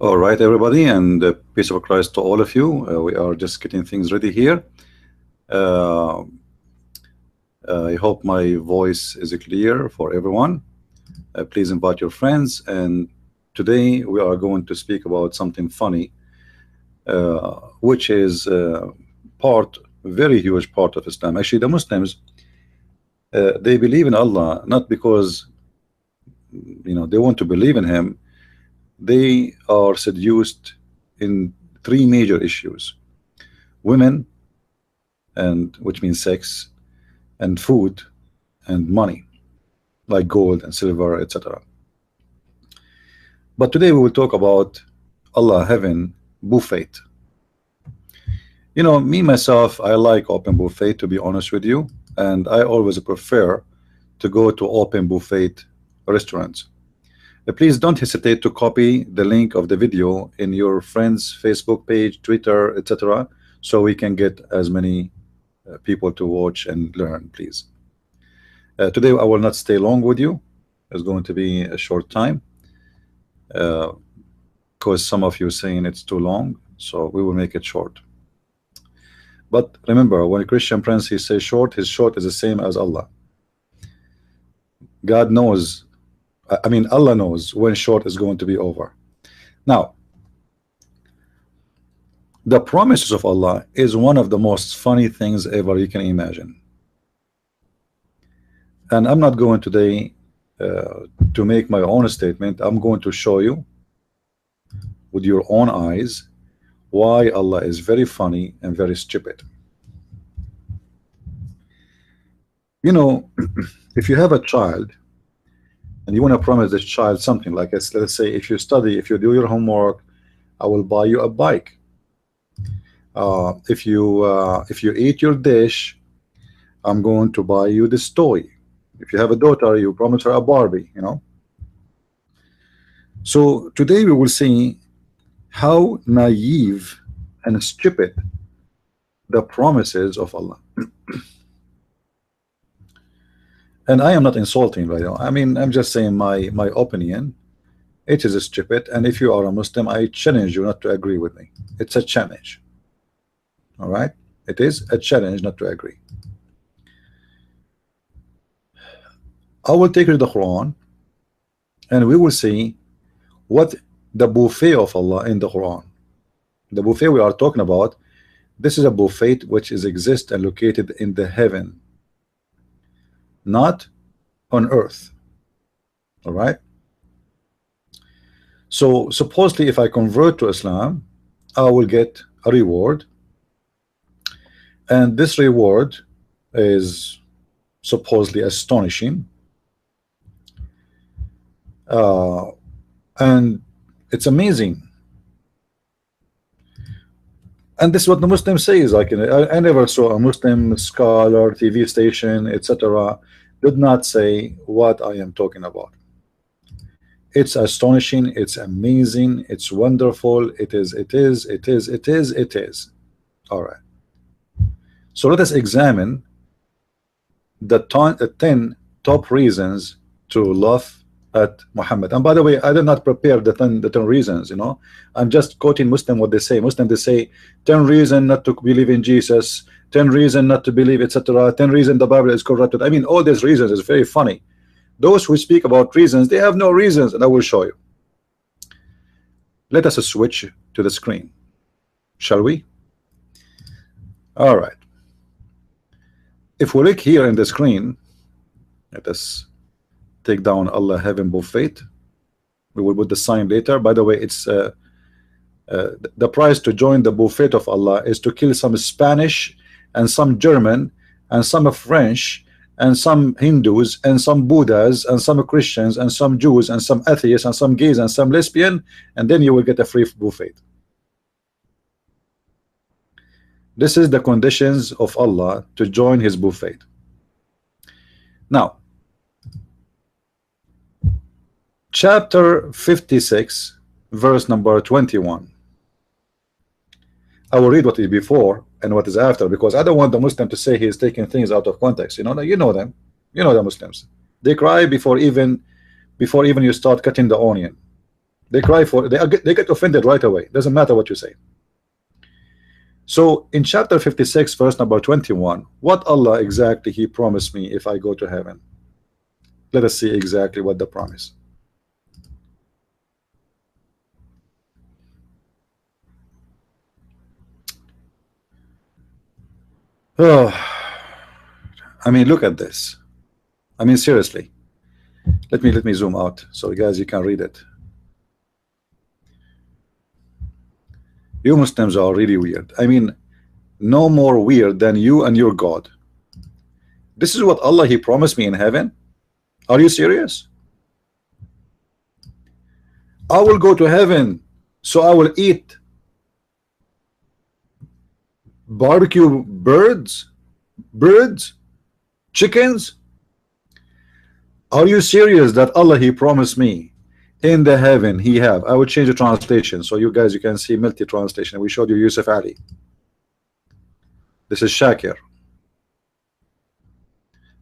All right, everybody, and peace of Christ to all of you. We are just getting things ready here. Uh, I hope my voice is clear for everyone. Please invite your friends. And today we are going to speak about something funny, which is very huge part of Islam. Actually, the Muslims, they believe in Allah not because they want to believe in Him. They are seduced in three major issues: women, and which means sex, and food, and money, like gold and silver, etc. But today we will talk about Allah having buffet. Me myself, I like open buffet, to be honest with you, and I always prefer to go to open buffet restaurants. Please don't hesitate to copy the link of the video in your friends' Facebook page, Twitter, etc., so we can get as many people to watch and learn, please. Today I will not stay long with you. It's going to be a short time because some of you are saying it's too long, so we will make it short. But remember, when a Christian prince he says short, his short is the same as Allah. God knows, I mean Allah knows when short is going to be over. Now, the promises of Allah is one of the most funny things ever you can imagine. And I'm not going today to make my own statement. I'm going to show you with your own eyes why Allah is very funny and very stupid. If you have a child and you want to promise this child something, like let's say if you study, if you do your homework, I will buy you a bike. If you eat your dish, I'm going to buy you this toy. If you have a daughter, you promise her a Barbie, So today we will see how naive and stupid the promises of Allah. And I am not insulting, by the way. I mean, I'm just saying my opinion. It is stupid, and if you are a Muslim, I challenge you not to agree with me. It's a challenge. All right, it is a challenge not to agree. I will take you to the Quran, and we will see what the buffet of Allah in the Quran. The buffet we are talking about, this is a buffet which is exist and located in the heaven, not on earth. All right. So supposedly, if I convert to Islam, I will get a reward, and this reward is supposedly astonishing, and it's amazing. And this is what the Muslims say. Is like, I never saw a Muslim scholar, TV station, etc., did not say what I am talking about. It's astonishing, it's amazing, it's wonderful, it is. All right. So let us examine the 10 top reasons to love at Muhammad. And by the way, I did not prepare the 10 reasons, I'm just quoting Muslim what they say. Muslim, they say 10 reasons not to believe in Jesus, 10 reasons not to believe, etc., 10 reasons the Bible is corrupted. I mean, all these reasons is very funny. Those who speak about reasons, they have no reasons, and I will show you. Let us switch to the screen, shall we? All right. If we look here in the screen, let us take down Allah having buffet. We will put the sign later. By the way, it's the price to join the buffet of Allah is to kill some Spanish and some German and some French and some Hindus and some Buddhas and some Christians and some Jews and some atheists and some gays and some lesbian, and then you will get a free buffet. This is the conditions of Allah to join his buffet. Now, chapter 56, verse number 21. I will read what is before and what is after, because I don't want the Muslim to say he is taking things out of context. You know them. You know the Muslims. They cry before even you start cutting the onion. They cry for, they get offended right away. Doesn't matter what you say. So in chapter 56 verse number 21, what Allah exactly He promised me if I go to heaven? Let us see exactly what the promise. Oh, I mean, look at this. I mean, seriously. Let me zoom out so guys you can read it. You Muslims are really weird. I mean, no more weird than you and your God. This is what Allah He promised me in heaven. Are you serious? I will go to heaven, so I will eat barbecue birds, chickens. Are you serious that Allah He promised me in the heaven He have? I will change the translation so you guys you can see multi translation. We showed you Yusuf Ali. This is Shakir.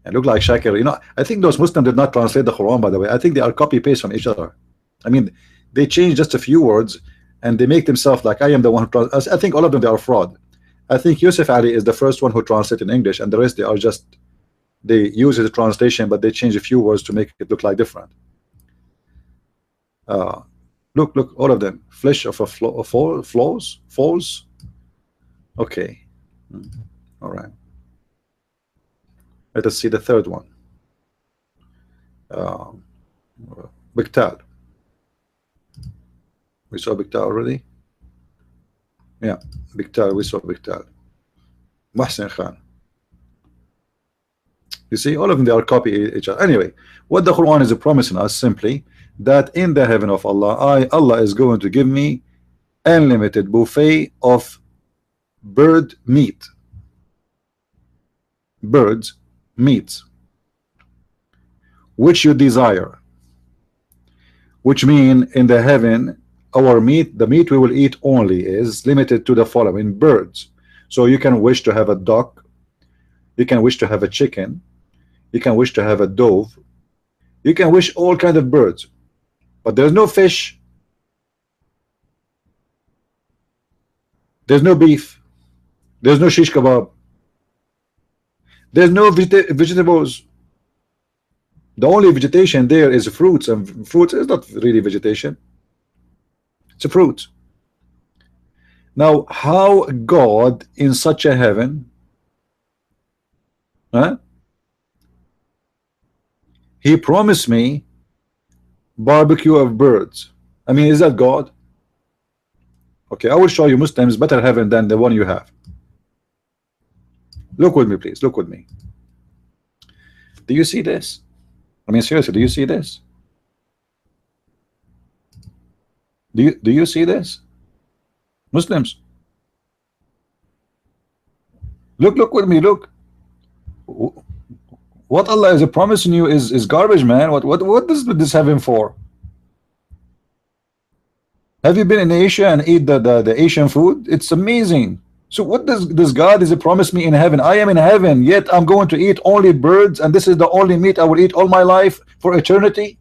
And look like Shakir. You know, I think those Muslims did not translate the Quran, by the way. I think they are copy paste from each other. I mean, they change just a few words and they make themselves like I am the one who translates. I think all of them they are fraud. I think Yusuf Ali is the first one who translated in English, and the rest they are just they use the translation, but they change a few words to make it look like different. Look, all of them. Flesh of a falls. Okay, all right. Let us see the third one. Biktal. We saw Biktal already. Yeah, Biktal. We saw Biktal. Mohsen Khan. You see, all of them they are copy each other. Anyway, what the Quran is promising us simply that in the heaven of Allah, Allah is going to give me unlimited buffet of bird meat, birds meats, which you desire. Which mean in the heaven, our meat, the meat we will eat only is limited to the following birds. So you can wish to have a duck, you can wish to have a chicken, you can wish to have a dove, you can wish all kind of birds, but there's no fish, there's no beef, there's no shish kebab, there's no vegetables. The only vegetation there is fruits, and fruits is not really vegetation, it's a fruit. Now how God in such a heaven, huh? He promised me barbecue of birds. I mean, is that God? Okay, I will show you Muslims better heaven than the one you have. Look with me, please. Look with me. Do you see this? I mean, seriously, do you see this? Do you see this? Muslims, look with me. Look. What Allah is promising you is garbage, man. What does this heaven for? Have you been in Asia and eat the Asian food? It's amazing. So what does this God is promise me in heaven? I am in heaven, yet I'm going to eat only birds, and this is the only meat I will eat all my life for eternity.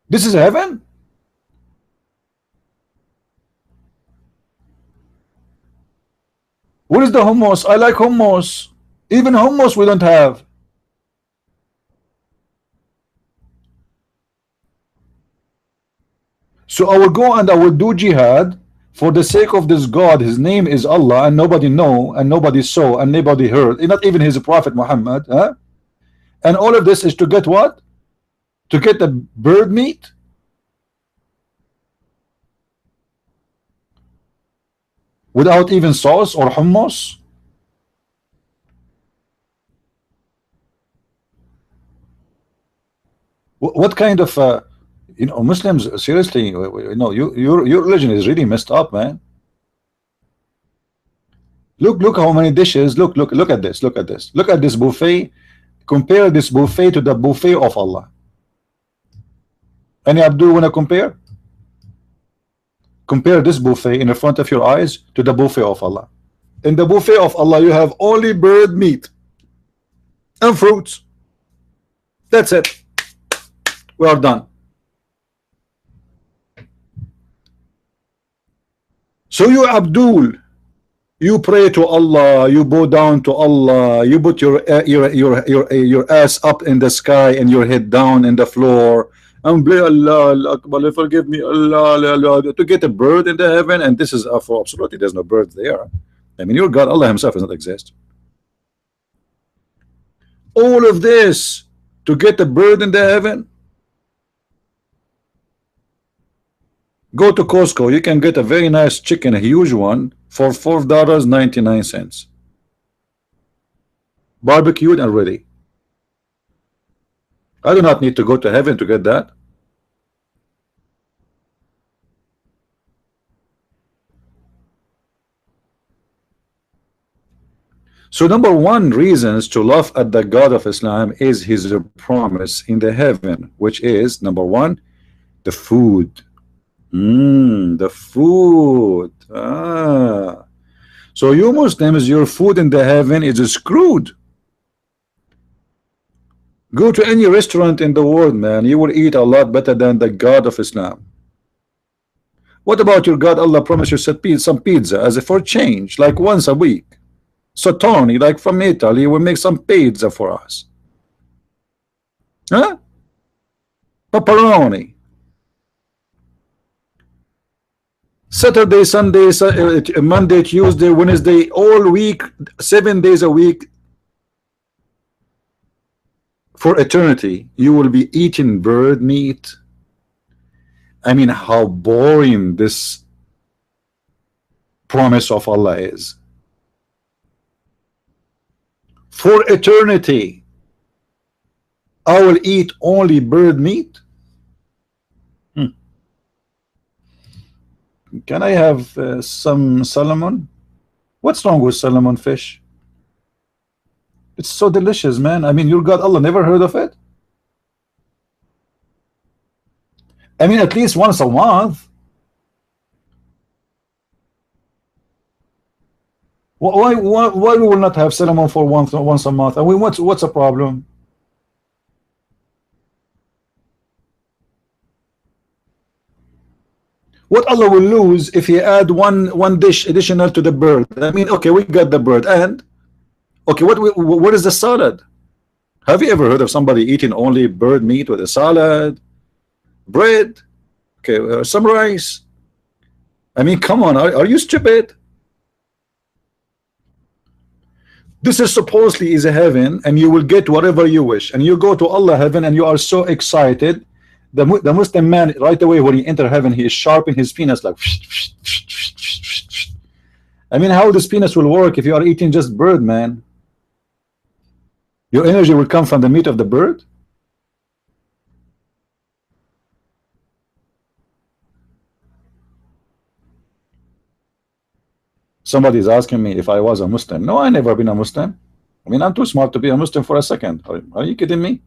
This is heaven. What is the hummus? I like hummus. Even hummus we don't have. So I will go and I will do jihad for the sake of this God. His name is Allah, and nobody know, and nobody saw, and nobody heard, not even his prophet Muhammad, huh? And all of this is to get what? To get the bird meat? Without even sauce or hummus? What kind of you know, Muslims, seriously, you know, your religion is really messed up, man. Look how many dishes. Look at this. Look at this buffet. Compare this buffet to the buffet of Allah. Any Abdul wanna compare? Compare this buffet in the front of your eyes to the buffet of Allah. In the buffet of Allah, you have only bird meat and fruits. That's it. We are done. So you Abdul, you pray to Allah, you bow down to Allah, you put your ass up in the sky and your head down in the floor, and play Allah, Allah Akbar, forgive me, Allah, Allah, to get a bird in the heaven. And this is for absolutely there's no bird there. I mean, your God, Allah Himself, does not exist. All of this to get a bird in the heaven. Go to Costco, you can get a very nice chicken, a huge one, for $4.99, barbecued and ready. I do not need to go to heaven to get that. So number one reasons to laugh at the God of Islam is his promise in the heaven, which is number one, the food. The food. So you Muslims, your food in the heaven is screwed. Go to any restaurant in the world, man, you will eat a lot better than the God of Islam. What about your God? Allah promised you some pizza as a for change, like once a week. So Tony, like from Italy, will make some pizza for us. Huh? Pepperoni. Saturday, Sunday, Monday, Tuesday, Wednesday, all week, 7 days a week for eternity, you will be eating bird meat. I mean, how boring this promise of Allah is. For eternity, I will eat only bird meat. Can I have some salmon? What's wrong with salmon fish? It's so delicious, man. I mean, your God, Allah, never heard of it? I mean, at least once a month. Why we will not have salmon for once a month? I mean, what's the problem? What Allah will lose if He add one dish additional to the bird? I mean, okay, we got the bird, and okay, what is the salad? Have you ever heard of somebody eating only bird meat with a salad, bread, okay, some rice? I mean, come on, are you stupid? This is supposedly is a heaven, and you will get whatever you wish, and you go to Allah heaven, and you are so excited. The Muslim man, right away when he enter heaven, he is sharpening his penis like. I mean, how this penis will work if you are eating just bird, man? Your energy will come from the meat of the bird. Somebody is asking me if I was a Muslim. No, I never been a Muslim. I mean, I'm too smart to be a Muslim for a second. Are you kidding me?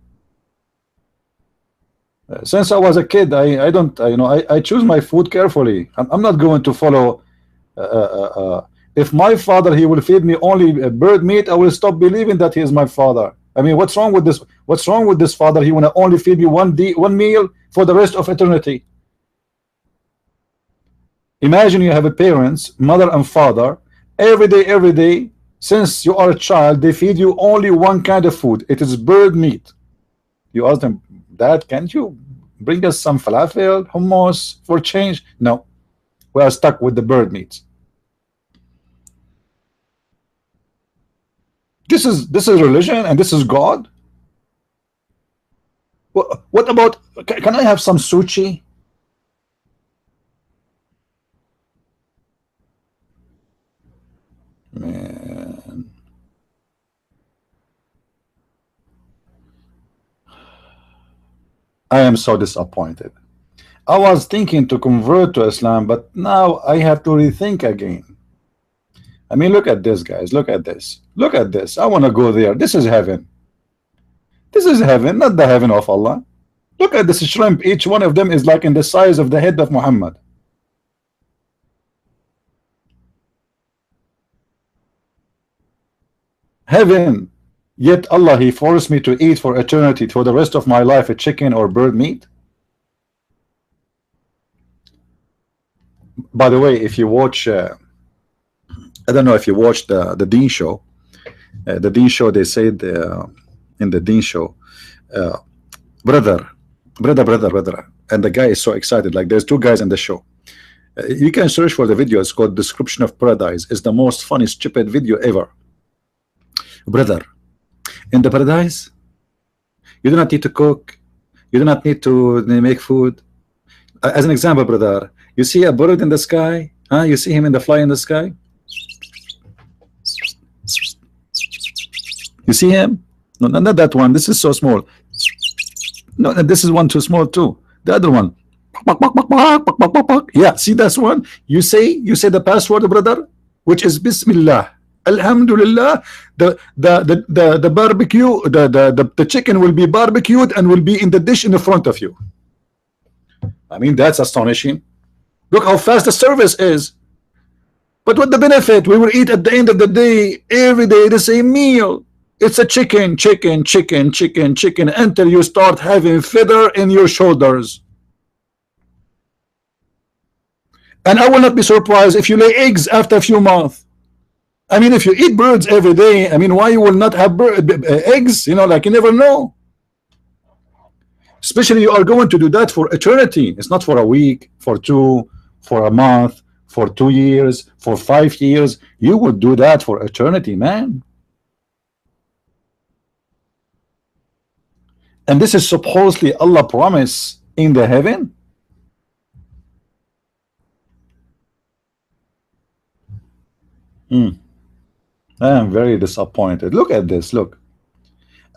Since I was a kid, I don't, you know, I choose my food carefully. I'm not going to follow. If my father, he will feed me only bird meat, I will stop believing that he is my father. I mean, what's wrong with this? What's wrong with this father? He want to only feed me one meal for the rest of eternity. Imagine you have a parents, mother and father, every day, since you are a child, they feed you only one kind of food. It is bird meat. You ask them, Dad, can't you bring us some falafel, hummus for change? No, we are stuck with the bird meat. This is religion, and this is God. What about? Can I have some sushi? Man, I am so disappointed. I was thinking to convert to Islam, but now I have to rethink again. I mean, look at this, guys. Look at this. Look at this. I want to go there. This is heaven. This is heaven, not the heaven of Allah. Look at this shrimp. Each one of them is like in the size of the head of Muhammad. Heaven. Yet Allah, He forced me to eat for eternity, for the rest of my life, a chicken or bird meat. By the way, if you watch, I don't know if you watched the Dean show. The Dean show, they said in the Dean show, uh, brother, brother, and the guy is so excited. Like, there's two guys in the show. You can search for the video. It's called "Description of Paradise." It's the most funny, stupid video ever. Brother, in the paradise, you do not need to cook. You do not need to make food. As an example, brother, you see a bird in the sky. You see him in the fly in the sky. You see him? No, not that one. This is so small. No, this is one too small too. The other one. Yeah, see that's one. You say the password, brother, which is Bismillah. Alhamdulillah. The barbecue, the chicken will be barbecued and will be in the dish in the front of you. I mean, that's astonishing. Look how fast the service is. But what the benefit? We will eat at the end of the day, every day, the same meal. It's a chicken until you start having feather in your shoulders. And I will not be surprised if you lay eggs after a few months. I mean, if you eat birds every day, I mean, why you will not have eggs? You know, like, you never know. Especially you are going to do that for eternity. It's not for a week, for two, for a month, for 2 years, for 5 years. You will do that for eternity, man. And this is supposedly Allah promise in the heaven. I am very disappointed. Look at this. Look,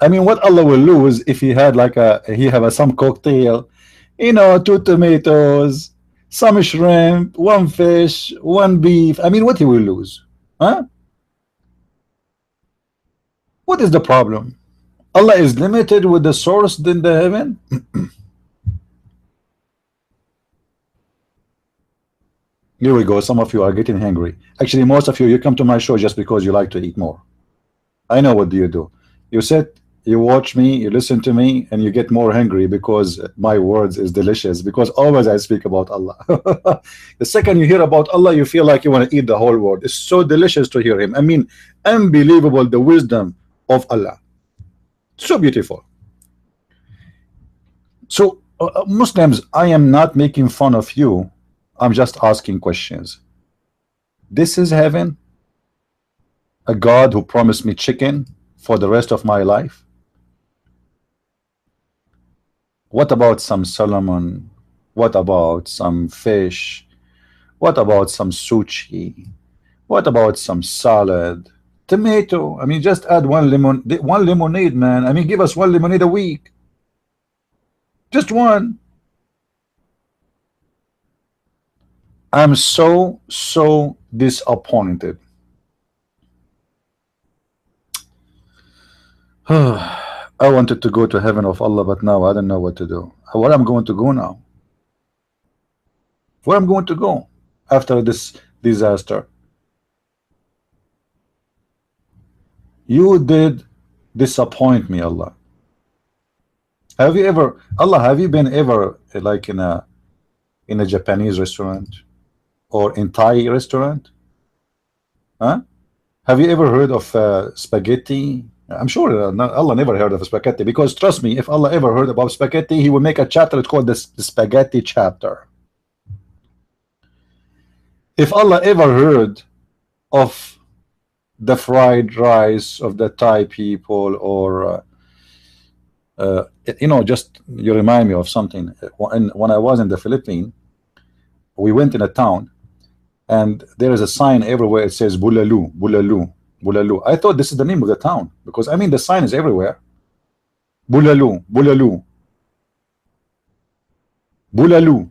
I mean, what Allah will lose if he had like some cocktail, you know, 2 tomatoes, some shrimp, 1 fish, 1 beef. I mean, what he will lose? Huh? What is the problem? Allah is limited with the source in the heaven. Here we go. Some of you are getting hungry. Actually, most of you come to my show just because you like to eat more. I know what do. You sit, you watch me, you listen to me, and you get more hungry because my words is delicious. Because always I speak about Allah. The second you hear about Allah, you feel like you want to eat the whole world. It's so delicious to hear Him. I mean, unbelievable, the wisdom of Allah. So beautiful. So Muslims, I am not making fun of you. I'm just asking questions. This is heaven? A God who promised me chicken for the rest of my life? What about some salmon? What about some fish? What about some sushi? What about some salad? Tomato? I mean, just add one lemonade, man. I mean, give us 1 lemonade a week. Just 1. I'm so disappointed. I wanted to go to heaven of Allah, but now I don't know what to do. Where I'm going to go now? Where I'm going to go after this disaster? You did disappoint me, Allah. Have you ever, Allah, have you been ever like in a Japanese restaurant or in Thai restaurant? Huh? Have you ever heard of spaghetti? I'm sure Allah never heard of spaghetti, because trust me, if Allah ever heard about spaghetti, He would make a chapter. It's called the spaghetti chapter. If Allah ever heard of the fried rice of the Thai people, or you know, just you remind me of something. When I was in the Philippines, we went in a town, and there is a sign everywhere. It says Bulalu, Bulalu, Bulalu. I thought this is the name of the town, because I mean the sign is everywhere. Bulalu, Bulalu, Bulalu.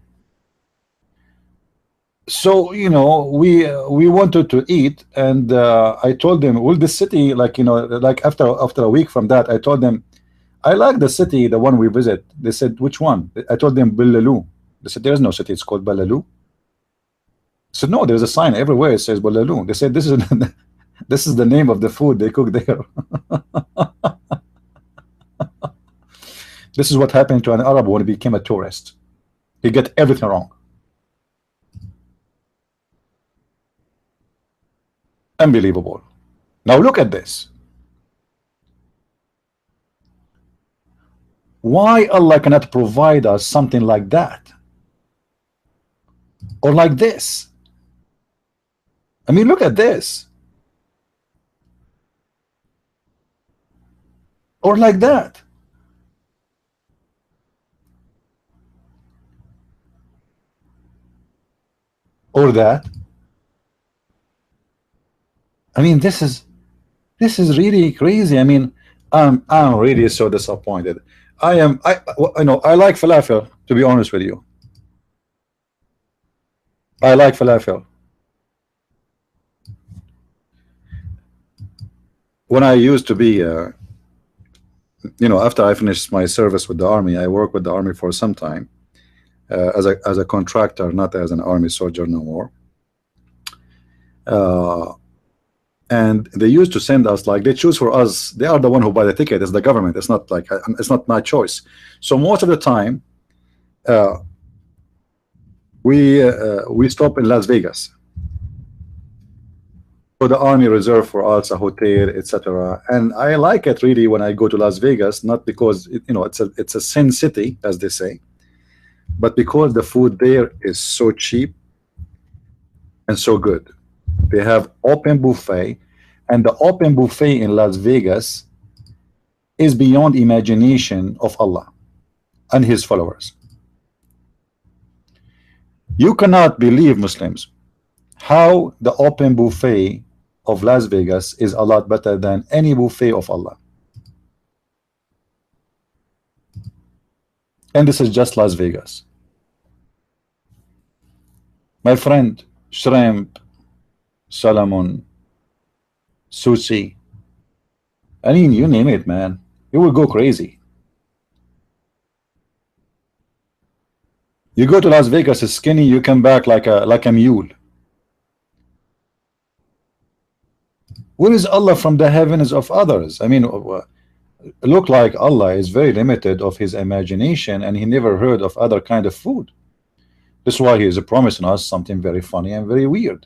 So, you know, we wanted to eat, and I told them, will the city, like, you know, like after a week from that, I told them, I like the city, the one we visit. They said, which one? I told them Bulalu. They said, there's no city, it's called Balalu. I said, no, there's a sign everywhere, it says Balalu. They said, this is This is the name of the food they cook there. This is what happened to an Arab when he became a tourist. He get everything wrong. Unbelievable. Now look at this. Why Allah cannot provide us something like that? Or like this? I mean, look at this. Or like that. Or that. I mean, this is really crazy. I mean, I'm really so disappointed. I like falafel, to be honest with you. I like falafel. When I used to be, after I finished my service with the army, I worked with the army for some time as a contractor, not as an army soldier no more. And they used to send us, like, they choose for us. They are the one who buy the ticket. It's the government. It's not like it's not my choice. So most of the time, we stop in Las Vegas. So the army reserve for us a hotel, etc. And I like it really when I go to Las Vegas, not because it's a sin city, as they say, but because the food there is so cheap and so good. They have open buffet, and the open buffet in Las Vegas is beyond imagination of Allah and his followers. You cannot believe, Muslims, how the open buffet of Las Vegas is a lot better than any buffet of Allah. And this is just Las Vegas. My friend, shrimp, salmon, sushi, I mean, you name it, man, you will go crazy. You go to Las Vegas skinny, you come back like a mule. Where is Allah from the heavens of others? I mean, look like Allah is very limited of his imagination, and he never heard of other kind of food. That's why he is promising us something very funny and very weird.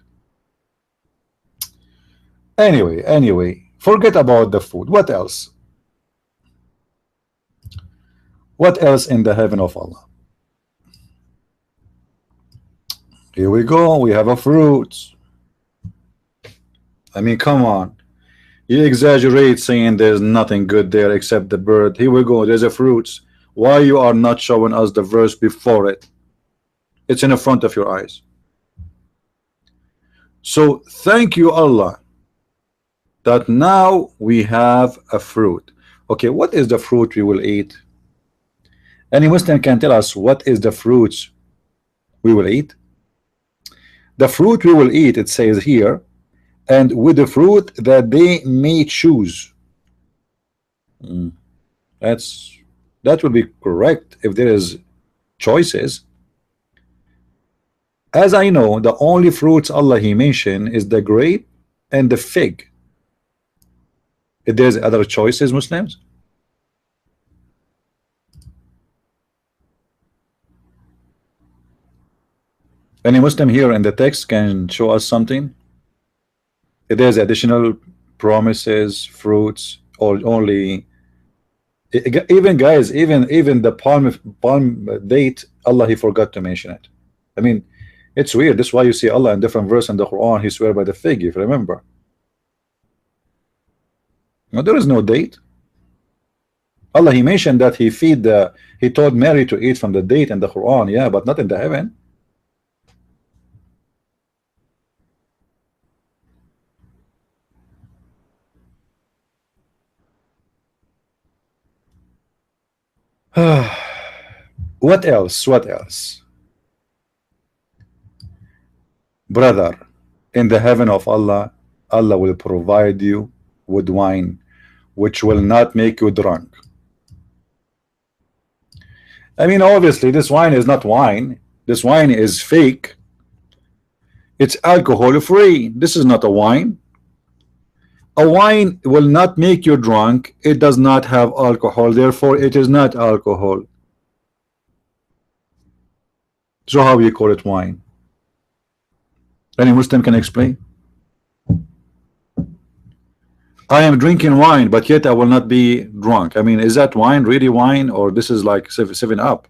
Anyway, forget about the food. What else? What else in the heaven of Allah? Here we go. We have a fruit. I mean, come on. You exaggerate saying there's nothing good there except the bird. Here we go. There's a fruit. Why you are not showing us the verse before it? It's in the front of your eyes. So thank you, Allah, that now we have a fruit. Okay, what is the fruit we will eat? Any Muslim can tell us what is the fruits we will eat? The fruit we will eat, it says here, and with the fruit that they may choose. That would be correct if there is choices. As I know, the only fruits Allah he mentioned is the grape and the fig. If there's other choices, Muslims? Any Muslim here in the text can show us something? If there's additional promises, fruits, or only, even guys, even the palm date, Allah he forgot to mention it. I mean, it's weird. That's why you see Allah in different verse in the Quran, he swear by the fig, if you remember. No, there is no date. Allah he mentioned that he told Mary to eat from the date in the Quran, yeah, but not in the heaven. What else? What else? Brother, in the heaven of Allah, Allah will provide you with wine which will not make you drunk. I mean, obviously this wine is not wine. This wine is fake. It's alcohol free. This is not a wine. A wine will not make you drunk. It does not have alcohol, therefore it is not alcohol. So how you call it wine? Any Muslim can explain? I am drinking wine, but yet I will not be drunk. I mean, is that wine really wine, or this is like 7 Up?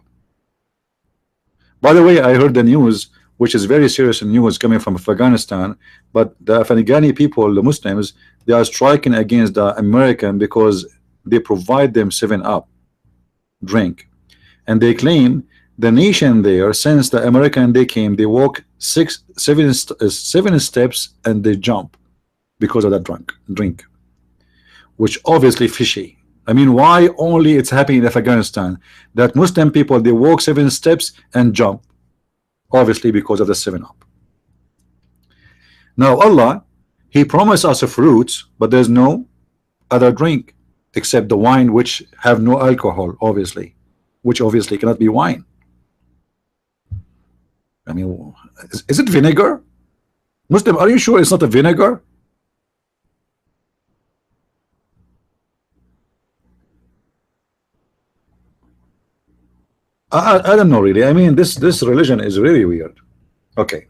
By the way, I heard the news, which is very serious news coming from Afghanistan, but the Afghani people, the Muslims, they are striking against the American because they provide them 7 Up drink, and they claim the nation there, since the American they came, they walk 7 steps and they jump because of that drink, which obviously fishy. I mean, why only it's happening in Afghanistan that Muslim people they walk 7 steps and jump? Obviously because of the 7 Up. Now Allah, He promised us fruits, but there's no other drink except the wine, which have no alcohol, obviously, which obviously cannot be wine. I mean, is it vinegar? Muslim, are you sure it's not a vinegar? I don't know really. I mean, this religion is really weird. Okay.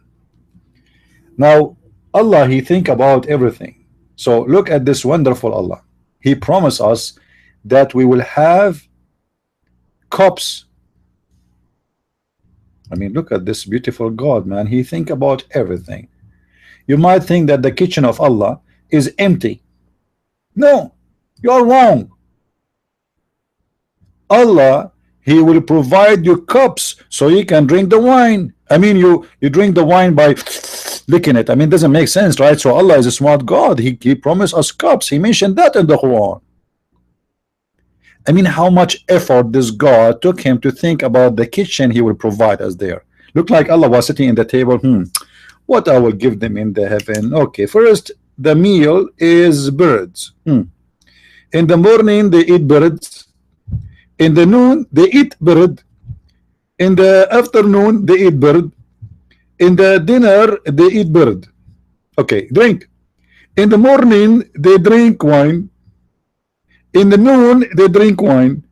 Now Allah, He think about everything. So look at this wonderful Allah. He promised us that we will have cups. I mean, look at this beautiful God, man. He think about everything. You might think that the kitchen of Allah is empty. No, you're wrong. Allah, He will provide you cups so you can drink the wine. I mean, you drink the wine by licking it. I mean, it doesn't make sense, right? So Allah is a smart God. He promised us cups. He mentioned that in the Quran. I mean, how much effort this God took him to think about the kitchen He will provide us there. Look like Allah was sitting in the table. What I will give them in the heaven? Okay, first the meal is birds. In the morning they eat birds. In the noon they eat bird. In the afternoon they eat bird. In the dinner they eat bird. Okay, drink. In the morning they drink wine. In the noon they drink wine.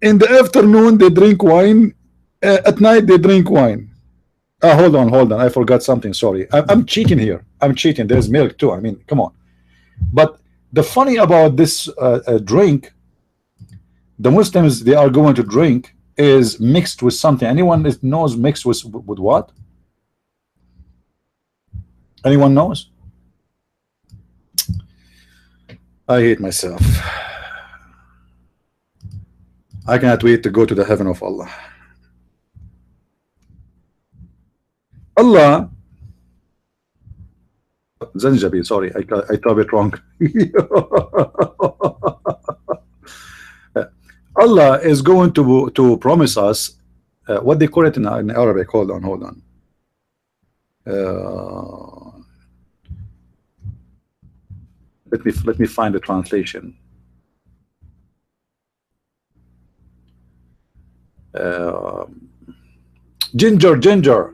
In the afternoon they drink wine. At night they drink wine. Hold on, I forgot something. Sorry, I'm cheating here. I'm cheating. There's milk too. I mean, come on. But the funny about this drink, the Muslims they are going to drink is mixed with something. Anyone knows mixed with what? Anyone knows? I hate myself. I cannot wait to go to the heaven of Allah. Allah, Zanjabil, sorry, I typed it wrong. Allah is going to promise us what they call it in Arabic. Hold on. Let me find the translation. Ginger.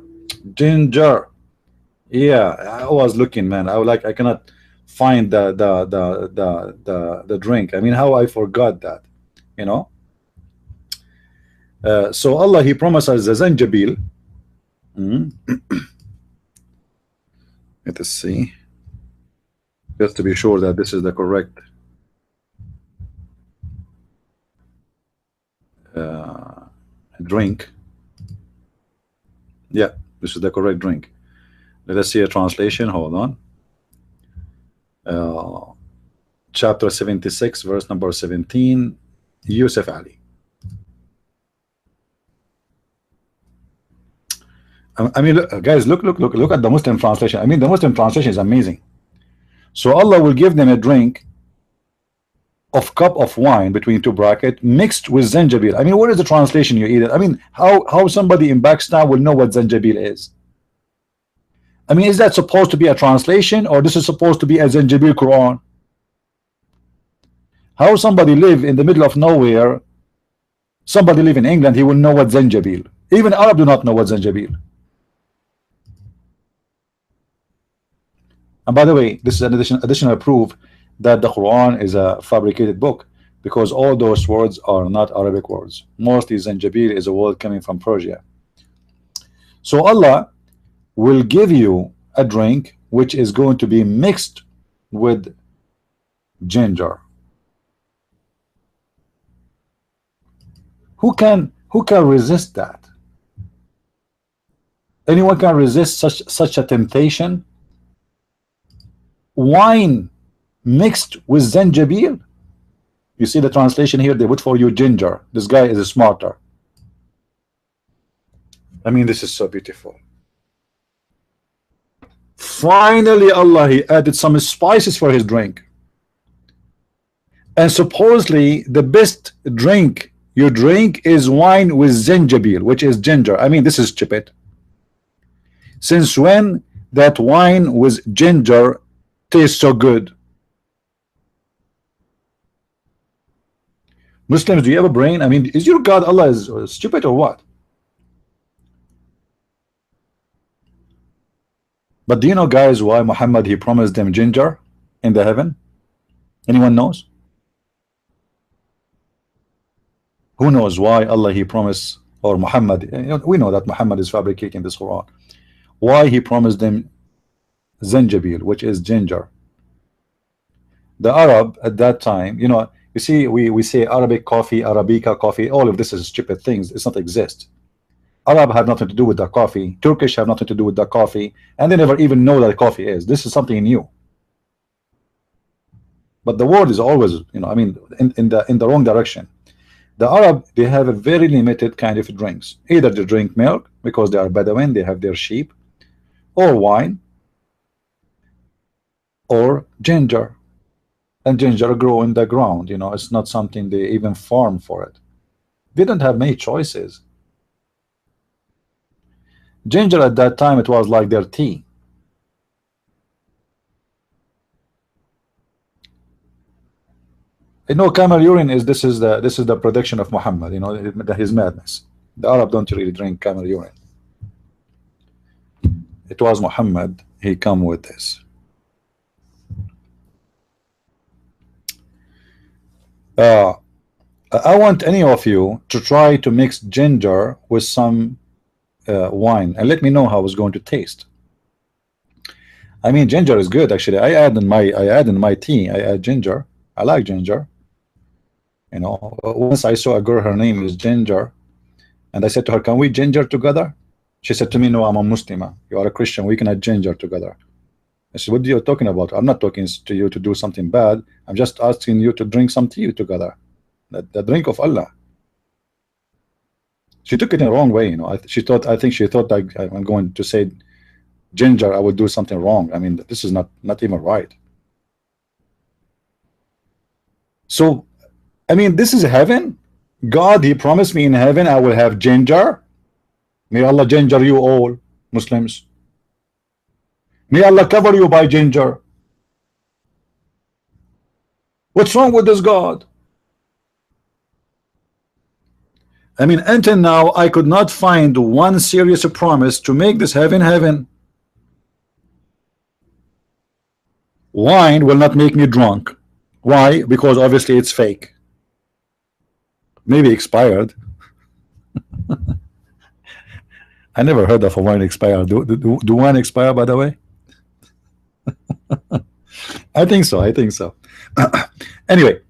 Yeah, I was looking, man. I cannot find the drink. I mean, how I forgot that, you know. So Allah, He promises the Zanjabil. Let us see, just to be sure that this is the correct drink. Yeah, this is the correct drink. Let us see a translation. Hold on. Chapter 76, verse number 17. Yusuf Ali. I mean, look, guys, look at the Muslim translation. I mean, the Muslim translation is amazing. So Allah will give them a drink of cup of wine between two brackets mixed with Zanjabil. I mean, what is the translation you eat it? I mean, how somebody in Pakistan will know what Zanjabil is? I mean, is that supposed to be a translation, or this is supposed to be a Zanjabil Quran? How somebody live in the middle of nowhere, somebody live in England, he will know what Zanjabil. Even Arab do not know what Zanjabil. And by the way, this is an additional proof that the Quran is a fabricated book, because all those words are not Arabic words. Mostly Zanjabil is a word coming from Persia. So Allah will give you a drink which is going to be mixed with ginger. Who can resist that? Anyone can resist such a temptation? Wine mixed with Zanjabil. You see the translation here, they put for you ginger. This guy is smarter. I mean, this is so beautiful. Finally Allah, he added some spices for his drink, and supposedly the best drink you drink is wine with Zanjabil, which is ginger. I mean, this is stupid. Since when that wine with ginger tastes so good? Muslims, do you have a brain? I mean, is your God Allah is stupid or what? But do you know, guys, why Muhammad, he promised them ginger in the heaven? Anyone knows? Who knows why Allah he promised, or Muhammad, we know that Muhammad is fabricating this Quran, why he promised them Zanjabil, which is ginger? The Arab at that time, you know, you see, we say Arabic coffee, Arabica coffee, all of this is stupid things. It's not exist. Arab have nothing to do with the coffee. Turkish have nothing to do with the coffee, and they never even know that coffee is. This is something new. But the word is always, you know, I mean, in the wrong direction. The Arab, they have a very limited kind of drinks. Either they drink milk because they are Bedouin, they have their sheep, or wine, or ginger. And ginger grow in the ground. You know, it's not something they even farm for it. They don't have many choices. Ginger at that time, it was like their tea. You know, camel urine is this is the prediction of Muhammad. You know, his madness. The Arab don't really drink camel urine. It was Muhammad. He come with this. I want any of you to try to mix ginger with some wine and let me know how it's going to taste. I mean, ginger is good actually. I add in my tea. I add ginger. I like ginger. You know, once I saw a girl, her name is Ginger, and I said to her, "Can we ginger together?" She said to me, "No, I'm a Muslim. You are a Christian. We cannot ginger together." I said, "What are you talking about? I'm not talking to you to do something bad. I'm just asking you to drink some tea together, the drink of Allah." She took it in the wrong way, you know. I think she thought like I'm going to say ginger, I would do something wrong. I mean, this is not even right. So, I mean, this is heaven. God, he promised me in heaven I will have ginger. May Allah ginger you all, Muslims. May Allah cover you by ginger. What's wrong with this God? I mean, until now, I could not find one serious promise to make this heaven. Wine will not make me drunk. Why? Because obviously it's fake. Maybe expired. I never heard of a wine expired. Do wine expire, by the way? I think so. Anyway,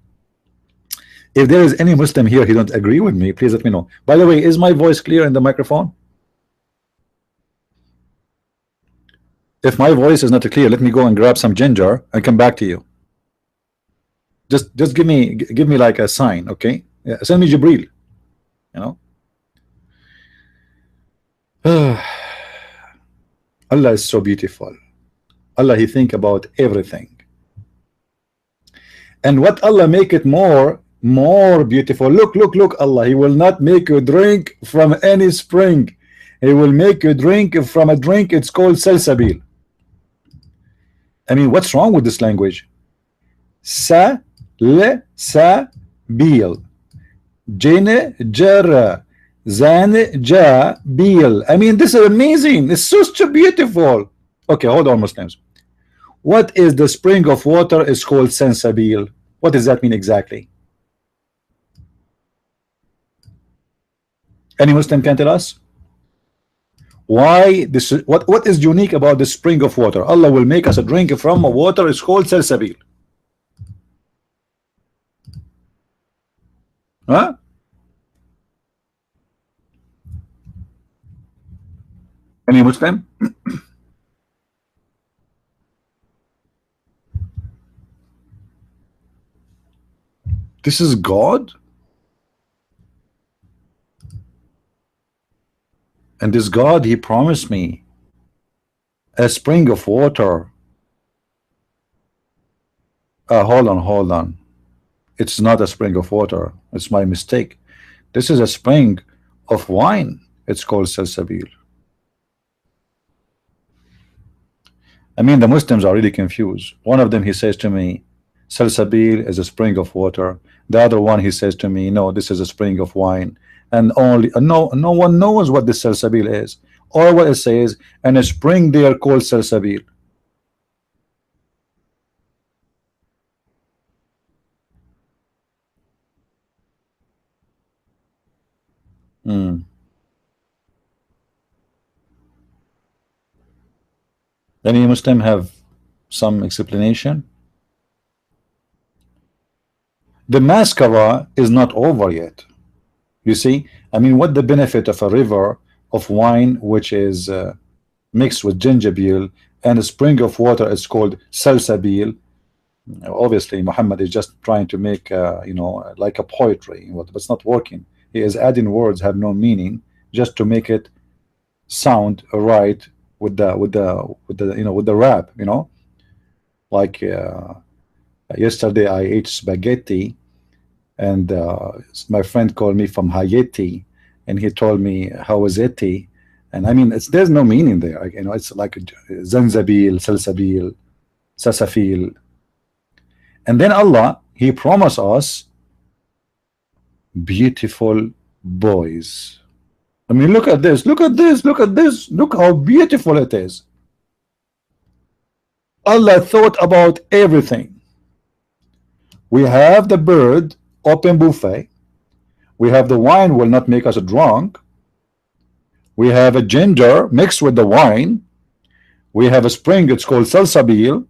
if there is any Muslim here who don't agree with me, please let me know. By the way, is my voice clear in the microphone? If my voice is not clear, let me go and grab some ginger and come back to you. Just give me like a sign, okay? Yeah, send me Jibril, you know. Allah is so beautiful. Allah, he think about everything. And what Allah make it more beautiful. Look, Allah, he will not make you drink from any spring. He will make you drink from a drink, it's called Salsabil. I mean, what's wrong with this language? Salsabil. Jannah, Zanjabil. I mean, this is amazing. It's so beautiful. Okay, hold on, Muslims. What is the spring of water is called Salsabil? What does that mean exactly? Any Muslim can tell us? Why this? What is unique about the spring of water? Allah will make us a drink from a water. It's called Salsabil. Huh? Any Muslim? This is God, and this God, He promised me a spring of water. Hold on. It's not a spring of water. It's my mistake. This is a spring of wine. It's called Salsabil. I mean, the Muslims are really confused. One of them, he says to me, Salsabil is a spring of water. The other one, he says to me, no, this is a spring of wine. And only no one knows what this Salsabil is, or what it says, and a spring there called Salsabil. Any Muslim have some explanation? The mascara is not over yet. You see, I mean, what the benefit of a river of wine which is mixed with gingerbeer and a spring of water is called Salsabil? Obviously, Muhammad is just trying to make you know, like a poetry, but it's not working. He is adding words have no meaning just to make it sound right with the you know, with the rap, you know, like yesterday I ate spaghetti, and my friend called me from Haiti, and he told me how was it, and I mean, there's no meaning there, you know. It's like Zanjabil, Salsabil, Sasafil, and then Allah, He promised us beautiful boys. I mean, look at this, look at this, look at this, look how beautiful it is. Allah thought about everything. We have the bird open buffet, we have the wine will not make us drunk, we have a ginger mixed with the wine, we have a spring, it's called Salsabil.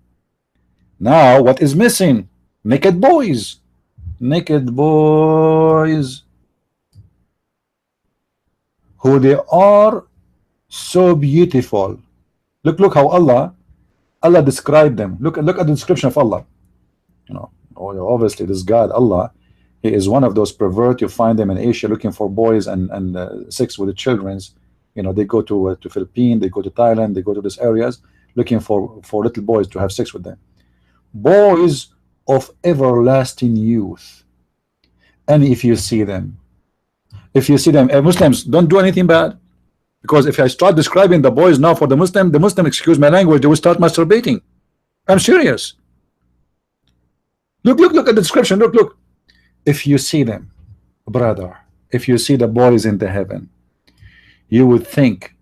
Now what is missing? Naked boys. Naked boys, who they are so beautiful. Look how Allah described them. Look at the description of Allah. You know, obviously this God Allah, He is one of those pervert. You find them in Asia looking for boys and sex with the children's. You know, they go to Philippines, they go to Thailand, they go to these areas looking for little boys to have sex with them. Boys of everlasting youth. And if you see them, Muslims, don't do anything bad, because if I start describing the boys now for the Muslim, excuse my language, they will start masturbating. I'm serious. Look at the description. Look. If you see them, brother, if you see the boys in the heaven, you would think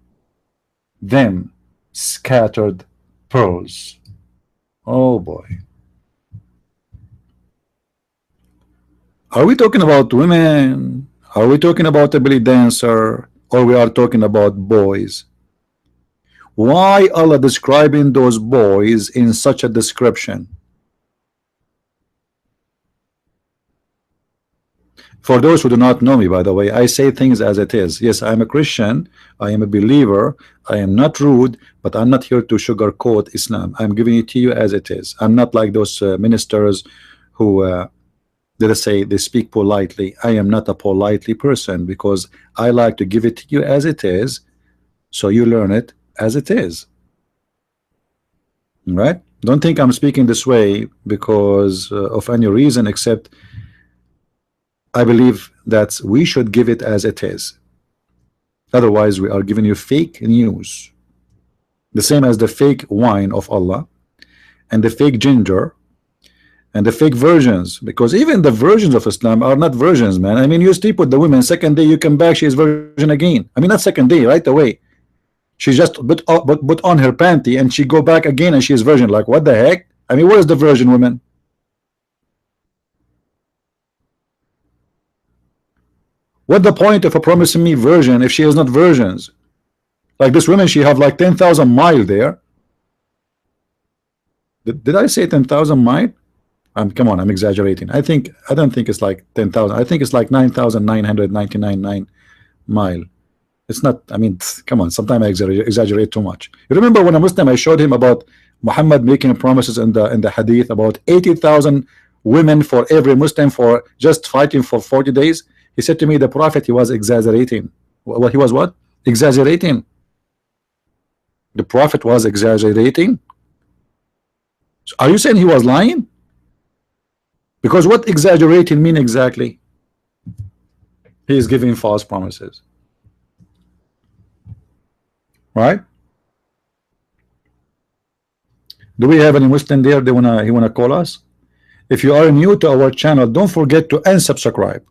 them scattered pearls. Oh boy. Are we talking about women? Are we talking about a belly dancer? Or we are talking about boys? Why Allah describing those boys in such a description? For those who do not know me, by the way, I say things as it is. Yes, I am a Christian, I am a believer, I am not rude, but I'm not here to sugarcoat Islam. I'm giving it to you as it is. I'm not like those ministers who let us say they speak politely. I am not a politely person, because I like to give it to you as it is, so you learn it as it is. Right? Don't think I'm speaking this way because of any reason, except I believe that we should give it as it is. Otherwise, we are giving you fake news. The same as the fake wine of Allah and the fake ginger and the fake versions, because even the versions of Islam are not versions, man. I mean, you sleep with the women, second day you come back, she is virgin again. I mean, not second day, right away. She just put on her panty and she go back again and she is virgin. Like, what the heck? I mean, what is the virgin woman? What the point of a promising me virgin if she is not virgins? Like this woman, she have like 10,000 mile there. Did I say 10,000 mile? Come on, I'm exaggerating. I don't think it's like 10,000. I think it's like 9,999 mile. It's not. I mean, come on. Sometimes I exaggerate too much. You remember when a Muslim, I showed him about Muhammad making promises in the hadith about 80,000 women for every Muslim for just fighting for 40 days. He said to me, the Prophet, he was exaggerating. What he was what? Exaggerating. The Prophet was exaggerating. So are you saying he was lying? Because what exaggerating mean exactly? He is giving false promises. Right? Do we have any Muslim there? He wanna call us? If you are new to our channel, don't forget to unsubscribe.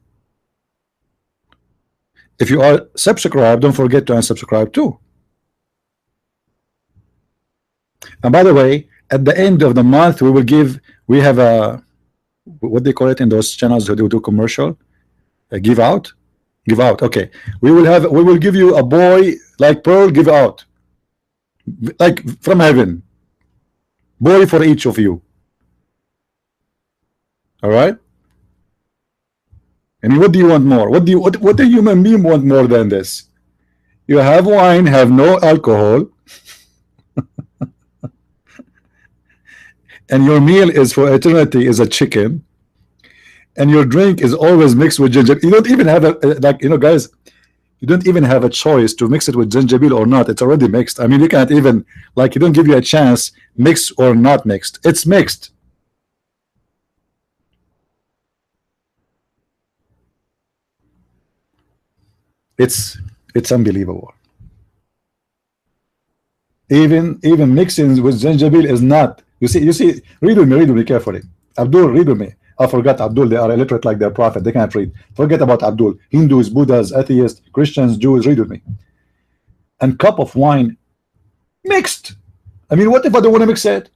If you are subscribed, don't forget to unsubscribe too. And by the way, at the end of the month, we have a, what they call it in those channels who do commercial, a give out. Okay, we will give you a boy like pearl give out, like from heaven, boy for each of you. All right. I mean, what do you want more? What do human being want more than this? You have wine, have no alcohol, and your meal is for eternity is a chicken, and your drink is always mixed with ginger. You don't even have a like, you know, guys, you don't even have a choice to mix it with Zanjabil or not. It's already mixed. I mean, you can't even, like, you don't give you a chance, mixed or not mixed. It's mixed. It's unbelievable. Even mixing with Zanjabil is not. You see, read with me carefully. Abdul, read with me. I forgot Abdul, they are illiterate like their prophet, they can't read. Forget about Abdul. Hindus, Buddhas, atheists, Christians, Jews, read with me. And cup of wine mixed. I mean, what if I don't want to mix it?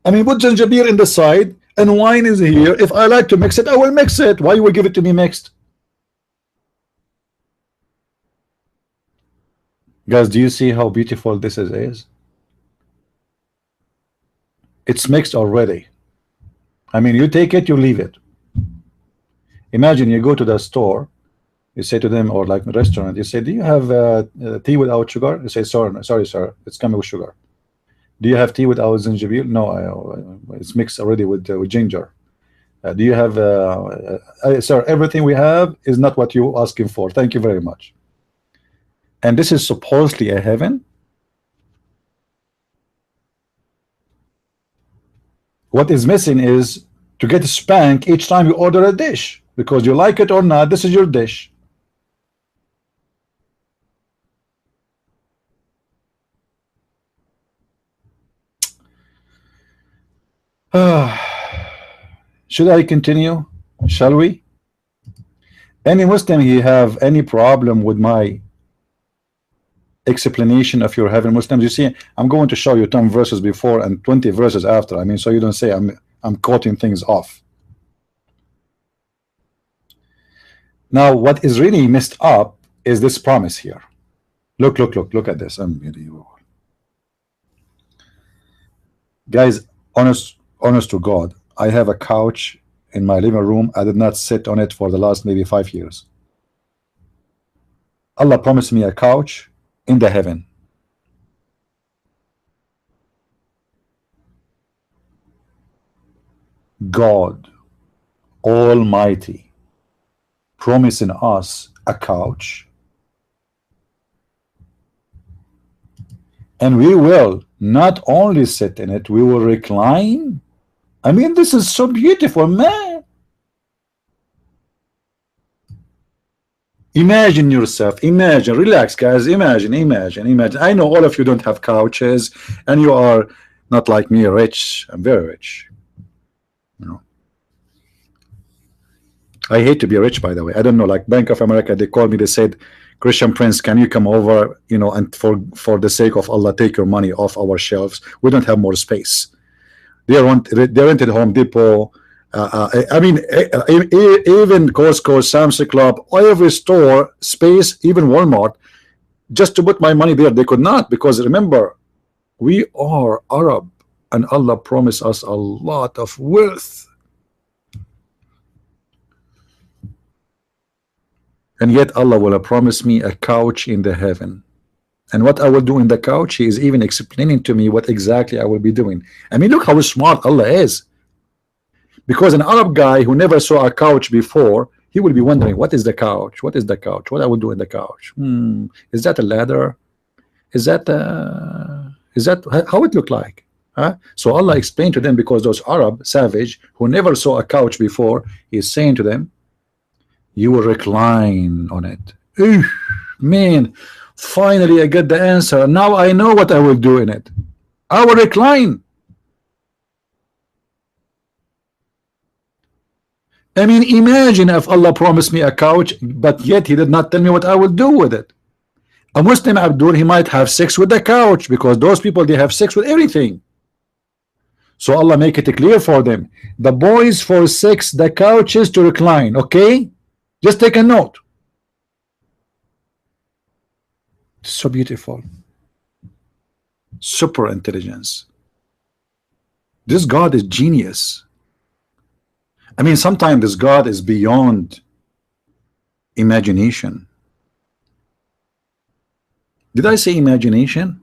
I mean, put Zanjabil in the side and wine is here. If I like to mix it, I will mix it. Why you will give it to me mixed? Guys, do you see how beautiful this is? It's mixed already. I mean, you take it, you leave it. Imagine you go to the store, you say to them, or like a restaurant, you say, do you have tea without sugar? You say, sorry sir, it's coming with sugar. Do you have tea without Zanjabil? No, it's mixed already with ginger. Do you have sir, everything we have is not what you're asking for, thank you very much. And this is supposedly a heaven. What is missing is to get spanked each time you order a dish, because you like it or not, this is your dish. Should I continue? Shall we? Any Muslim he have any problem with my explanation of your heaven? Muslims, you see, I'm going to show you 10 verses before and 20 verses after. I mean, so you don't say I'm quoting things off. Now, what is really messed up is this promise here. Look at this. Unbelievable. Guys, honest to God, I have a couch in my living room. I did not sit on it for the last maybe 5 years. Allah promised me a couch in the heaven. God Almighty promising us a couch, and we will not only sit in it, we will recline. I mean, this is so beautiful, man. Imagine yourself, imagine, relax guys, imagine. I know all of you don't have couches and you are not like me, rich. I'm very rich, you know. I hate to be rich, by the way. I don't know, like Bank of America, they called me, they said, Christian Prince, can you come over, you know, and for the sake of Allah, take your money off our shelves. We don't have more space. They rented Home Depot. I mean, even Costco, Sam's Club, every store space, even Walmart, just to put my money there, they could not, because remember, we are Arab, and Allah promised us a lot of wealth. And yet Allah will promise me a couch in the heaven. And what I will do in the couch, He is even explaining to me what exactly I will be doing. I mean, look how smart Allah is. Because an Arab guy who never saw a couch before, he will be wondering, what is the couch? What is the couch? What I will do in the couch? Is that a ladder? Is that how it look like? Huh? So Allah explained to them, because those Arab savage who never saw a couch before, He is saying to them, you will recline on it. Eesh, man, finally I get the answer. Now I know what I will do in it. I will recline. I mean, imagine if Allah promised me a couch, but yet He did not tell me what I will do with it. A Muslim Abdul, he might have sex with the couch, because those people, they have sex with everything. So Allah make it clear for them. The boys for sex, the couch is to recline. Okay, just take a note. So beautiful, super intelligence. This God is genius. I mean, sometimes this God is beyond imagination. Did I say imagination?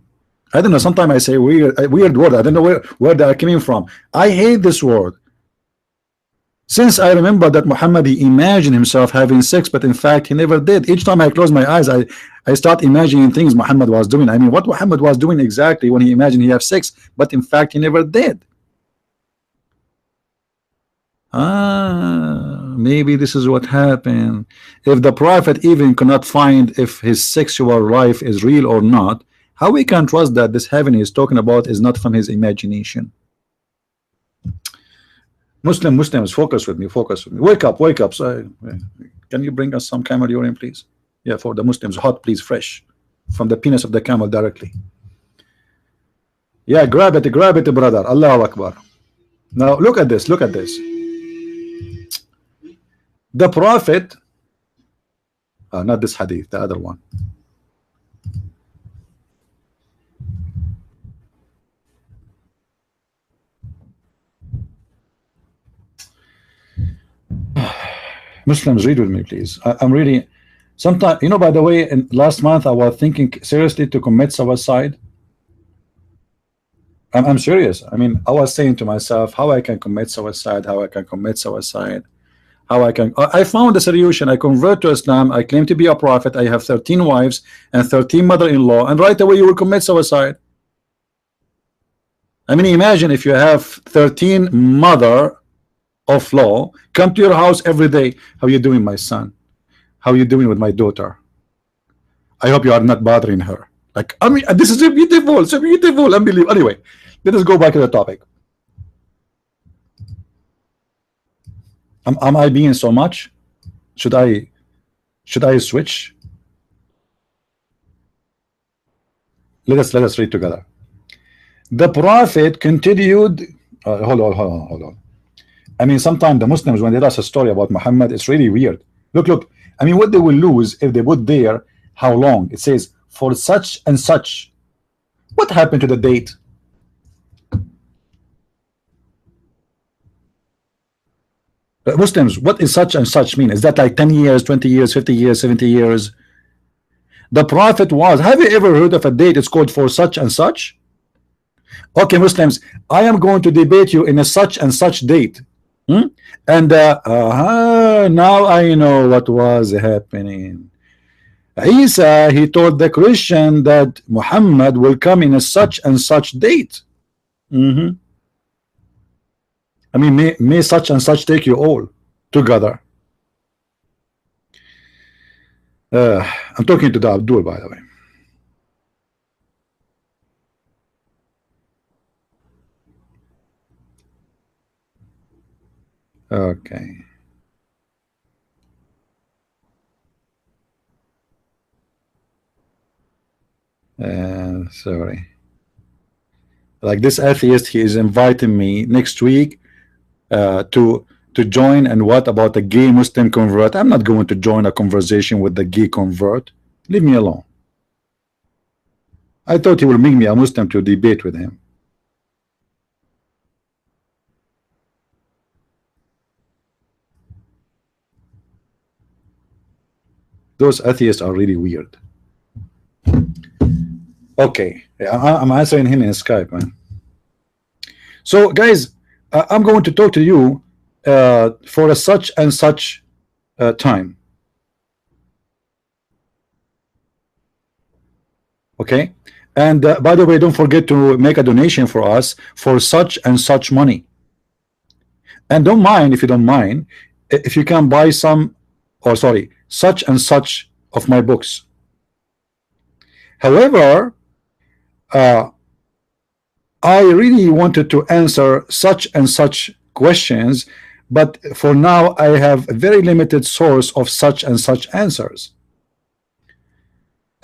I don't know. Sometimes I say weird word. I don't know where they are coming from. I hate this word. Since I remember that Muhammad, he imagined himself having sex, but in fact he never did. Each time I close my eyes, I start imagining things Muhammad was doing. I mean, what Muhammad was doing exactly when he imagined he have sex, but in fact he never did. Maybe this is what happened. If the prophet even cannot find if his sexual life is real or not, how we can trust that this heaven he is talking about is not from his imagination? Muslims, focus with me, wake up. So, can you bring us some camel urine, please? Yeah, for the Muslims, hot, please, fresh from the penis of the camel directly. Yeah, grab it, brother. Allahu Akbar. Now look at this. The prophet, not this hadith, the other one. Muslims, read with me, please. I'm really, sometimes, you know, by the way, in last month I was thinking seriously to commit suicide. I'm serious. I mean, I was saying to myself how I can commit suicide, I found a solution. I convert to Islam, I claim to be a prophet, I have 13 wives and 13 mother-in-law, and right away you will commit suicide. I mean, imagine if you have 13 mother of law come to your house every day. How you doing, my son? How you doing with my daughter? I hope you are not bothering her. Like, I mean, this is so beautiful, unbelievable. Anyway, let us go back to the topic. Am I being so much? Should I switch? Let us read together. The prophet continued. Hold on. I mean, sometimes the Muslims, when they tell us a story about Muhammad, it's really weird. Look. I mean, what they will lose if they put there how long. It says for such and such. What happened to the date? Muslims, what is such and such mean? Is that like 10 years, 20 years, 50 years, 70 years? The prophet was. Have you ever heard of a date? It's called for such and such. Okay, Muslims, I am going to debate you in a such and such date. And now I know what was happening. Isa, he told the Christian that Muhammad will come in a such and such date. I mean, may such and such take you all together. I'm talking to the Abdul, by the way. Okay. Sorry. Like this atheist, he is inviting me next week to join. And what about a gay Muslim convert? I'm not going to join a conversation with the gay convert. Leave me alone. I thought he will make me a Muslim to debate with him. Those atheists are really weird. Okay, I'm answering him in Skype, man. So guys, I'm going to talk to you for a such and such time. Okay, and by the way, don't forget to make a donation for us for such and such money. And don't mind, if you don't mind, if you can buy some, or sorry, such and such of my books. However, I really wanted to answer such and such questions, but for now I have a very limited source of such and such answers.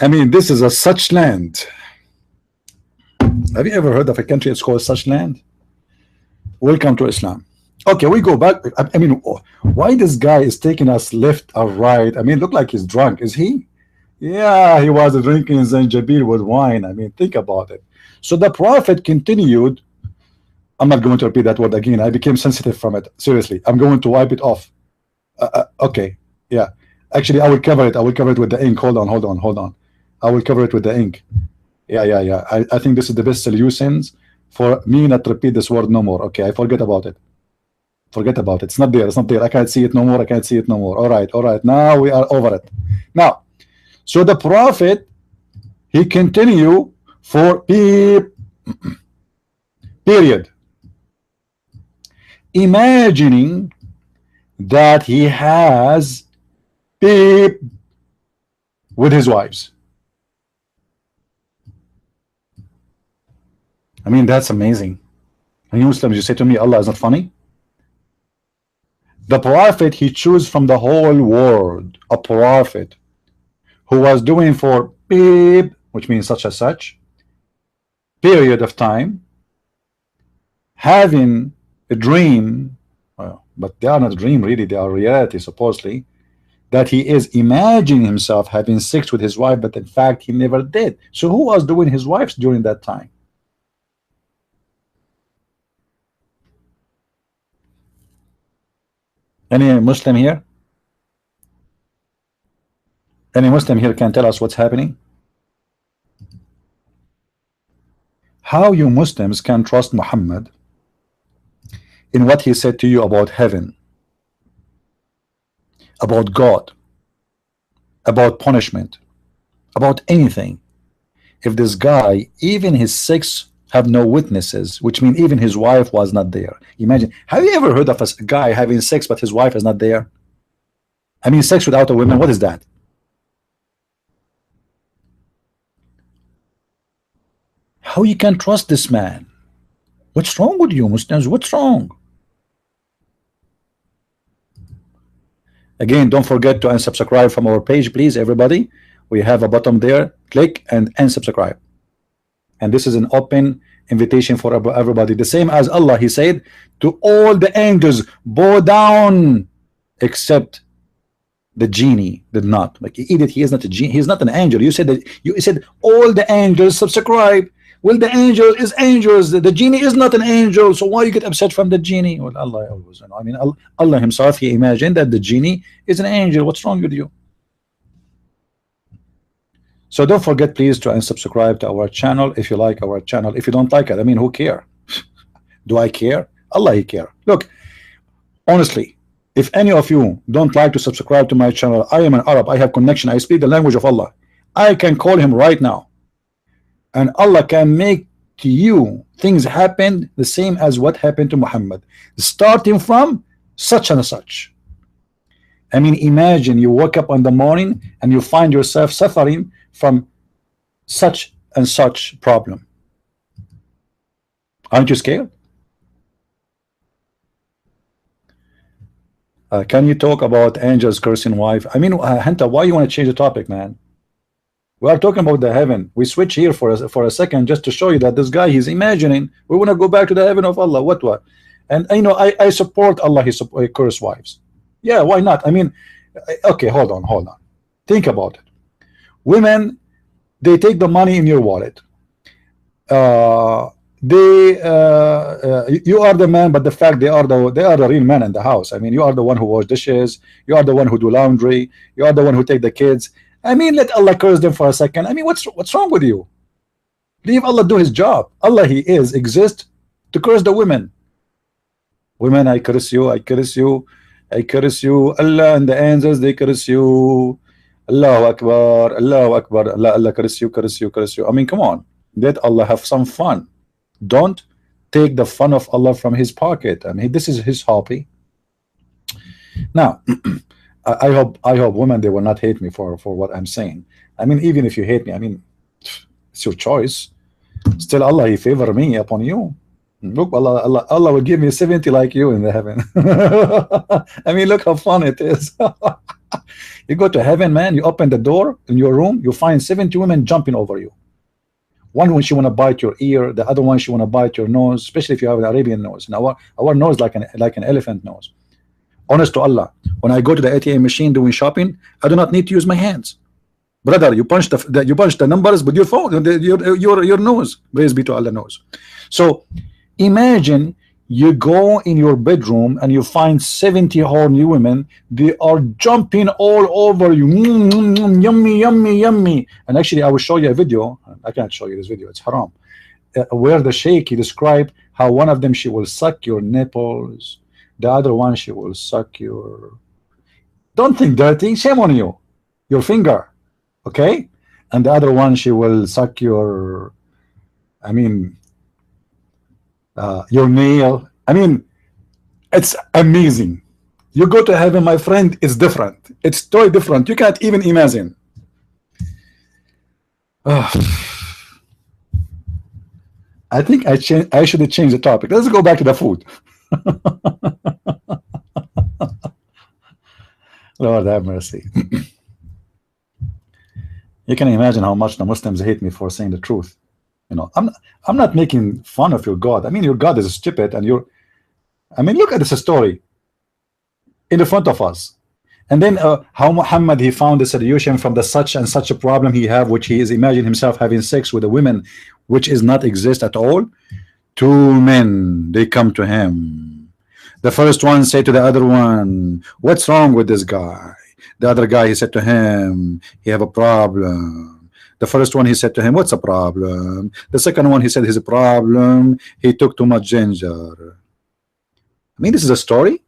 I mean, this is a such land. Have you ever heard of a country that's called such land? Welcome to Islam. Okay, we go back. I mean, why this guy is taking us left or right? I mean, look like he's drunk. Is he? Yeah, he was drinking Zanjabil with wine. I mean, think about it. So the Prophet continued. I'm not going to repeat that word again. I became sensitive from it. Seriously, I'm going to wipe it off. Okay, yeah. Actually, I will cover it. I will cover it with the ink. Hold on. I will cover it with the ink. Yeah. I think this is the best solutions for me not to repeat this word no more. Okay, I forget about it. Forget about it. It's not there. It's not there. I can't see it no more. I can't see it no more. All right. Now we are over it. Now, so the Prophet, he continue for period, imagining that he has with his wives. I mean, that's amazing. And you Muslims, you say to me, Allah is not funny? The Prophet, he chose from the whole world a prophet who was doing for which means such and such period of time, having a dream, but they are not a dream really, they are reality supposedly, that he is imagining himself having sex with his wife, but in fact he never did. So who was doing his wives during that time? Any Muslim here? Any Muslim here can tell us what's happening? How you Muslims can trust Muhammad in what he said to you about heaven, about God, about punishment, about anything, if this guy, even his sex have no witnesses, which means even his wife was not there. Imagine, have you ever heard of a guy having sex but his wife is not there? I mean, sex without a woman, what is that? How you can trust this man? What's wrong with you Muslims? What's wrong? Again, don't forget to unsubscribe from our page, please, everybody. We have a button there. Click and unsubscribe. And this is an open invitation for everybody. The same as Allah, he said to all the angels, bow down, except the genie did not. Like, idiot, he is not a genie. He is not an angel. You said that. You said all the angels subscribe. Well, the angel is angels. The genie is not an angel. So why you get upset from the genie? Well, Allah always, I mean, Allah himself, he imagined that the genie is an angel. What's wrong with you? So don't forget, please, to unsubscribe to our channel if you like our channel. If you don't like it, I mean, who care? Do I care? Allah, he care. Look, honestly, if any of you don't like to subscribe to my channel, I am an Arab. I have connection. I speak the language of Allah. I can call him right now, and Allah can make to you things happen the same as what happened to Muhammad, starting from such and such. I mean, imagine you wake up in the morning and you find yourself suffering from such and such problem. Aren't you scared? Can you talk about angels cursing wife? I mean, Hanta, why you want to change the topic, man? We are talking about the heaven. We switch here for a second just to show you that this guy, he's imagining we want to go back to the heaven of Allah. What? And you know, I support Allah. He curse wives. Yeah, why not? I mean, okay, hold on. Think about it. Women, they take the money in your wallet. You are the man, but the fact they are the real man in the house. I mean, you are the one who wash dishes. You are the one who do laundry. You are the one who take the kids. I mean, let Allah curse them for a second. I mean, what's wrong with you? Leave Allah do his job. Allah, he exists to curse the women. Women, I curse you, I curse you, I curse you. Allah and the angels, they curse you. Allahu Akbar, Allahu Akbar. Allah curse you, curse you, curse you. I mean, come on. Let Allah have some fun. Don't take the fun of Allah from his pocket. I mean, this is his hobby. Now, I hope women, they will not hate me for what I'm saying. I mean, even if you hate me, I mean, it's your choice. Still, Allah, he favor me upon you. Look, Allah will give me 70 like you in the heaven. I mean, look how fun it is. You go to heaven, man. You open the door in your room, you find 70 women jumping over you. One when she want to bite your ear, the other one she want to bite your nose, especially if you have an Arabian nose. Now our nose like an elephant nose. Honest to Allah, when I go to the ATM machine doing shopping, I do not need to use my hands. Brother, you punch the numbers with your phone, your nose. Praise be to Allah knows. So imagine you go in your bedroom and you find 70 horny women. They are jumping all over you. Yummy, yummy, yummy. And actually, I will show you a video. I can't show you this video. It's haram. Where the sheikh, he described how one of them, she will suck your nipples. The other one, she will suck your... Don't think dirty. Shame on you. Your finger. Okay? And the other one, she will suck your... I mean... your nail. I mean, it's amazing. You go to heaven, my friend, it's different. It's totally different. You can't even imagine. I think I should have changed the topic. Let's go back to the food. Lord have mercy. You can imagine how much the Muslims hate me for saying the truth. You know, I'm not making fun of your God. I mean, your God is stupid, and I mean, look at this story in the front of us. And then how Muhammad, he found a solution from the such and such a problem he have, which he is imagining himself having sex with a woman, which is not exist at all. Two men, they come to him. The first one say to the other one, what's wrong with this guy? The other guy, he said to him, he have a problem. The first one, he said to him, what's a problem? The second one, he said his problem, he took too much ginger. I mean, this is a story.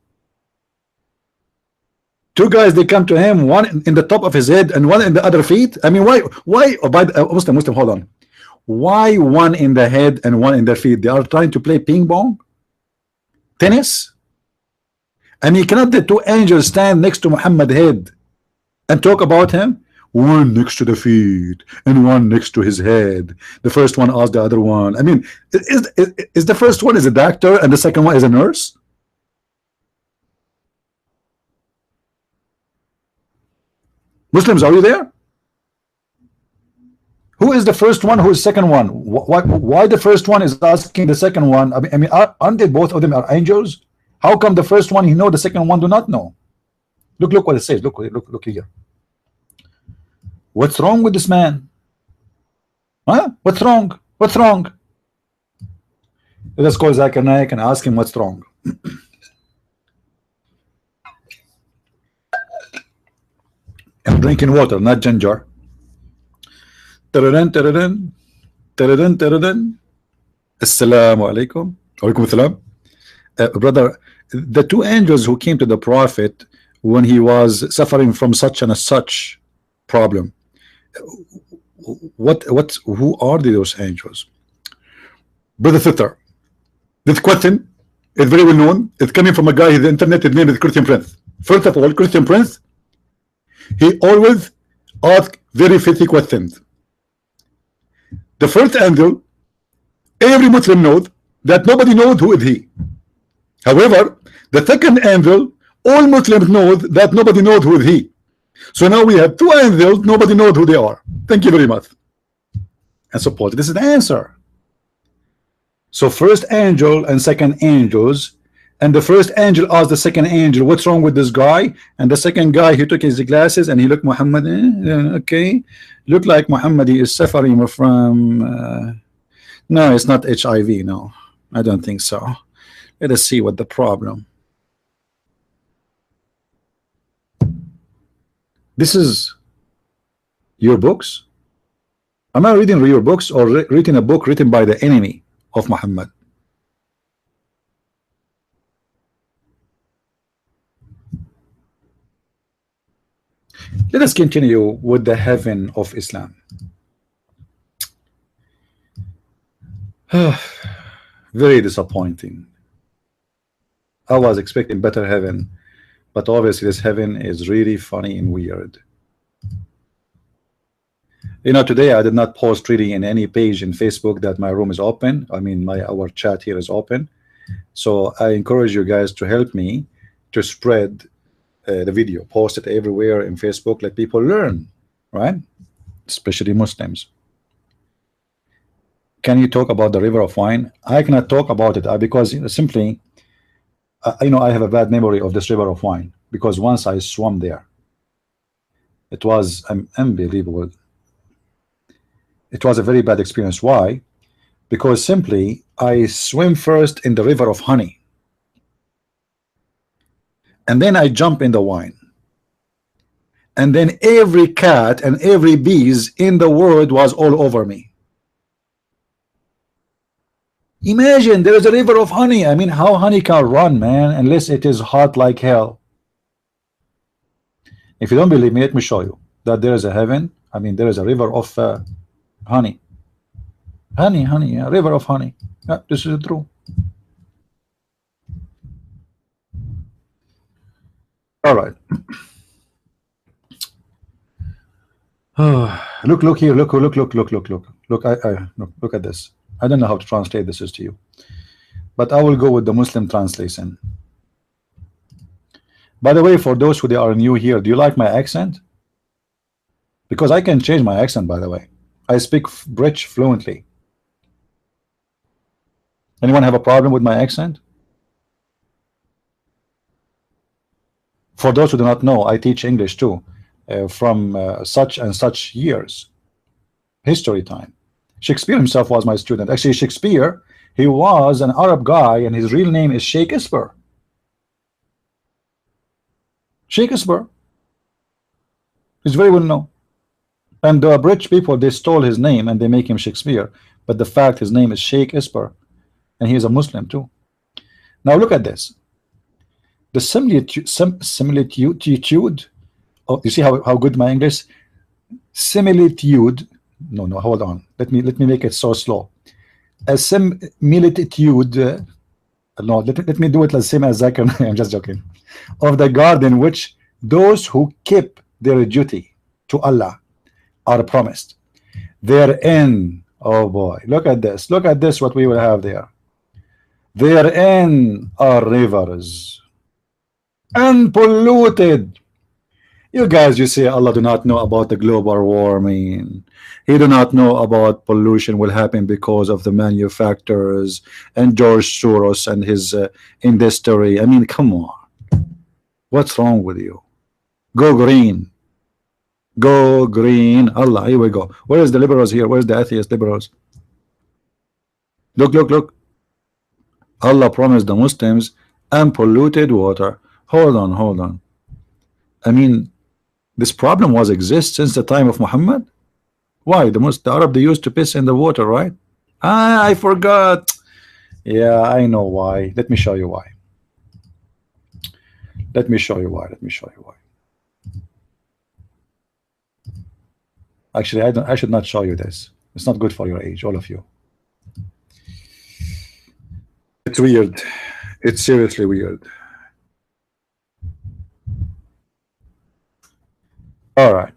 Two guys, they come to him, one in the top of his head and one in the other feet. I mean, why by the Muslim, hold on. Why one in the head and one in their feet? They are trying to play ping pong, tennis. I mean, cannot the two angels stand next to Muhammad's head and talk about him? One next to the feet and one next to his head. The first one asked the other one. I mean, is the first one is a doctor and the second one is a nurse? Muslims, are you there? Who is the first one? Who is the second one? Why the first one is asking the second one? I mean, aren't they both of them are angels? How come the first one he know, the second one do not know? Look what it says. Look here. What's wrong with this man? Huh? What's wrong? What's wrong? Let's call Zakir Naik and ask him what's wrong. I'm drinking water, not ginger. Assalamu alaikum. Alaikum assalam. Brother, the two angels who came to the Prophet when he was suffering from such and such problem, who are those angels? Brother Sitter, this question is very well known. It's coming from a guy, his internet, his name is Christian Prince. First of all, Christian Prince, he always asks very filthy questions. The first angel, every Muslim knows that nobody knows who is he. However, the second angel, all Muslims know that nobody knows who is he. So now we have two angels, nobody knows who they are. Thank you very much. And support. This is the answer. So first angel and second angels, and the first angel asked the second angel, what's wrong with this guy? And the second guy, he took his glasses and he looked Muhammad, okay, look like Muhammad, he is suffering from no, it's not HIV. No, I don't think so. Let us see what the problem. This is your books. Am I reading your books or reading a book written by the enemy of Muhammad? Let us continue with the heaven of Islam. Very disappointing. I was expecting better heaven, but obviously this heaven is really funny and weird. You know, today I did not post really in any page in Facebook that my room is open. I mean, our chat here is open. So I encourage you guys to help me to spread the video, post it everywhere in Facebook, let people learn, right? Especially Muslims. Can you talk about the river of wine? I cannot talk about it because simply, you know, I have a bad memory of this river of wine because once I swam there, it was unbelievable. It was a very bad experience. Why? Because simply I swim first in the river of honey, and then I jump in the wine, and then every cat and every bees in the world was all over me. Imagine there is a river of honey. I mean, how honey can run, man, unless it is hot like hell. If you don't believe me, let me show you that there is a heaven. I mean, there is a river of honey, a river of honey. Yeah, this is true. All right. Look here, look. Look at this. I don't know how to translate this to you, but I will go with the Muslim translation. By the way, for those who are new here, do you like my accent? Because I can change my accent, by the way. I speak British fluently. Anyone have a problem with my accent? For those who do not know, I teach English too, from such and such years, history time. Shakespeare himself was my student. Actually, Shakespeare, he was an Arab guy, and his real name is Shakespeare. Shakespeare is very well known. And the British people, they stole his name and they make him Shakespeare. But the fact his name is Shakespeare, and he is a Muslim too. Now look at this. The similitude. Oh, you see how good my English? Similitude. No, hold on. Let me make it so slow. A similitude. No, let me do it the same as I can. I'm just joking. Of the garden which those who keep their duty to Allah are promised. Therein, oh boy, look at this. Look at this, what we will have there. Therein are rivers unpolluted. You guys, you say Allah do not know about the global warming. He do not know about pollution will happen because of the manufacturers and George Soros and his industry. I mean, come on. What's wrong with you? Go green. Go green. Allah, here we go. Where is the liberals here? Where's the atheist liberals? Look. Allah promised the Muslims unpolluted water. Hold on. I mean, this problem was exist since the time of Muhammad. Why? The Arab, they used to piss in the water, right? Ah, I forgot. Yeah, I know why. Let me show you why. Actually, I should not show you this. It's not good for your age, all of you. It's weird. It's seriously weird. All right.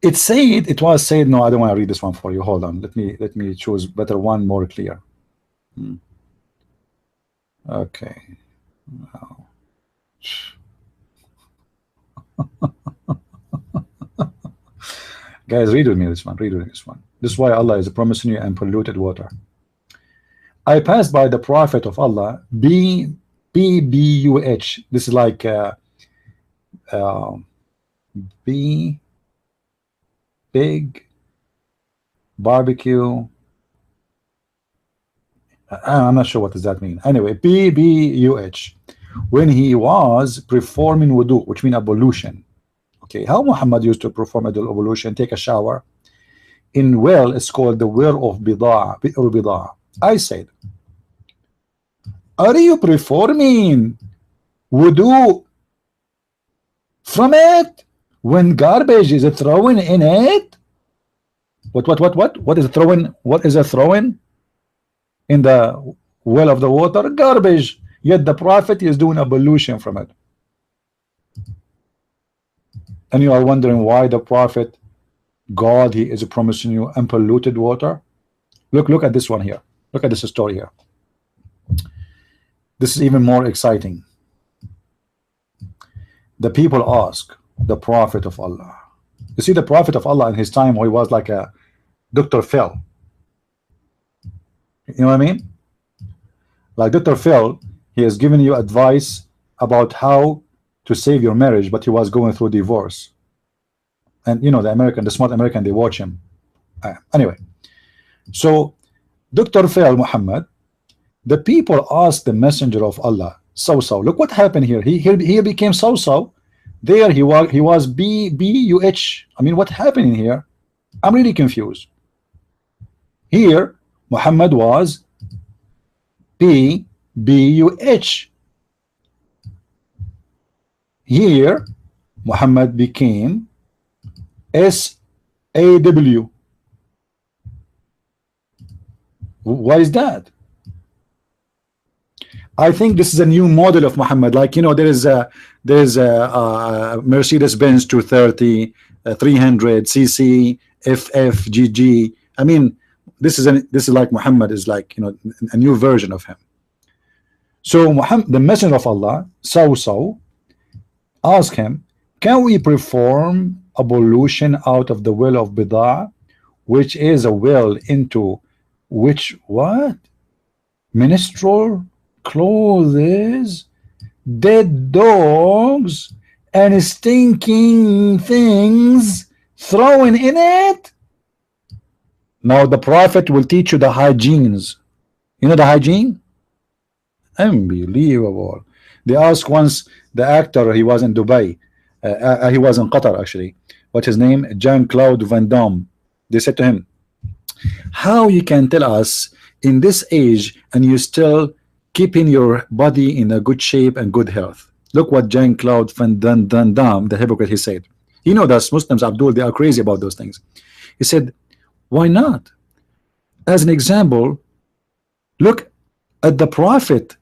It was said. No, I don't want to read this one for you. Hold on. Let me choose better one, more clear. Okay. Wow. Guys, read with me this one. Read with me this one. This is why Allah is promising you unpolluted water. I passed by the Prophet of Allah, BBUH. This is like B, big, barbecue. I'm not sure what does that mean. Anyway, BBUH. When he was performing wudu, which means ablution. Okay, how Muhammad used to perform ablution, take a shower. In well, it's called the well of Bidaa. I said, are you performing wudu from it when garbage is thrown in it? What is throwing? What is a throwing in the well of the water? Garbage. Yet the Prophet is doing ablution from it. And you are wondering why the Prophet, God, he is promising you unpolluted water. Look at this one here. Look at this story here. This is even more exciting. The people ask the Prophet of Allah. You see, the Prophet of Allah in his time, he was like a Dr. Phil. You know what I mean? Like Dr. Phil, he has given you advice about how to save your marriage, but he was going through divorce. And you know, the smart American, they watch him. Anyway, so Dr. Phil Muhammad, the people asked the messenger of Allah, so look what happened here. He became so. There he was BBUH. I mean, what happened in here? I'm really confused. Here Muhammad was BBUH. Here Muhammad became SAW. Why is that? I think this is a new model of Muhammad. Like, you know, there is a Mercedes-Benz 230, 300 cc, FF, GG. I mean, this is like Muhammad is like, you know, a new version of him. So Muhammad, the messenger of Allah, so asked him, can we perform ablution out of the well of Bidah, which is a well into which what? Menstrual clothes, dead dogs, and stinking things thrown in it? Now the Prophet will teach you the hygienes. You know the hygiene? Unbelievable. They asked once the actor, he was in Dubai, he was in Qatar actually, what's his name? Jean-Claude Van Damme. They said to him, how you can tell us in this age and you still keeping your body in a good shape and good health? Look what Jean-Claude Van Damme, the hypocrite, he said. You know that Muslims, Abdul, they are crazy about those things. He said, why not? As an example, look at the Prophet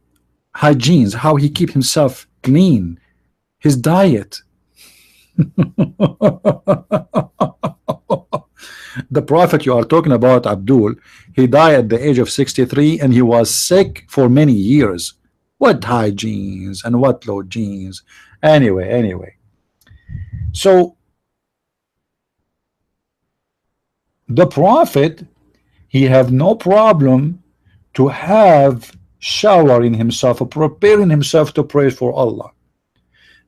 hygienes, how he keep himself clean, his diet. The Prophet you are talking about, Abdul, he died at the age of 63 and he was sick for many years. What hygienes and what low genes? Anyway. So the Prophet, he have no problem to have showering himself or preparing himself to pray for Allah.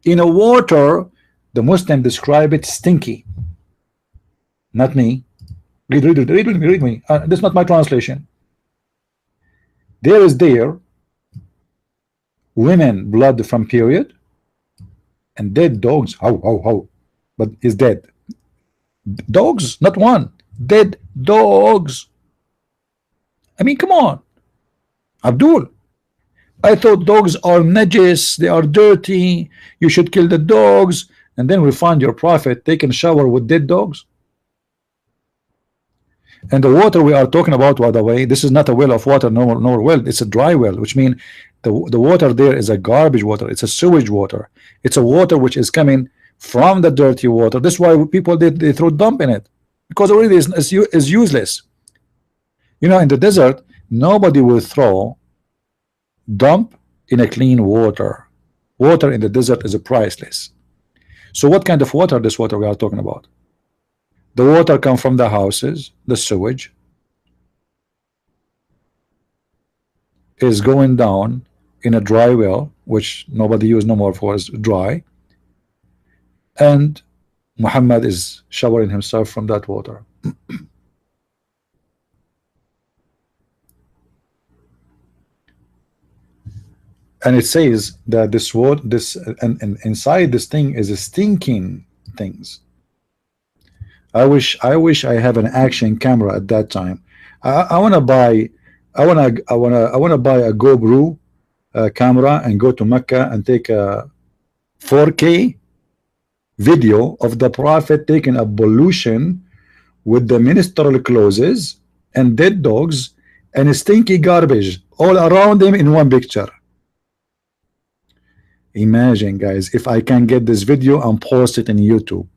In a water, the Muslim describe it stinky. Not me. Read me. This is not my translation. There is women blood from period and dead dogs. How? But is dead. Dogs, not one. Dead dogs. I mean, come on, Abdul. I thought dogs are najis, they are dirty, you should kill the dogs. And then we find your Prophet taking shower with dead dogs. And the water we are talking about, by the way, this is not a well of water, nor well, it's a dry well, which means the water there is a garbage water, it's a sewage water, it's a water which is coming from the dirty water. This is why people they throw dump in it, because already is useless. You know, in the desert, nobody will throw dump in a clean water. Water in the desert is priceless. So what kind of water, this water we are talking about? The water come from the houses, the sewage is going down in a dry well, which nobody use no more for is dry, and Muhammad is showering himself from that water. And it says that this water, this and inside this thing is a stinking things. I wish I have an action camera at that time. I want to buy, I want to buy a GoPro camera and go to Mecca and take a 4K video of the Prophet taking ablution with the ministerial clothes and dead dogs and stinky garbage all around him in one picture. Imagine, guys, if I can get this video and post it in YouTube.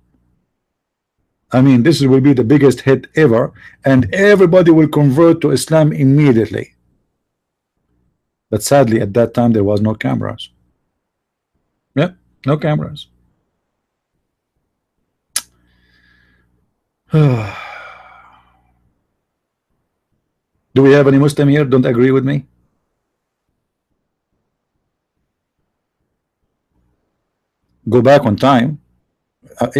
I mean, this will be the biggest hit ever, and everybody will convert to Islam immediately. But sadly, at that time, there was no cameras. Yeah, no cameras. Do we have any Muslim here? Don't agree with me? Go back on time.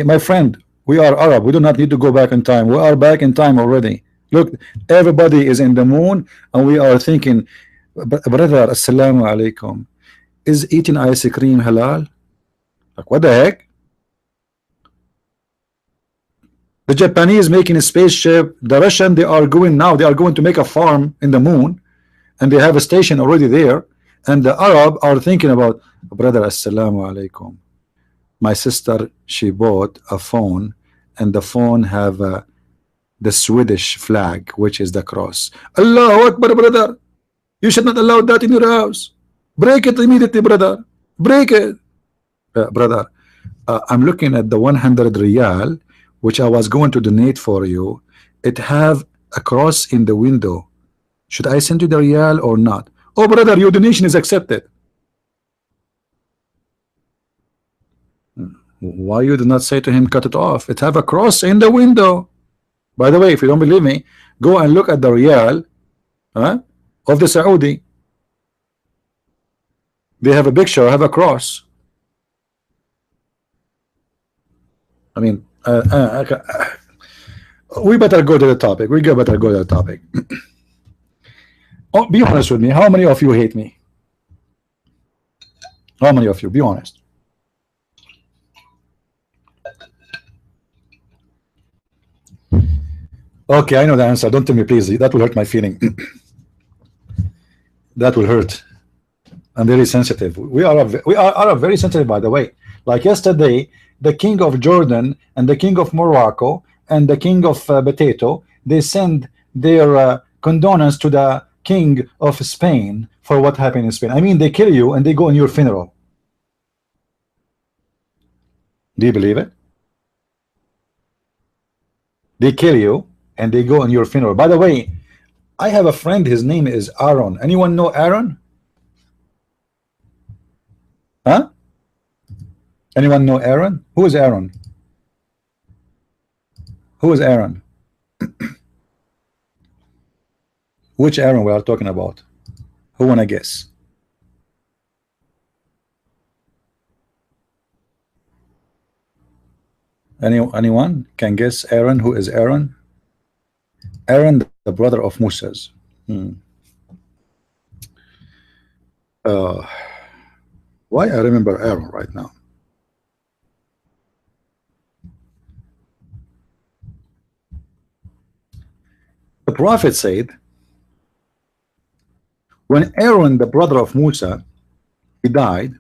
My friend, we are Arab. We do not need to go back in time. We are back in time already. Look, everybody is in the moon, and we are thinking, brother, assalamu alaikum. Is eating ice cream halal? Like, what the heck? The Japanese making a spaceship. The Russian, they are going now. They are going to make a farm in the moon, and they have a station already there. And the Arab are thinking about, brother, assalamu alaikum. My sister, she bought a phone, and the phone have the Swedish flag, which is the cross. Allahu Akbar, brother. You should not allow that in your house. Break it immediately, brother. Break it. Brother, I'm looking at the 100 riyal, which I was going to donate for you. It have a cross in the window. Should I send you the riyal or not? Oh, brother, your donation is accepted. Why you do not say to him, cut it off? It have a cross in the window. By the way, if you don't believe me, go and look at the riyal of the Saudi. They have a picture, have a cross. I mean, we better go to the topic. We better go to the topic. Oh, be honest with me. How many of you hate me? How many of you? Be honest. Okay, I know the answer. Don't tell me, please. That will hurt my feeling. That will hurt. I'm very sensitive. We are very sensitive, by the way. Like yesterday, the king of Jordan and the king of Morocco and the king of Potato, they send their condolence to the king of Spain for what happened in Spain. I mean, they kill you and they go on your funeral. Do you believe it? They kill you and they go on your funeral. By the way, I have a friend, his name is Aaron. Anyone know Aaron? Huh? Anyone know Aaron? Who is Aaron? Who is Aaron? Which Aaron we are talking about? Who wanna guess? Anyone can guess Aaron? Who is Aaron? Aaron, the brother of Moses. Why I remember Aaron right now? The prophet said, when Aaron, the brother of Musa, he died,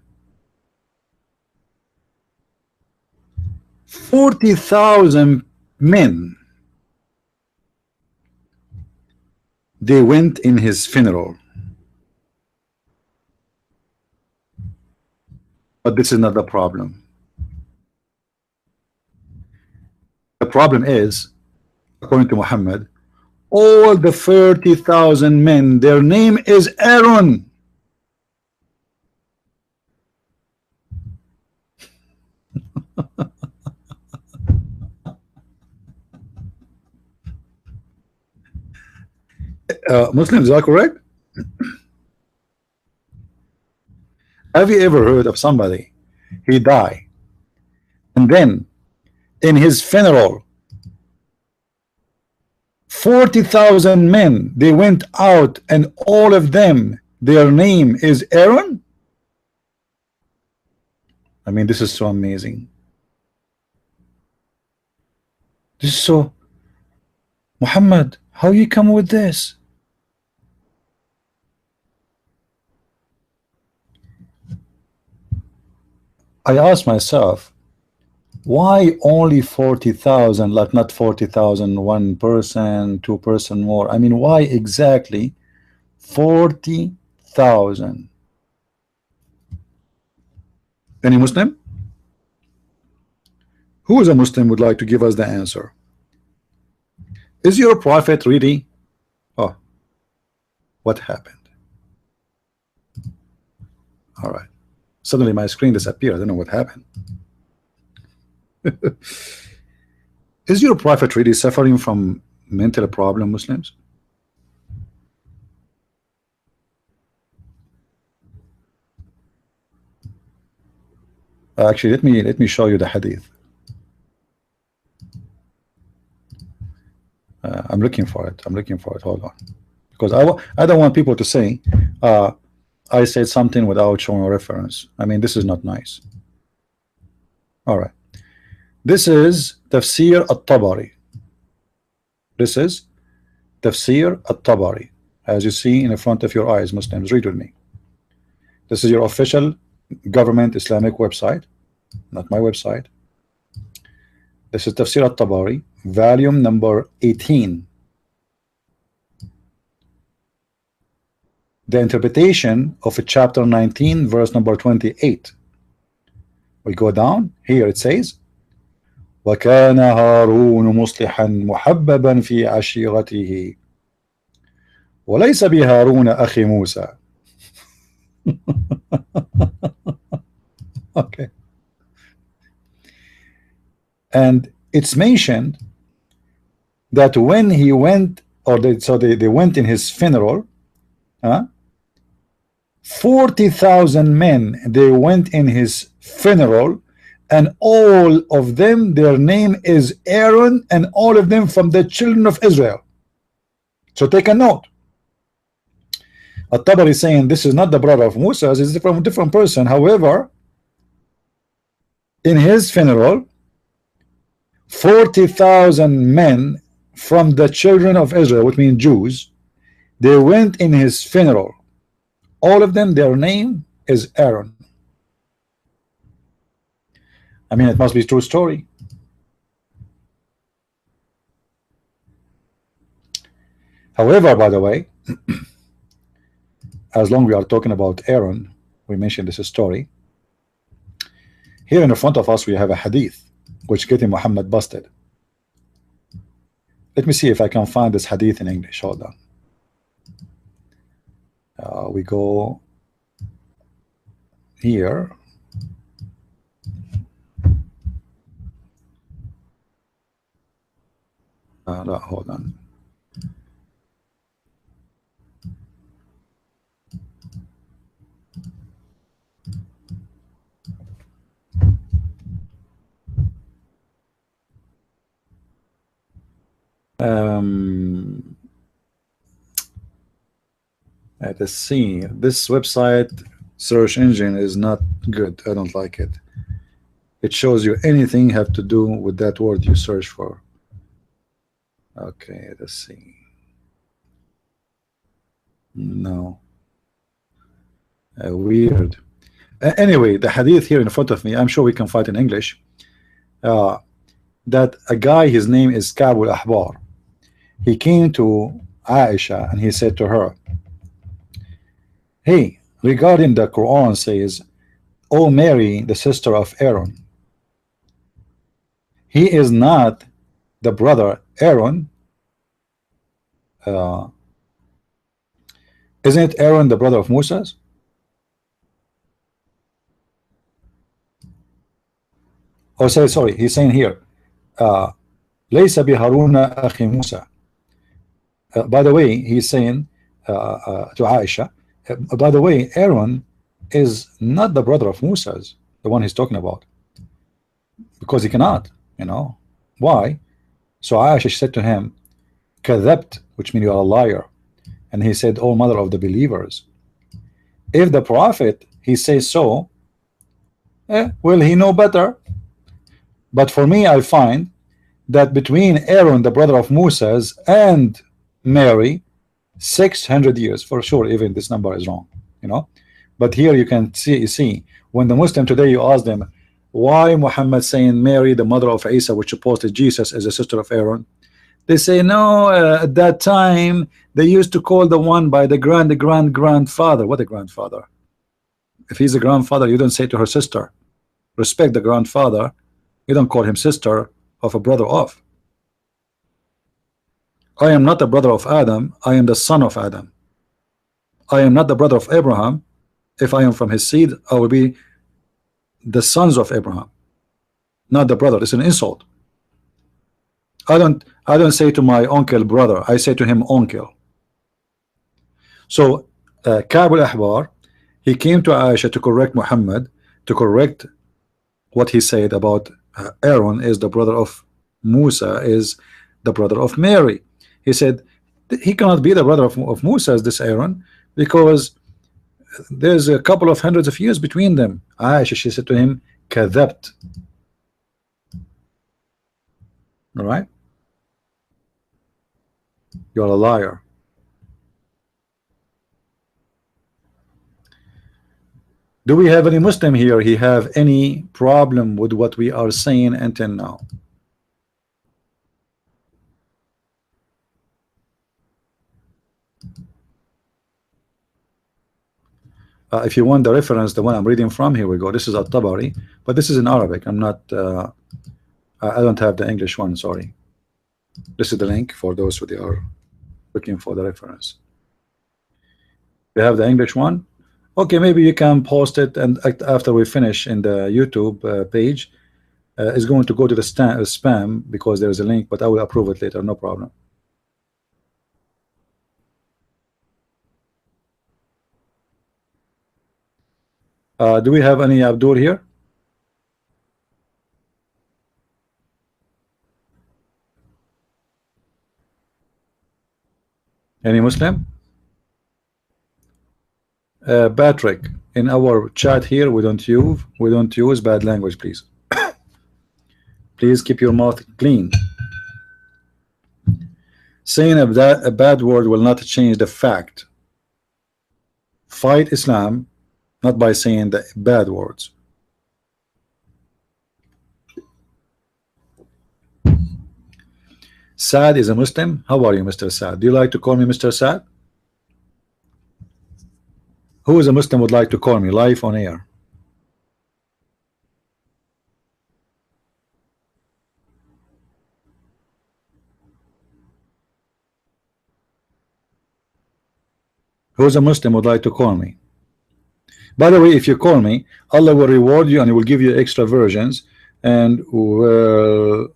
40,000 men, they went in his funeral. But this is not the problem. The problem is, according to Muhammad, all the 30,000 men, their name is Aaron. Muslims, is that correct? Have you ever heard of somebody he died and then in his funeral 40,000 men they went out and all of them their name is Aaron? I mean, this is so amazing. This is so Muhammad, how you come with this? I asked myself, why only 40,000, like not 40,000, 1%, 2% more? I mean, why exactly 40,000? Any Muslim? Who is a Muslim would like to give us the answer? Is your prophet really? Oh, what happened? All right. Suddenly my screen disappeared. I don't know what happened. Is your prophet really suffering from mental problem, Muslims? Actually, let me show you the hadith. I'm looking for it. I'm looking for it. Hold on, because I don't want people to say I said something without showing a reference. I mean, this is not nice. All right. This is Tafsir al-Tabari. This is Tafsir al-Tabari. As you see in the front of your eyes, Muslims, read with me. This is your official government Islamic website, not my website. This is Tafsir al-Tabari, volume number 18. The interpretation of chapter 19, verse number 28. We go down. Here it says, وَكَانَ هَارُونُ مُصْلِحًا مُحَبَّبًا فِي عَشِيرَتِهِ وَلَيْسَ بِهَارُونَ أَخِي مُوسَى. Okay. And it's mentioned that when he went, or they went in his funeral, 40,000 men, they went in his funeral, and all of them, their name is Aaron, and all of them from the children of Israel. So take a note. At-Tabari is saying this is not the brother of Musa, it's from a different person. However, in his funeral, 40,000 men from the children of Israel, which means Jews, they went in his funeral. All of them, their name is Aaron. I mean, it must be a true story. However, by the way, as long as we are talking about Aaron, we mentioned this story. Here in the front of us, we have a hadith which getting Muhammad busted. Let me see if I can find this hadith in English. Hold on. We go here. No, hold on. Let's see. This website search engine is not good. I don't like it. It shows you anything have to do with that word you search for. Okay, let's see. No. Weird. Anyway, the hadith here in front of me, I'm sure we can find in English. That a guy, his name is Ka'b al-Ahbar. He came to Aisha and he said to her, hey, regarding the Quran says, O Mary, the sister of Aaron, he is not the brother Aaron. Isn't Aaron the brother of Moses? Oh, sorry, he's saying here, ليس بهارون أخي موسى. By the way, he's saying to Aisha, by the way, Aaron is not the brother of Moses, the one he's talking about, because he cannot, you know. Why? So Aisha said to him, Kadhabt, which means you are a liar. And he said, oh mother of the believers, if the prophet he says so, well, he know better. But for me, I find that between Aaron, the brother of Moses, and Mary, 600 years for sure. Even this number is wrong, you know. But here you can see when the Muslim today, you ask them why Muhammad saying Mary, the mother of Isa, which supposed Jesus, is a sister of Aaron. They say no, at that time they used to call the one by the grandfather. What a grandfather? If he's a grandfather, you don't say to her sister. Respect the grandfather. You don't call him sister of a brother of. I am not the brother of Adam, I am the son of Adam. I am not the brother of Abraham. If I am from his seed, I will be the sons of Abraham, not the brother. It's an insult. I don't say to my uncle brother, I say to him uncle. So Ka'b al-Ahbar, he came to Aisha to correct Muhammad, to correct what he said about Aaron is the brother of Musa, is the brother of Mary. He said he cannot be the brother of Musa, this Aaron, because there's a couple of hundreds of years between them. Aisha, she said to him, Kadhabt. All right, you're a liar. Do we have any Muslim here? He have any problem with what we are saying until now? If you want the reference, the one I'm reading from, here we go. This is At-Tabari, but this is in Arabic. I'm not. I don't have the English one. Sorry. This is the link for those who they are looking for the reference. You have the English one. Okay, maybe you can post it, and after we finish in the YouTube page, it's going to go to the spam because there is a link, but I will approve it later. No problem. Do we have any Abdur here? Any Muslim? Patrick, in our chat here, we don't use bad language, please. Please keep your mouth clean. Saying a bad word will not change the fact. Fight Islam, not by saying the bad words. Saad is a Muslim. How are you, Mr. Saad? Do you like to call me Mr. Saad? Who is a Muslim would like to call me live on air? Who is a Muslim would like to call me? By the way, if you call me, Allah will reward you and He will give you extra versions and will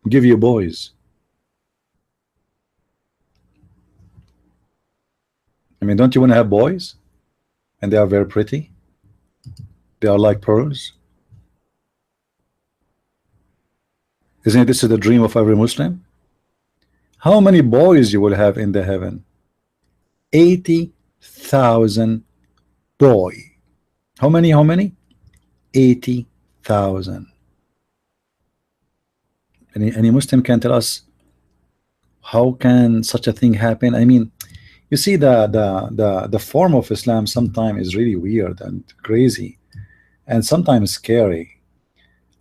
give you boys. I mean, don't you want to have boys? And they are very pretty. They are like pearls. Isn't this the dream of every Muslim? How many boys you will have in the heaven? 80,000 boy. How many? 80,000. Any Muslim can tell us how can such a thing happen? I mean, you see the form of Islam sometimes is really weird and crazy and sometimes scary.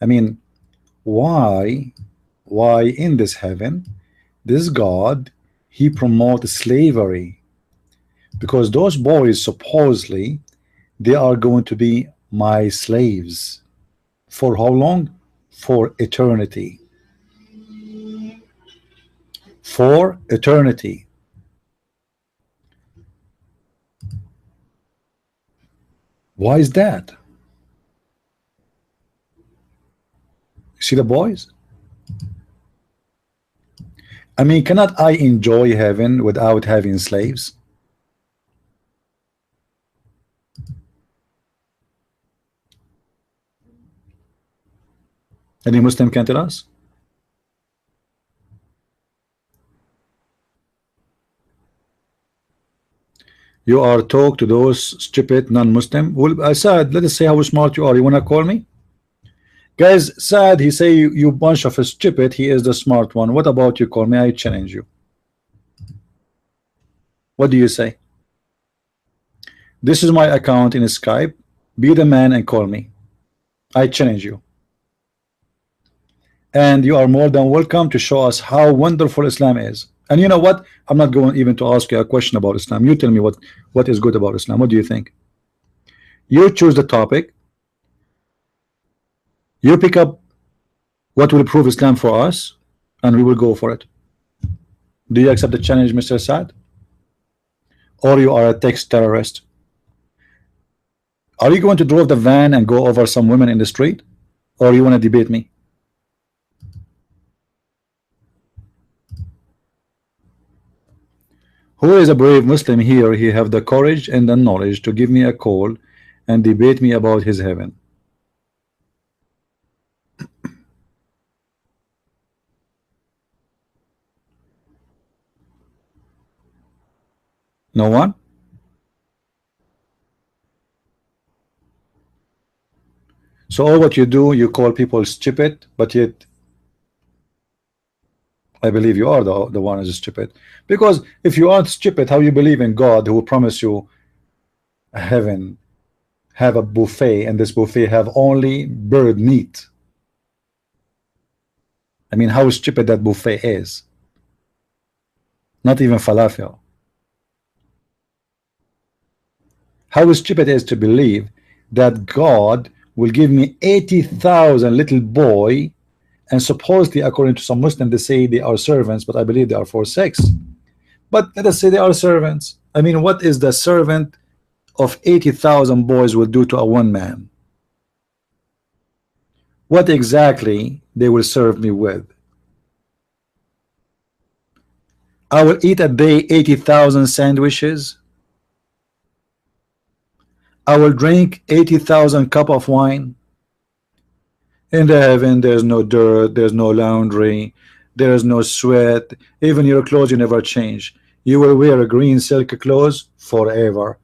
I mean, why in this heaven this God, he promotes slavery? Because those boys supposedly they are going to be my slaves. For how long? For eternity. For eternity. Why is that? See the boys? I mean, cannot I enjoy heaven without having slaves? Any Muslim can tell us? You are talk to those stupid non-Muslim. Well, I said, let us say how smart you are. You wanna call me? Guys, Saad, he say you bunch of a stupid, he is the smart one. What about you? Call me, I challenge you. What do you say? This is my account in Skype. Be the man and call me. I challenge you. And you are more than welcome to show us how wonderful Islam is. And you know what? I'm not going even to ask you a question about Islam. You tell me what is good about Islam. What do you think? You choose the topic. You pick up what will prove Islam for us, and we will go for it. Do you accept the challenge, Mr. Saad? Or you are a text terrorist? Are you going to drive the van and go over some women in the street? Or you want to debate me? Who is a brave Muslim here? He have the courage and the knowledge to give me a call and debate me about his heaven. No one? So all what you do, you call people stupid, but yet I believe you are the one who's stupid. Because if you aren't stupid, how you believe in God who will promise you heaven, have a buffet, and this buffet have only bird meat? I mean, how stupid that buffet is. Not even falafel. How stupid it is to believe that God will give me 80,000 little boy, and supposedly according to some Muslims they say they are servants, but I believe they are for sex. But let us say they are servants. I mean, what is the servant of 80,000 boys will do to a one man? What exactly they will serve me with? I will eat a day 80,000 sandwiches. I will drink 80,000 cup of wine. In the heaven there's no dirt, there's no laundry, there is no sweat. Even your clothes you never change. You will wear a green silk clothes forever.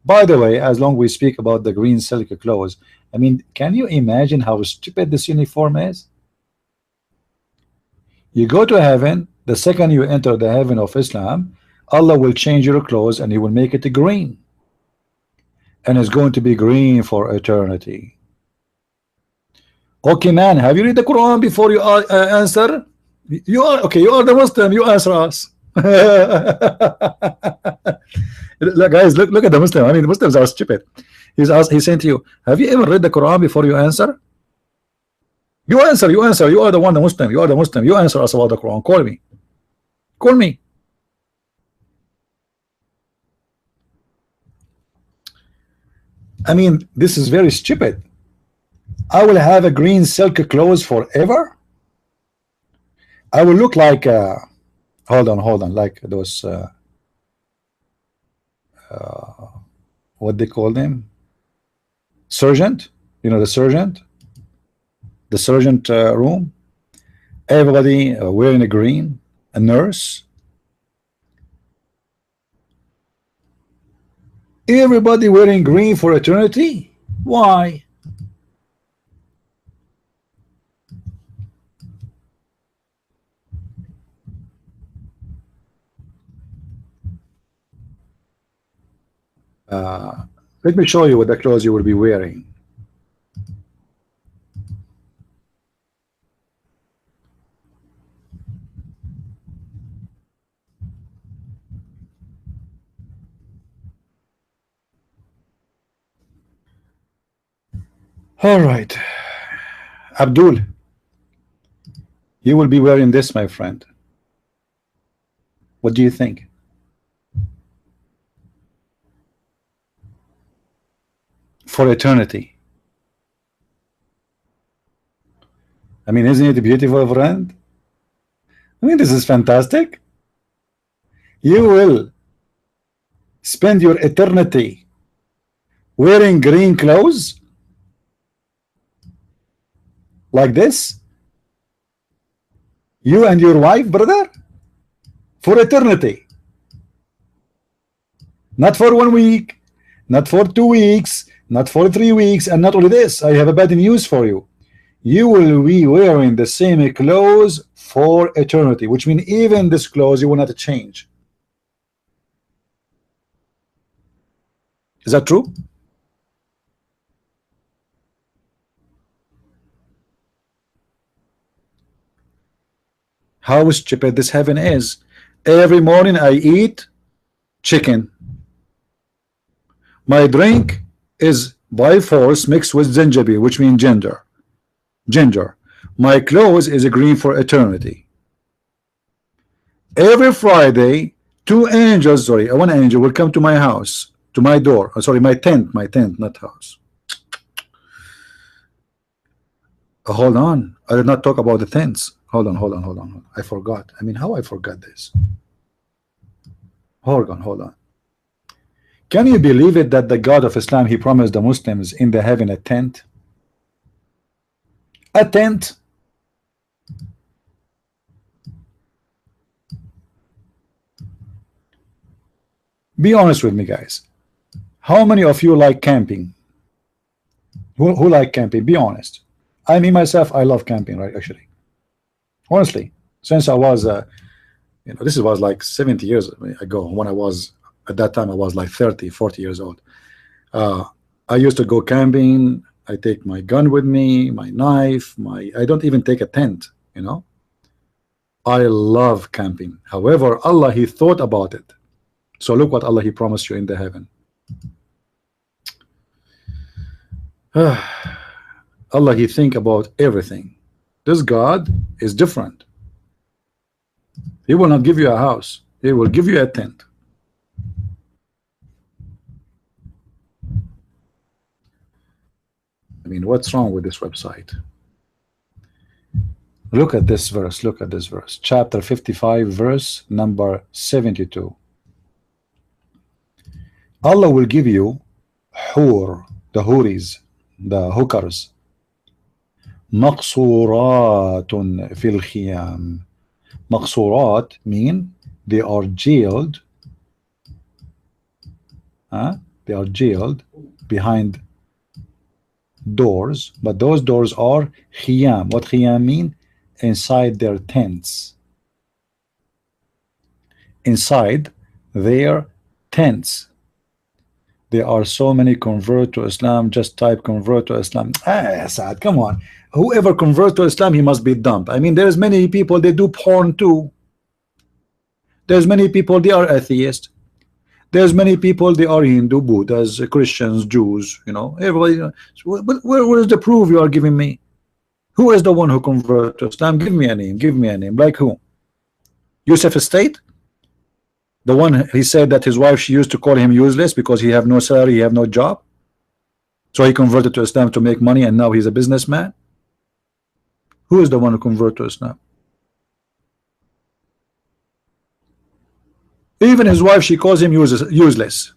By the way, as long we speak about the green silk clothes, I mean, can you imagine how stupid this uniform is? You go to heaven, the second you enter the heaven of Islam, Allah will change your clothes and he will make it green, and it's going to be green for eternity. Okay, man, have you read the Quran before you answer? You are okay, you are the Muslim, you answer us. Look, guys, look at the Muslim. I mean, the Muslims are stupid. He's saying to you, have you ever read the Quran before you answer? You answer, you answer. You are the one, the Muslim. You are the Muslim. You answer us about the Quran. Call me. Call me. I mean, this is very stupid. I will have a green silk clothes forever. I will look like hold on, like those what they call them, sergeant. You know, the sergeant room. Everybody wearing a green. A nurse. Everybody wearing green for eternity. Why? Let me show you what the clothes you will be wearing. All right, Abdul, you will be wearing this, my friend. What do you think? For eternity. I mean, isn't it beautiful, friend? I mean, this is fantastic. You will spend your eternity wearing green clothes like this, you and your wife, brother, for eternity. Not for 1 week, not for 2 weeks, not for 3 weeks, and not only this, I have a bad news for you. You will be wearing the same clothes for eternity, which means even this clothes you will not change. Is that true? How stupid this heaven is. Every morning I eat chicken. My drink is by force mixed with Zanjabil, which means ginger. My clothes is green for eternity. Every Friday, one angel will come to my house, to my door. Sorry, my tent, not house. Hold on, I did not talk about the tents. Hold on. I forgot. I mean, how I forgot this? Hold on. Can you believe it that the God of Islam, he promised the Muslims in the heaven a tent? A tent. Be honest with me, guys. How many of you like camping? Who like camping? Be honest. I mean myself, I love camping, right? Actually, honestly, since I was this was like 70 years ago, when I was at that time I was like 30-40 years old. I used to go camping. I take my gun with me, my knife, I don't even take a tent, I love camping. However, Allah, he thought about it. So look what Allah, he promised you in the heaven. Allah, he think about everything. This God is different. He will not give you a house, he will give you a tent. I mean, what's wrong with this website? Look at this verse, chapter 55, verse number 72. Allah will give you hur, the huris, the hookers, maqsuratun fil khiyam. Maqsurat mean they are jailed. They are jailed behind doors, but those doors are khiyam. What khiyam mean? Inside their tents. Inside their tents. There are so many convert to Islam. Just type convert to Islam. Saad, come on. Whoever convert to Islam, he must be dumb. I mean, there's many people, they do porn too. There's many people, they are atheists. There's many people, they are Hindu, Buddhas, Christians, Jews, everybody. But where is the proof you are giving me? Who is the one who convert to Islam? Give me a name. Like who? Yusuf Estate? The one, he said that his wife, she used to call him useless because he have no salary, he have no job. So he converted to Islam to make money, and now he's a businessman. Who is the one who converted to Islam? Even his wife, she calls him useless.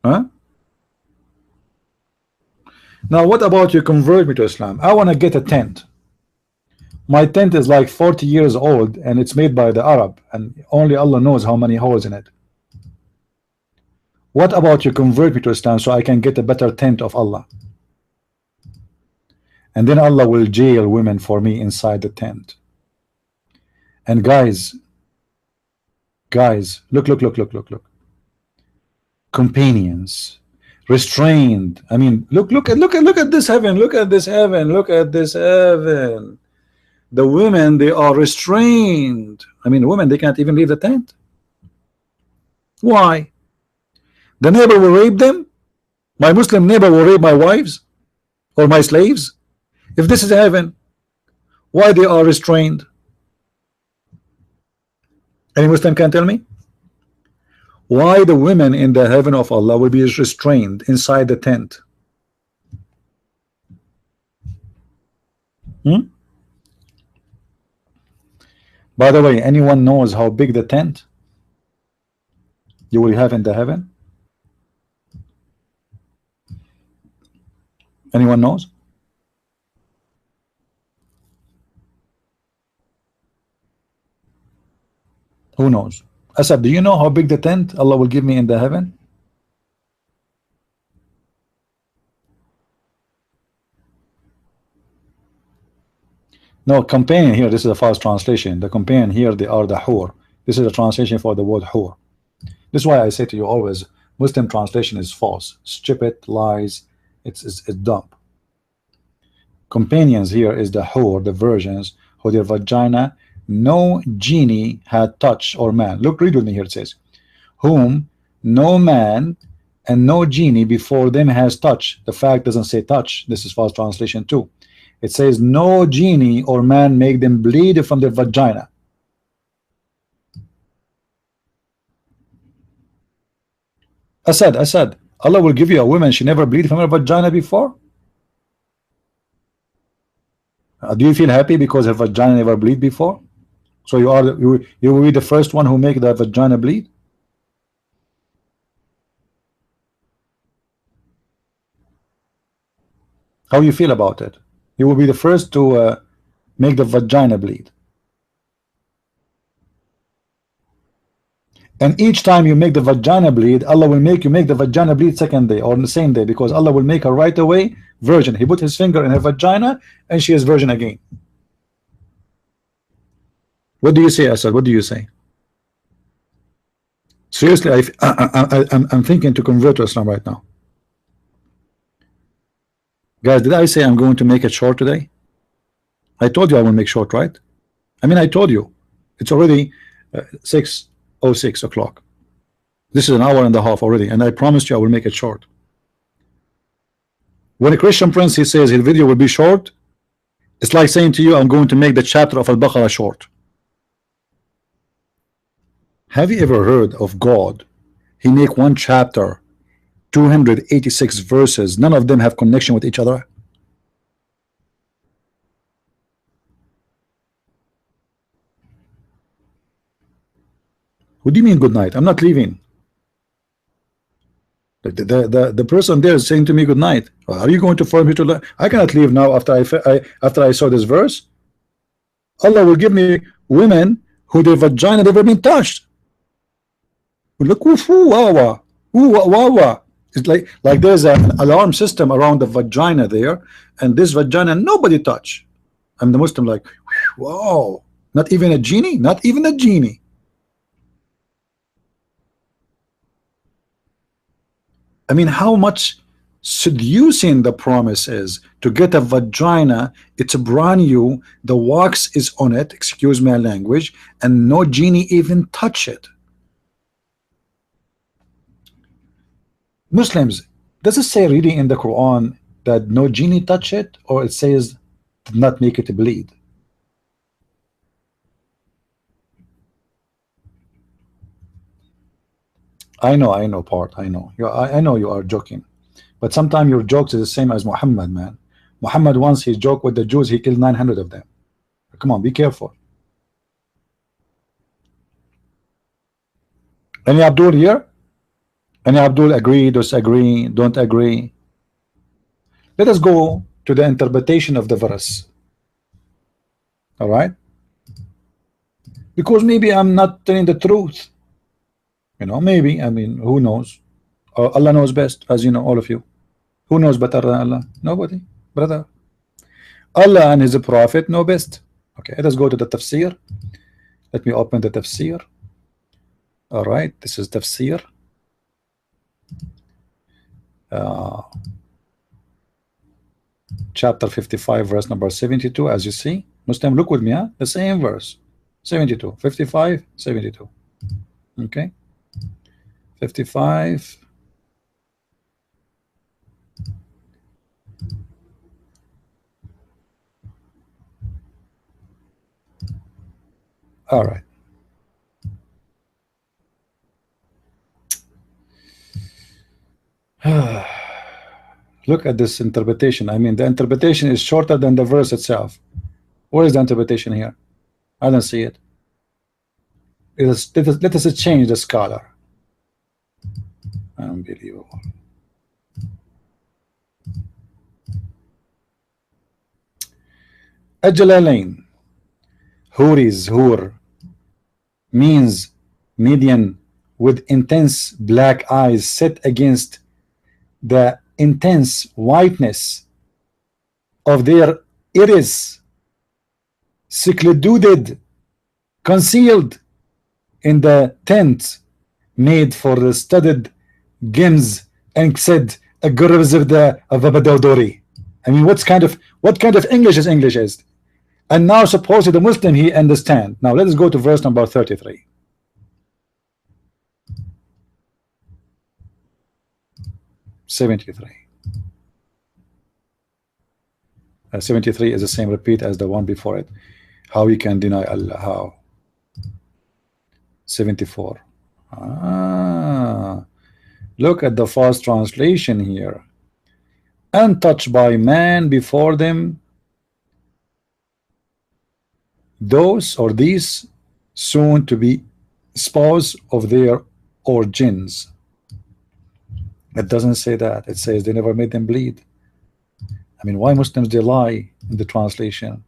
Huh? Now, what about you convert me to Islam? I want to get a tent. My tent is like 40 years old, and it's made by the Arab, and only Allah knows how many holes in it. What about you convert me to Islam so I can get a better tent of Allah? And then Allah will jail women for me inside the tent. And guys, look. Companions, restrained. I mean, look at this heaven. Look at this heaven. The women, they are restrained. I mean, women, they can't even leave the tent. Why? The neighbor will rape them. My Muslim neighbor will rape my wives or my slaves. If this is heaven, why they are restrained? Any Muslim can tell me? Why the women in the heaven of Allah will be restrained inside the tent? Hmm? By the way, anyone knows how big the tent you will have in the heaven? Anyone knows? Who knows? Asad, do you know how big the tent Allah will give me in the heaven? No, companion here, this is a false translation. The companion here, they are the hur. This is a translation for the word hur. This is why I say to you always, Muslim translation is false, stupid, lies, it's dumb. Companions here is the hur, the virgins, who their vagina no genie had touched or man. Look, read with me here. It says, whom no man and no genie before them has touched. The fact doesn't say touch. This is false translation too. It says no genie or man make them bleed from their vagina. Asad, Allah will give you a woman she never bleed from her vagina before. Do you feel happy because her vagina never bleed before? So you will be the first one who make the vagina bleed? How you feel about it? You will be the first to make the vagina bleed. And each time you make the vagina bleed, Allah will make you make the vagina bleed second day or on the same day, because Allah will make her right away virgin. He put his finger in her vagina and she is virgin again. What do you say, Asad? What do you say? Seriously, I'm thinking to convert to Islam right now. Guys, did I say I'm going to make it short today? I told you I will make short, right? I mean, I told you. It's already 6:06 o'clock. This is an hour and a half already, and I promised you I will make it short. When a Christian prince he says his video will be short, it's like saying to you I'm going to make the chapter of Al-Baqarah short. Have you ever heard of God? He make one chapter 286 verses, none of them have connection with each other. What do you mean good night? I'm not leaving. The person there is saying to me good night. Are you going to force me to? I cannot leave now after I saw this verse. Allah will give me women who their vagina never been touched. Look, wawa. It's like there's an alarm system around the vagina there, and this vagina nobody touch. I'm the Muslim, like, wow, not even a genie, not even a genie. I mean, how much seducing the promise is to get a vagina. It's brand new, the wax is on it, excuse my language, and no genie even touch it. Muslims, does it say reading in the Quran that no genie touch it, or it says did not make it bleed? I know, part. I know you are joking, but sometimes your jokes is the same as Muhammad, man. Muhammad once he joked with the Jews, he killed 900 of them. Come on, be careful. Any Abdul here? Any Abdul agree, disagree, don't agree? Let us go to the interpretation of the verse. All right, because maybe I'm not telling the truth. You know, maybe, I mean, who knows? Allah knows best, as you know, all of you. Who knows better than Allah? Nobody, brother. Allah and his prophet know best. Okay, let us go to the tafsir. Let me open the tafsir. All right, this is tafsir. Chapter 55, verse number 72. As you see, Muslim, look with me, huh? The same verse, 72, 55, 72. Okay, 55. All right. Look at this interpretation. I mean, the interpretation is shorter than the verse itself. Where is the interpretation here? I don't see it. Let us change the scholar. Unbelievable. Ajlalain. Huris, hur, means median with intense black eyes set against the intense whiteness of their iris, secluded, concealed in the tent made for the studded gems and said a the. I mean, what kind of English is? And now supposedly the Muslim he understand. Now let us go to verse number 33. '73. 73 is the same repeat as the one before it. How we can deny Allah? How? 74. Look at the fast translation here. Untouched by man before them, those or these soon to be spouse of their origins. It doesn't say that. It says they never made them bleed. I mean, why Muslims they lie in the translation?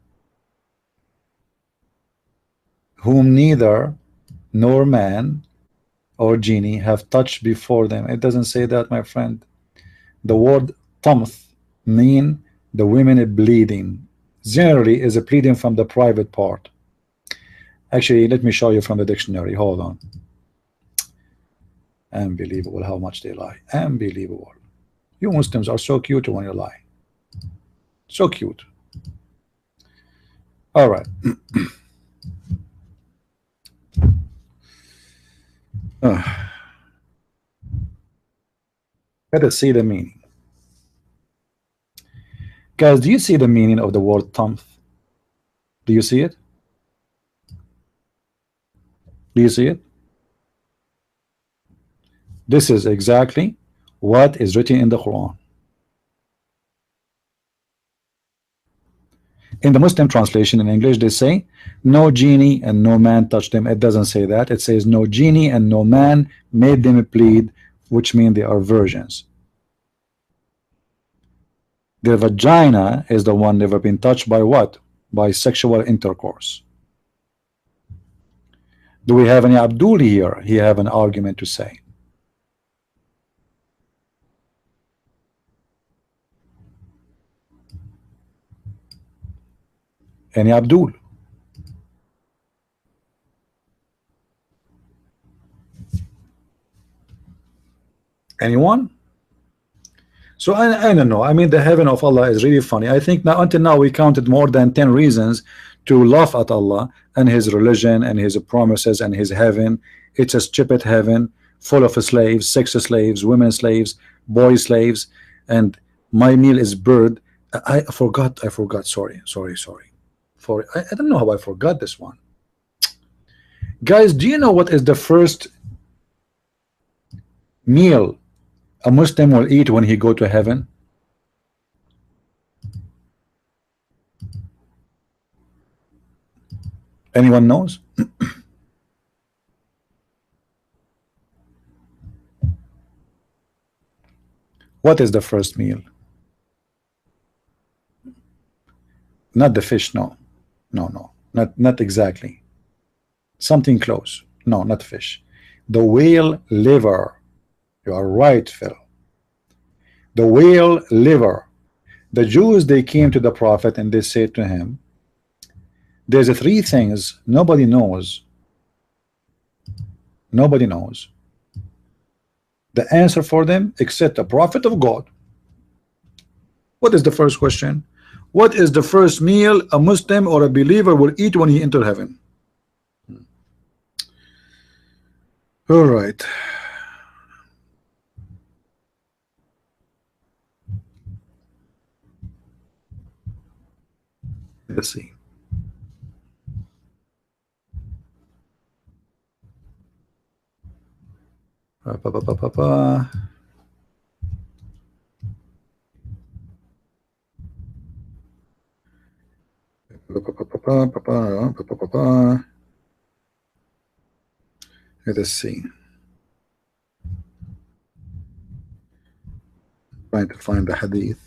Whom neither nor man or genie have touched before them. It doesn't say that, my friend. The word tamth mean the women bleeding. Generally is a bleeding from the private part. Actually, let me show you from the dictionary. Hold on. Unbelievable how much they lie. Unbelievable. You Muslims are so cute when you lie. So cute. All right. Let us see the meaning. Guys, do you see the meaning of the word tamth? Do you see it? Do you see it? This is exactly what is written in the Quran. In the Muslim translation in English, they say, no genie and no man touched them. It doesn't say that. It says, no genie and no man made them bleed, which means they are virgins. Their vagina is the one never been touched by what? By sexual intercourse. Do we have any Abdul here? He have an argument to say. Any Abdul? Anyone? So I don't know. I mean, the heaven of Allah is really funny. I think now until now we counted more than 10 reasons to laugh at Allah and his religion and his promises and his heaven. It's a stupid heaven full of slaves, sex slaves, women slaves, boy slaves, and my meal is bird. I forgot. Sorry. I don't know how I forgot this one. Guys, do you know what is the first meal a Muslim will eat when he go to heaven? Anyone knows? What is the first meal? Not the fish, no, not exactly. Something close. No, not fish. The whale liver. You are right, Phil. The whale liver. The Jews, they came to the Prophet and they said to him, there's three things nobody knows. Nobody knows the answer for them except the Prophet of God. What is the first question? What is the first meal a Muslim or a believer will eat when he enter heaven? All right. Let's see. Let us see. Trying to find the hadith.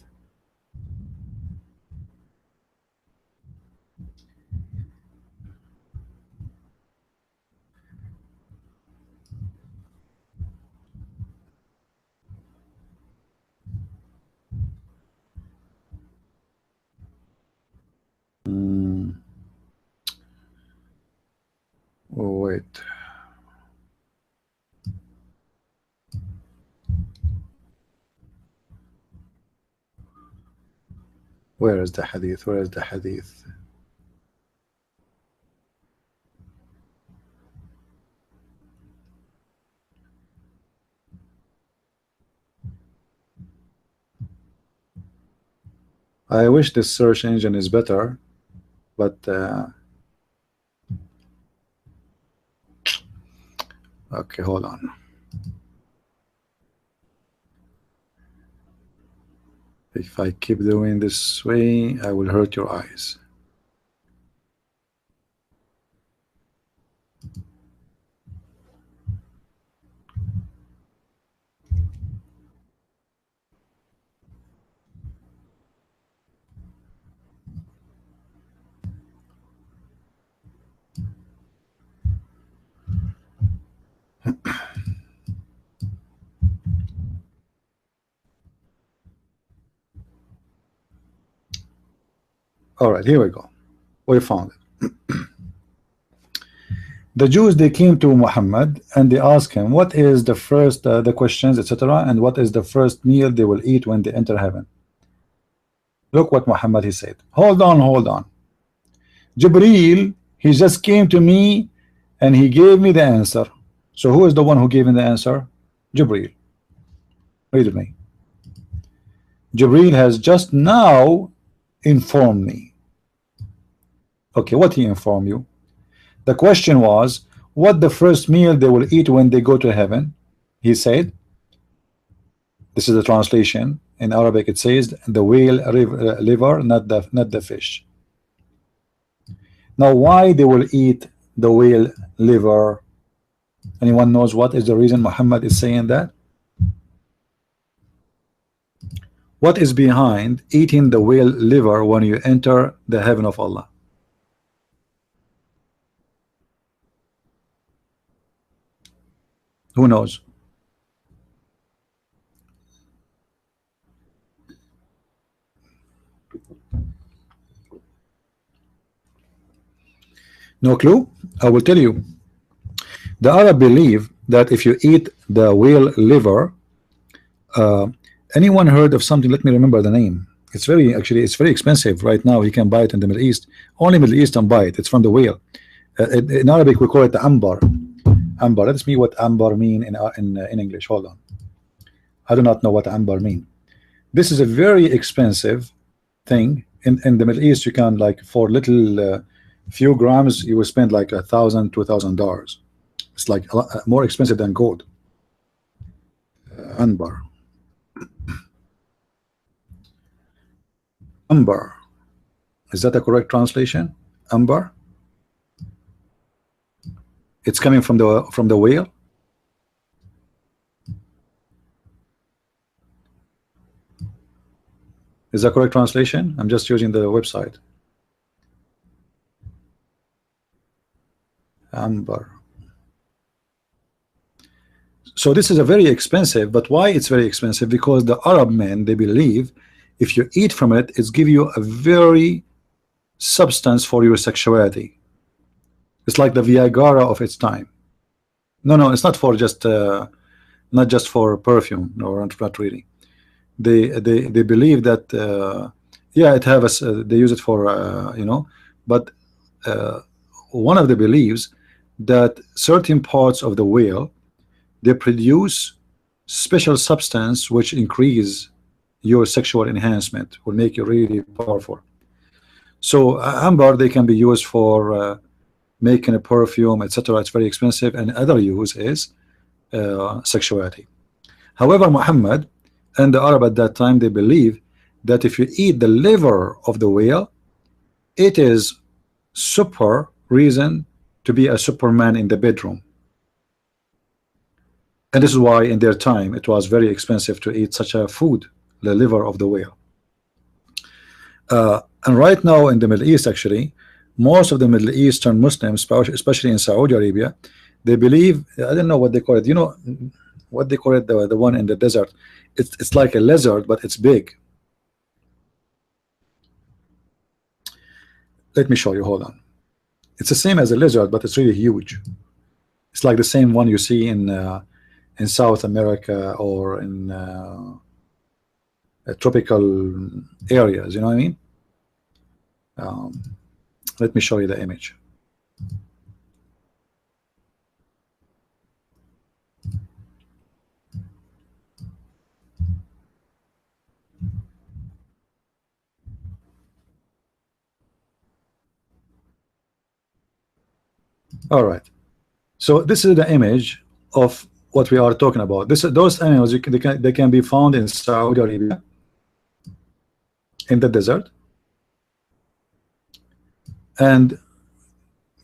Oh, wait. Where is the hadith? Where is the hadith? I wish this search engine is better, but okay, hold on. If I keep doing this way, I will hurt your eyes. All right, here we go. We found it. The Jews, they came to Muhammad and they asked him, what is the first, the questions, etc., and what is the first meal they will eat when they enter heaven? Look what Muhammad he said. Hold on, hold on. Jibreel, he just came to me and he gave me the answer. So who is the one who gave me the answer? Jibreel. Read with me. Jibreel has just now informed me. Okay, what he informed you? The question was, what the first meal they will eat when they go to heaven? He said, this is the translation. In Arabic it says, the whale liver, not the fish. Now, why they will eat the whale liver? Anyone knows what is the reason Muhammad is saying that? What is behind eating the whale liver when you enter the heaven of Allah? Who knows? No clue? I will tell you. The Arab believe that if you eat the whale liver, anyone heard of something? Let me remember the name. It's very expensive right now. You can buy it in the Middle East. Only Middle Eastern buy it. It's from the whale. In Arabic we call it the ambar. Ambar. Let's see what ambar mean in English. Hold on. I do not know what ambar mean. This is a very expensive thing. In the Middle East, you can, like, for little few grams, you will spend like $1,000, $2,000. It's like a lot more expensive than gold. Ambar. Ambar. Is that a correct translation? Ambar. It's coming from the whale. Is that correct translation? I'm just using the website. Amber. So this is a very expensive, but why it's very expensive? Because the Arab men, they believe if you eat from it, it's give you a very substance for your sexuality. It's like the Viagra of its time. No, it's not for just not just for perfume. No, not really. They believe that yeah, it have a, they use it for you know, but one of the beliefs that certain parts of the whale, they produce special substance which increase your sexual enhancement, will make you really powerful. So amber, they can be used for making a perfume, etc. It's very expensive, and other use is sexuality. However, Muhammad and the Arab at that time, they believe that if you eat the liver of the whale, it is super reason to be a Superman in the bedroom. And this is why in their time it was very expensive to eat such a food, the liver of the whale. And right now in the Middle East, actually, most of the Middle Eastern Muslims, especially in Saudi Arabia, they believe, I don't know what they call it, you know what they call it, the one in the desert, it's like a lizard, but it's big. Let me show you, hold on. It's the same as a lizard, but it's really huge. It's like the same one you see in South America or in tropical areas, you know what I mean? Let me show you the image. All right, so this is the image of what we are talking about. Those animals, they can be found in Saudi Arabia, in the desert, and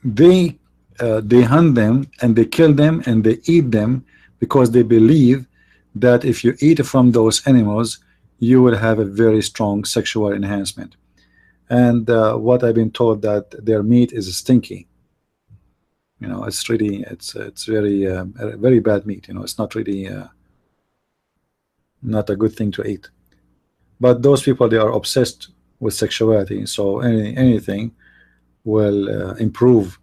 they hunt them and they kill them and they eat them because they believe that if you eat from those animals, you will have a very strong sexual enhancement. And what I've been told, that their meat is stinky. You know, it's really, it's very bad meat. You know, it's not really not a good thing to eat. But those people, they are obsessed with sexuality, so anything will improve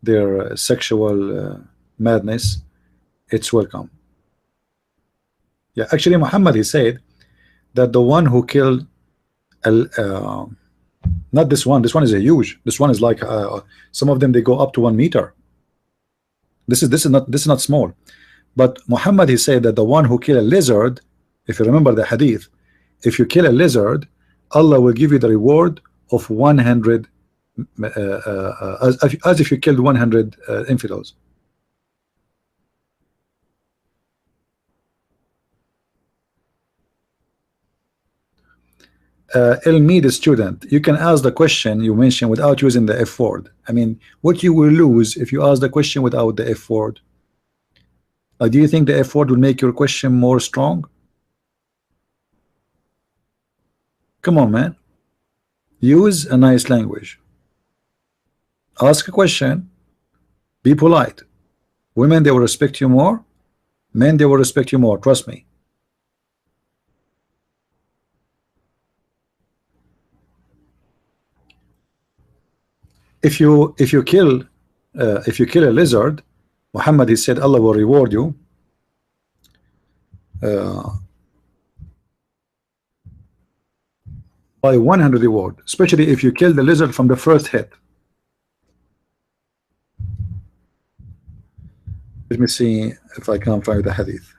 their sexual madness. It's welcome. Yeah, actually, Muhammad, he said that the one who killed not this one. This one is a huge. This one is like some of them, they go up to 1 meter. This is not small. But Muhammad, he said that the one who kill a lizard, if you remember the hadith, if you kill a lizard, Allah will give you the reward of 100 as if you killed 100 infidels. Elmi, the student, you can ask the question you mentioned without using the F word. I mean, what you will lose if you ask the question without the F word? Do you think the F word will make your question more strong? Come on, man. Use a nice language. Ask a question. Be polite. Women, they will respect you more. Men, they will respect you more. Trust me. If you kill a lizard, Muhammad, he said Allah will reward you by 100 reward, especially if you kill the lizard from the first hit. Let me see if I can find the hadith.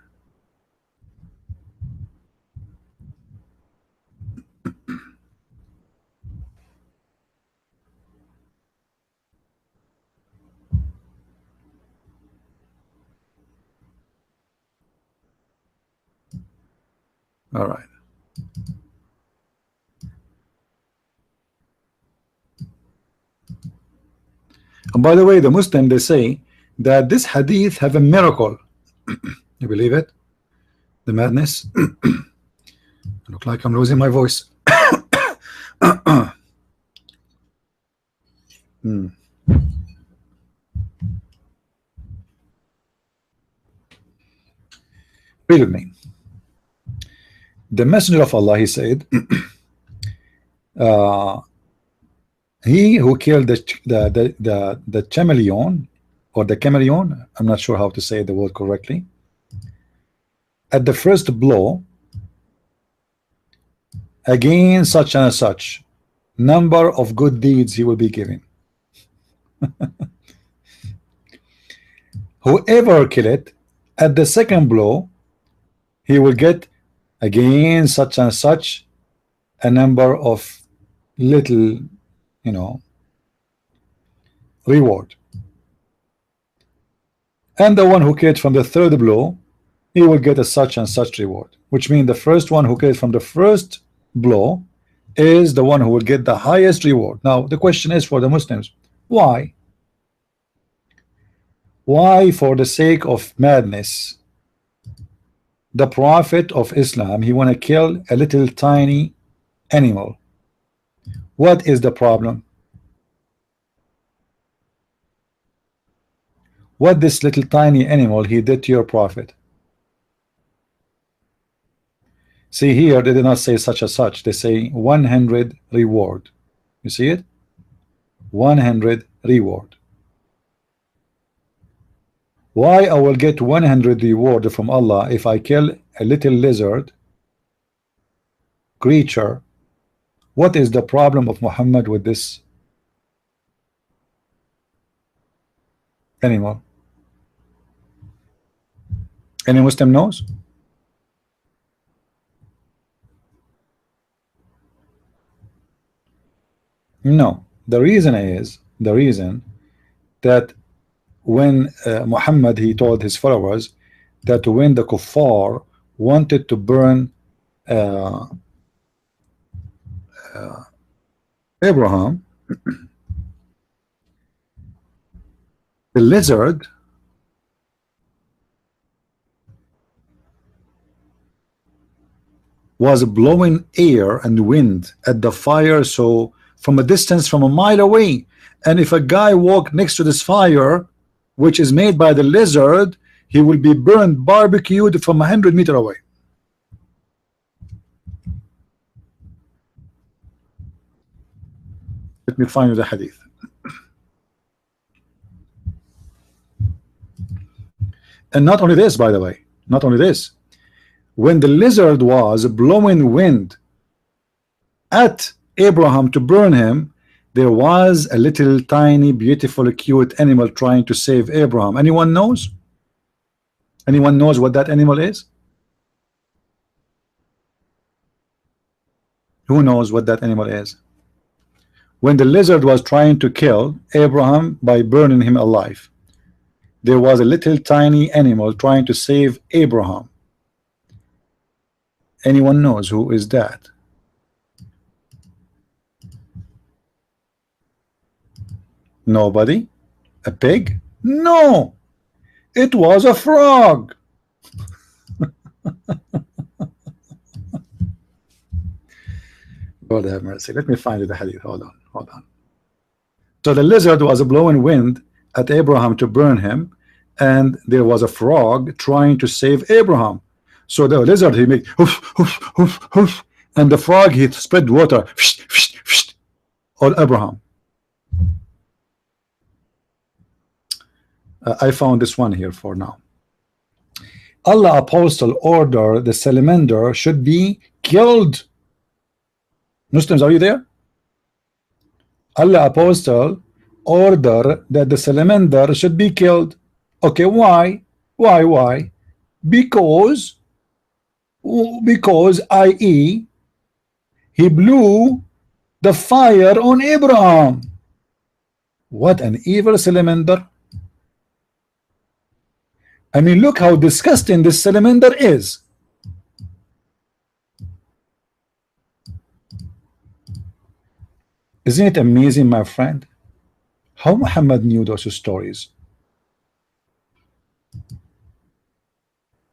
All right. And by the way, the Muslim, they say that this hadith have a miracle. You believe it? The madness. I look like I'm losing my voice. Read with me. The Messenger of Allah, he said, he who killed the chameleon, or the chameleon, I'm not sure how to say the word correctly, at the first blow, again such and such number of good deeds he will be given. Whoever kill it at the second blow, he will get again such and such a number of little, you know, reward. And the one who killed from the third blow, he will get a such and such reward, which means the first one who killed from the first blow is the one who will get the highest reward. Now the question is for the Muslims, why? Why, for the sake of madness, the Prophet of Islam, he want to kill a little tiny animal? What is the problem? What this little tiny animal he did to your Prophet? See here, they did not say such as such. They say 100 reward. You see it? 100 reward. Why I will get 100 reward from Allah if I kill a little lizard creature? What is the problem of Muhammad with this animal? Any Muslim knows? No. The reason that when Muhammad, he told his followers that when the kuffar wanted to burn Abraham, the lizard was blowing air and wind at the fire, so from a distance, from a mile away, and if a guy walked next to this fire which is made by the lizard, he will be burned, barbecued from 100 meters away. Let me find you the hadith. And not only this, by the way, not only this, when the lizard was blowing wind at Abraham to burn him, there was a little tiny beautiful cute animal trying to save Abraham. Anyone knows? Anyone knows what that animal is? Who knows what that animal is? When the lizard was trying to kill Abraham by burning him alive, there was a little tiny animal trying to save Abraham. Anyone knows who is that? Nobody? A pig? No, it was a frog. God have mercy. Let me find you the hadith. Hold on. So the lizard was blowing wind at Abraham to burn him, and there was a frog trying to save Abraham. So the lizard, he made hoof, hoof, hoof, hoof, and the frog, he spread water on Abraham. I found this one here for now. Allah apostle order the salamander should be killed. Muslims, are you there? Allah apostle order that the salamander should be killed. Okay, why? Why? Because i.e. he blew the fire on Abraham. What an evil salamander. I mean, look how disgusting this salamander is. Isn't it amazing, my friend, how Muhammad knew those stories?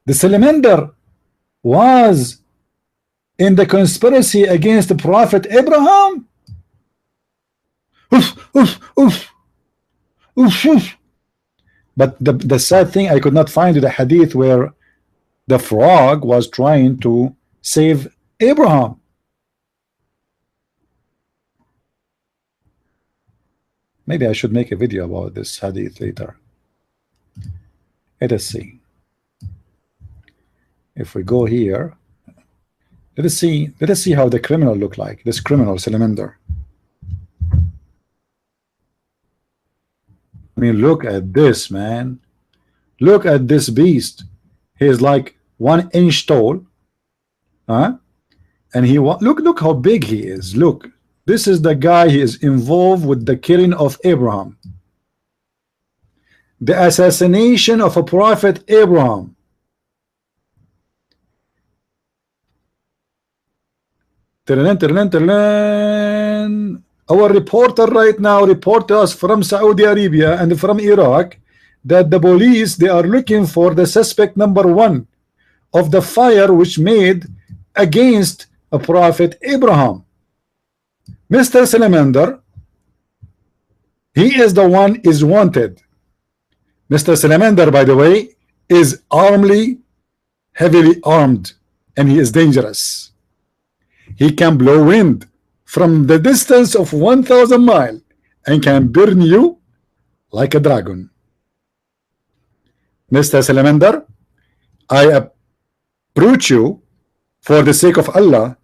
The salamander was in the conspiracy against the Prophet Abraham. Oof, oof, oof. Oof, oof. But the sad thing, I could not find the hadith where the frog was trying to save Abraham. Maybe I should make a video about this hadith later. Let us see. If we go here, let us see how the criminal look like, this criminal salamander. I mean, look at this, man. Look at this beast. He is like 1 inch tall, huh? And he look how big he is. Look, this is the guy. He is involved with the killing of Abraham, the assassination of a prophet Abraham. Our reporter right now report to us from Saudi Arabia and from Iraq that the police, they are looking for the suspect number 1 of the fire which made against a prophet Abraham. Mr. Salamander, he is the one is wanted. Mr. Salamander, by the way, is heavily armed, and he is dangerous. He can blow wind from the distance of 1,000 miles and can burn you like a dragon. Mr. Salamander, I approach you for the sake of Allah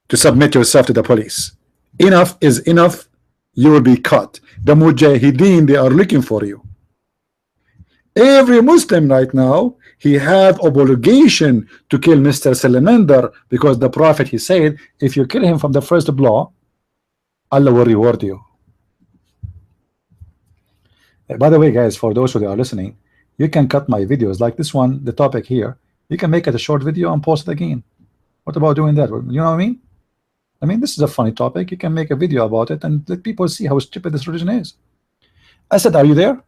to submit yourself to the police. Enough is enough. You will be caught. The Mujahideen, they are looking for you. Every Muslim right now, he have obligation to kill Mr. Salamander, because the Prophet, he said, if you kill him from the first blow, Allah will reward you. By the way, guys, for those who are listening, you can cut my videos like this one, the topic here. You can make it a short video and post it again. What about doing that? You know what I mean? I mean, this is a funny topic. You can make a video about it and let people see how stupid this religion is. Asad, are you there?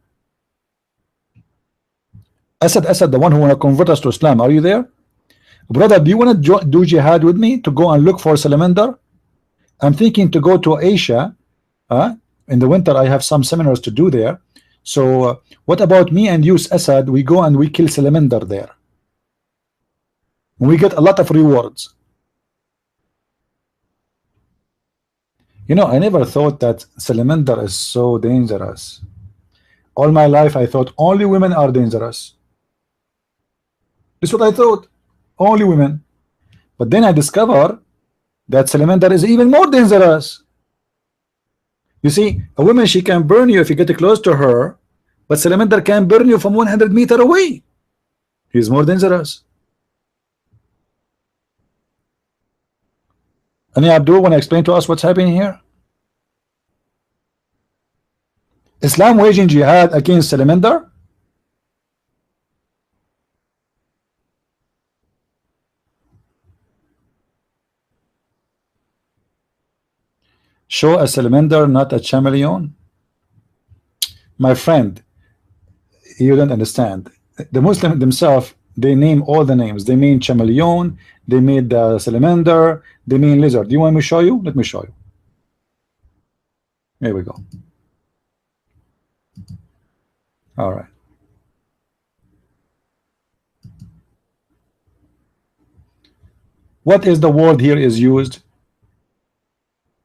Asad, the one who want to convert us to Islam, are you there? Brother, do you want to do jihad with me to go and look for Salamander? I'm thinking to go to Asia. In the winter, I have some seminars to do there. So what about me and you, Asad? We go and we kill Salamander there. We get a lot of rewards. You know, I never thought that Salamander is so dangerous. All my life, I thought only women are dangerous. This is what I thought. Only women. But then I discovered that Salamander is even more dangerous. You see, a woman, she can burn you if you get close to her, but Salamander can burn you from 100 meters away. He's more dangerous. And Abdul, want to explain to us what's happening here? Islam waging jihad against Salamander? Show a Salamander, not a chameleon. My friend, you don't understand. The Muslim themselves, they name all the names. They mean chameleon, they made the salamander, they mean lizard. Do you want me to show you? Let me show you. Here we go. All right. What is the word here is used?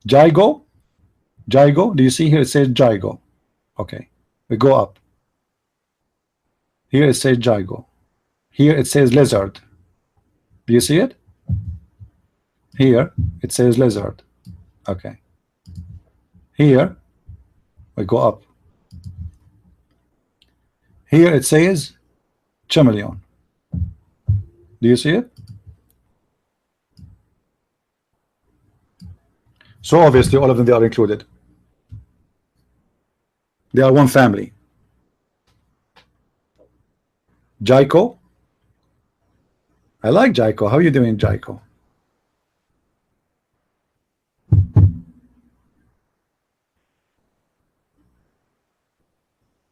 Jigo? Jigo? Do you see here it says Jigo? Okay. We go up. Here it says Jigo. Here it says lizard. Do you see it? Here it says lizard. Okay. Here we go up. Here it says chameleon. Do you see it? So obviously all of them, they are included. They are one family. Jaiko. I like Jaiko. How are you doing, Jaiko?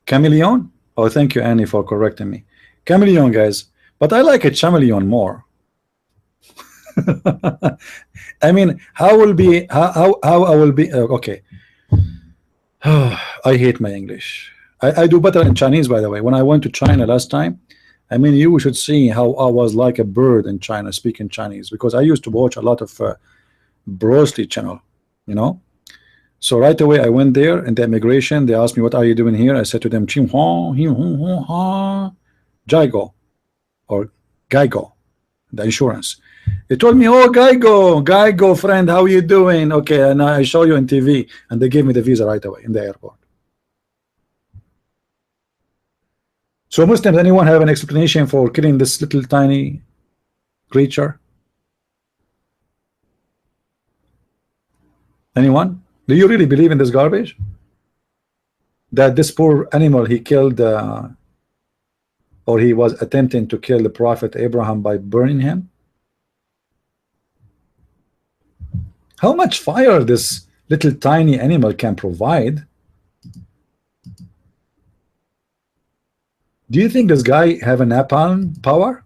Chameleon? Oh, thank you, Annie, for correcting me. Chameleon, guys. But I like a chameleon more. I mean, how will be how I will be okay. I hate my English. I do better in Chinese, by the way. When I went to China last time, I mean, you should see how I was like a bird in China speaking Chinese, because I used to watch a lot of Bruce channel, you know. So right away I went there in the immigration. They asked me, what are you doing here? I said to them, Jigo or Geigo, the insurance. They told me, oh, Geigo friend, how you doing? Okay, and I show you on TV, and they gave me the visa right away in the airport. So Muslims, anyone have an explanation for killing this little tiny creature? Anyone? Do you really believe in this garbage? That this poor animal, he killed or he was attempting to kill the Prophet Abraham by burning him? how much fire this little tiny animal can provide. Do you think this guy have a napalm power?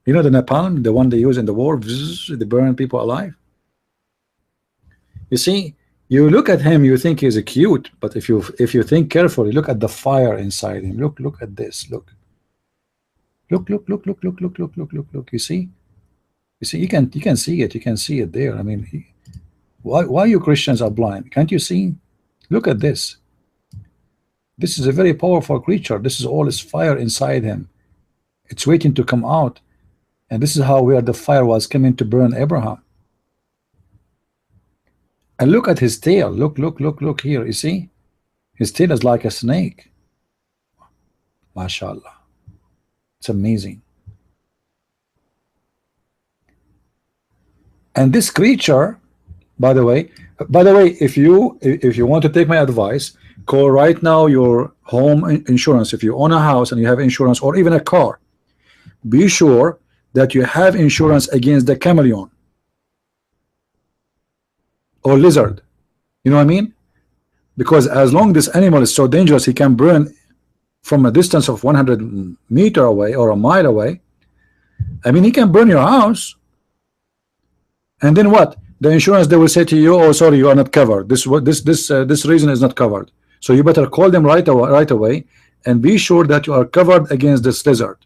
You know the napalm, the one they use in the war, they burn people alive. You see, you look at him, you think he's a cute, but if you think carefully, look at the fire inside him. Look at this. Look. Look. You see? You can see it. You can see it there. I mean, why you Christians are blind? Can't you see? Look at this. This is a very powerful creature. This is all this fire inside him. It's waiting to come out. And this is how where the fire was coming to burn Abraham. And look at his tail. Look here. You see? His tail is like a snake. MashaAllah. It's amazing. And this creature, by the way, if you want to take my advice, call right now your home insurance. If you own a house and you have insurance, or even a car, be sure that you have insurance against the chameleon or lizard. You know what I mean? Because as long this animal is so dangerous, he can burn from a distance of 100 meters away or a mile away. I mean, he can burn your house. And then what? The insurance, they will say to you, oh, sorry, you are not covered. This reason is not covered. So you better call them right away and be sure that you are covered against this lizard.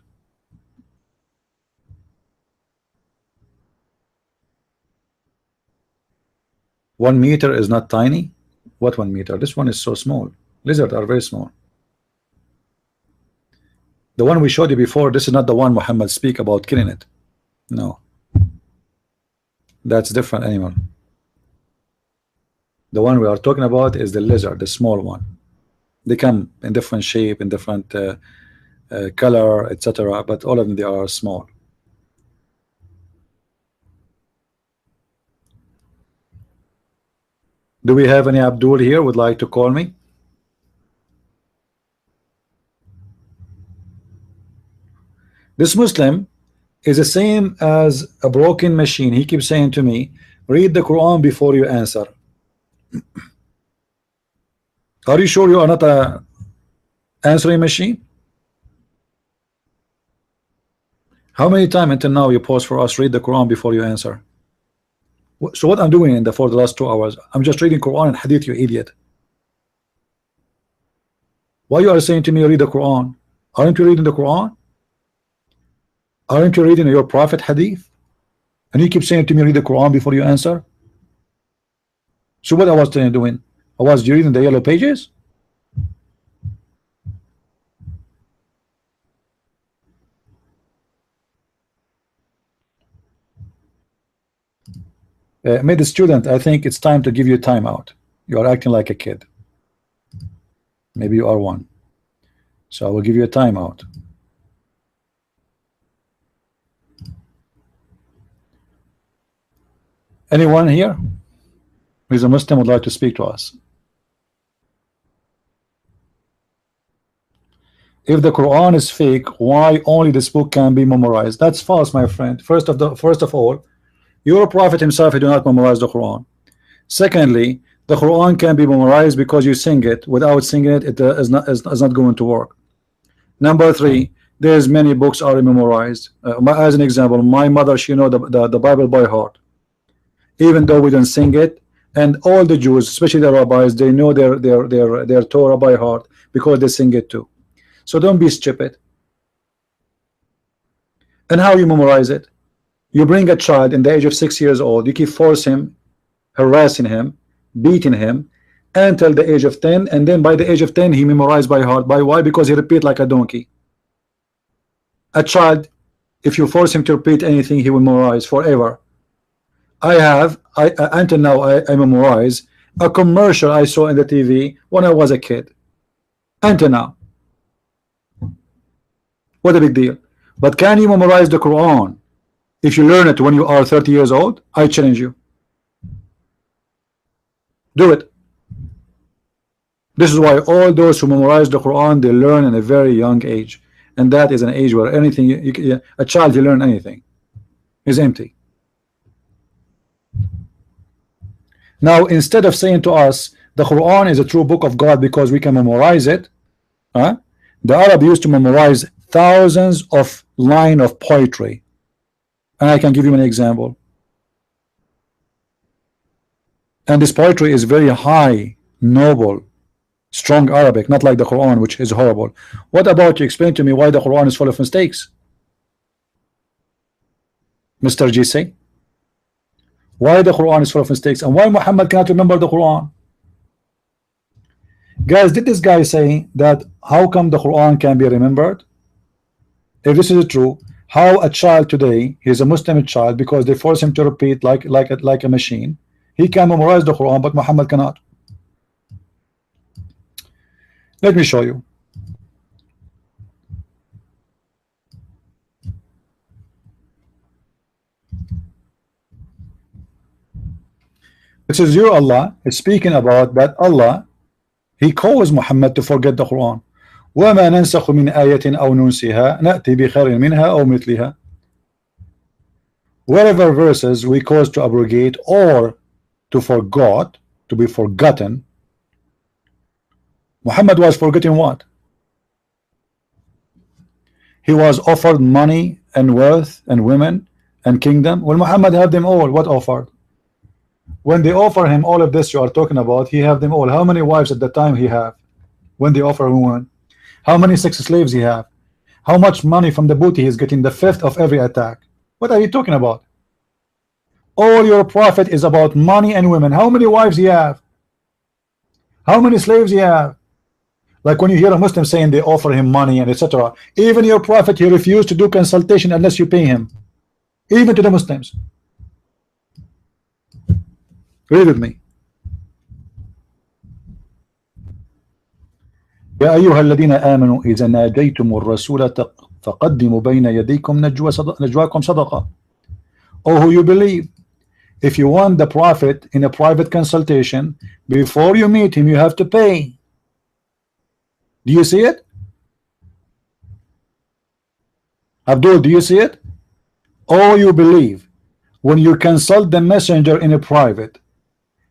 One meter is not tiny. What 1 meter? This one is so small. Lizards are very small. The one we showed you before, this is not the one Muhammad speak about killing it. No. That's different animal. The one we are talking about is the lizard, the small one. They come in different shape, in different color, etc. But all of them, they are small. Do we have any Abdul here would like to call me? This Muslim is the same as a broken machine. He keeps saying to me, read the Quran before you answer. Are you sure you are not a answering machine? How many times until now you pause for us, read the Quran before you answer? So what I'm doing for the last 2 hours, I'm just reading Quran and Hadith, you idiot. Why you are saying to me read the Quran? Aren't you reading the Quran? Aren't you reading your Prophet Hadith? And you keep saying to me read the Quran before you answer? So what I was doing? I was reading the yellow pages? Made the student, I think it's time to give you time out. You are acting like a kid. Maybe you are one. So I will give you a timeout. Anyone here who is a Muslim would like to speak to us? If the Quran is fake, why only this book can be memorized? That's false, my friend. First of all, your Prophet himself, he do not memorize the Quran. Secondly, the Quran can be memorized because you sing it. Without singing it, it is not going to work. Number three, there's many books are memorized. As an example, my mother, she know the Bible by heart, even though we don't sing it. And all the Jews, especially the rabbis, they know their Torah by heart because they sing it too. So don't be stupid. And how you memorize it? You bring a child in the age of 6 years old, you keep forcing him, harassing him, beating him until the age of 10, and then by the age of 10 he memorized by heart. By why? Because he repeat like a donkey. A child, if you force him to repeat anything, he will memorize forever. Until now I memorize a commercial I saw in the TV when I was a kid. Until now. What a big deal. But can you memorize the Quran if you learn it when you are 30 years old? I challenge you. Do it. This is why all those who memorize the Quran, they learn in a very young age. And that is an age where anything, a child, you learn anything, is empty. Now, instead of saying to us the Quran is a true book of God because we can memorize it, the Arab used to memorize thousands of lines of poetry. And I can give you an example. And this poetry is very high, noble, strong Arabic, not like the Quran, which is horrible. What about you explain to me why the Quran is full of mistakes, Mr. GC? Why the Quran is full of mistakes and why Muhammad cannot remember the Quran? Guys, did this guy say that how come the Quran can be remembered? If this is true, how a child today, he's a Muslim child, because they force him to repeat like a machine, he can memorize the Quran but Muhammad cannot? Let me show you. This is your Allah is speaking about that Allah, he calls Muhammad to forget the Quran. وَمَا نَنْسَخُ مِنْ آيَةٍ أَوْ نُنْسِهَا نَأْتِي بِخَيْرٍ مِنْهَا أَوْ مِثْلِهَا. Wherever verses we cause to abrogate or to forgot, to be forgotten, Muhammad was forgetting what? He was offered money and wealth and women and kingdom. Well, Muhammad had them all. What offered? When they offer him all of this you are talking about, he have them all. How many wives at the time he have when they offer him one? How many sex slaves he have? How much money from the booty he's getting, the fifth of every attack? What are you talking about? All your prophet is about money and women. How many wives he have? How many slaves he have? Like when you hear a Muslim saying they offer him money and etc. Even your prophet, he refused to do consultation unless you pay him. Even to the Muslims. Read with me. يا أيها الذين آمنوا إذا ناجيتم الرسول فقدموا بين يديكم نجواكم صدقة. Oh, who you believe, if you want the prophet in a private consultation, before you meet him you have to pay. Do you see it? Abdul, do you see it? Oh, you believe, when you consult the messenger in a private,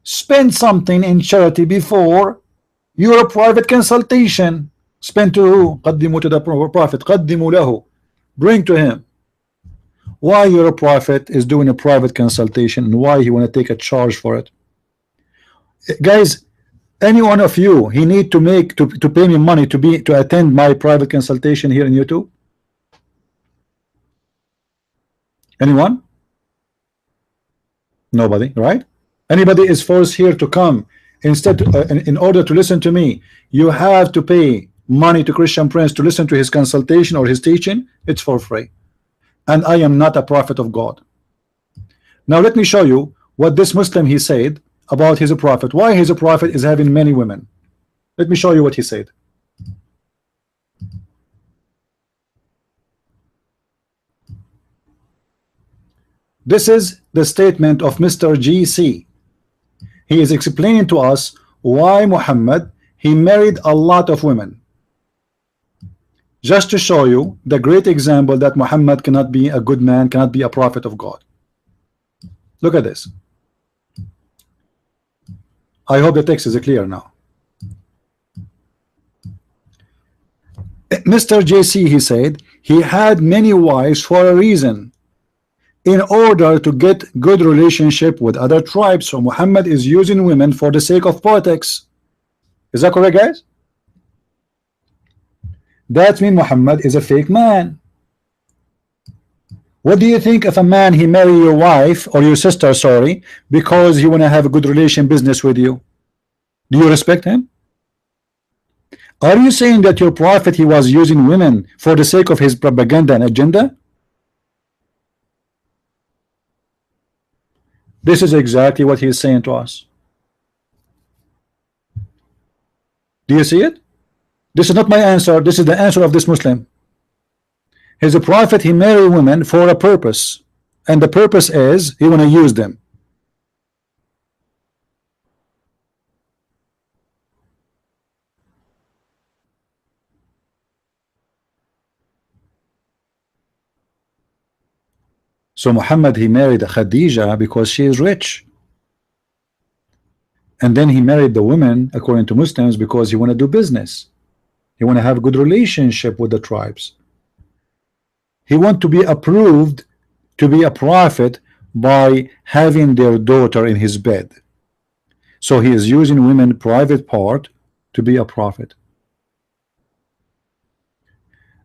spend something in charity before your private consultation. Spend to who? قدموا to the prophet. قدموا له. Bring to him. Why your prophet is doing a private consultation and why he want to take a charge for it? Guys, any one of you, he need to make to pay me money to attend my private consultation here in YouTube? Anyone? Nobody, right? Anybody is forced here to come instead in order to listen to me? You have to pay money to Christian Prince to listen to his consultation or his teaching. It's for free, and I am not a prophet of God. Now let me show you what this Muslim he said about his prophet, why his prophet is having many women. Let me show you what he said. This is the statement of Mr. GC. He is explaining to us why Muhammad, he married a lot of women, just to show you the great example that Muhammad cannot be a good man, cannot be a prophet of God. Look at this. I hope the text is clear now. Mr. JC, he said he had many wives for a reason, in order to get good relationship with other tribes. So Muhammad is using women for the sake of politics. Is that correct, guys? That means Muhammad is a fake man. What do you think if a man he marry your wife or your sister, sorry, because he want to have a good relation business with you? Do you respect him? Are you saying that your prophet he was using women for the sake of his propaganda and agenda? This is exactly what he is saying to us. Do you see it? This is not my answer. This is the answer of this Muslim. His prophet he married women for a purpose, and the purpose is he want to use them. So Muhammad he married Khadija because she is rich. And then he married the women according to Muslims because he want to do business. He want to have a good relationship with the tribes. He want to be approved to be a prophet by having their daughter in his bed. So he is using women private part to be a prophet.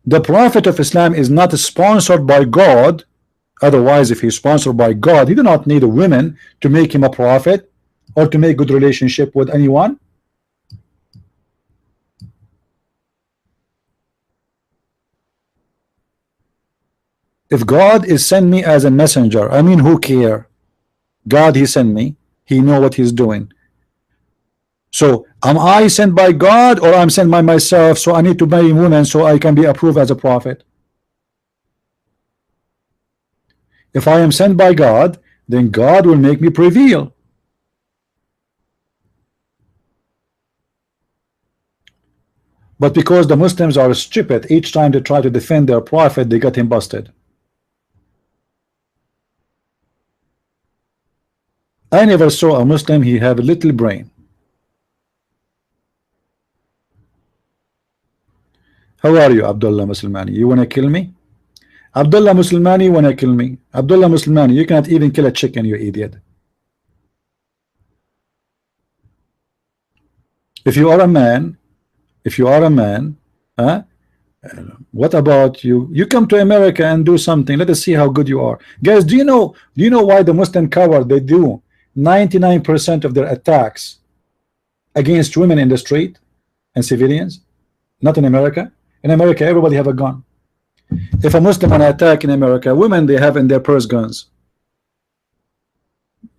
The prophet of Islam is not sponsored by God. Otherwise, if he's sponsored by God, he do not need a woman to make him a prophet or to make good relationship with anyone. If God is sent me as a messenger, I mean, who care? God, he sent me. He know what he's doing. So am I sent by God or I'm sent by myself? So I need to marry women so I can be approved as a prophet. If I am sent by God, then God will make me prevail. But because the Muslims are stupid, each time they try to defend their prophet, they get him busted. I never saw a Muslim, he have a little brain. How are you, Abdullah Muslimani? You want to kill me? Abdullah Muslimani want to kill me. Abdullah Muslimani, you cannot even kill a chicken, you idiot. If you are a man, what about you? You come to America and do something. Let us see how good you are. Guys, do you know why the Muslim coward, they do 99% of their attacks against women in the street and civilians? Not in America. In America, everybody have a gun. If a Muslim want to attack in America, women, they have in their purse guns.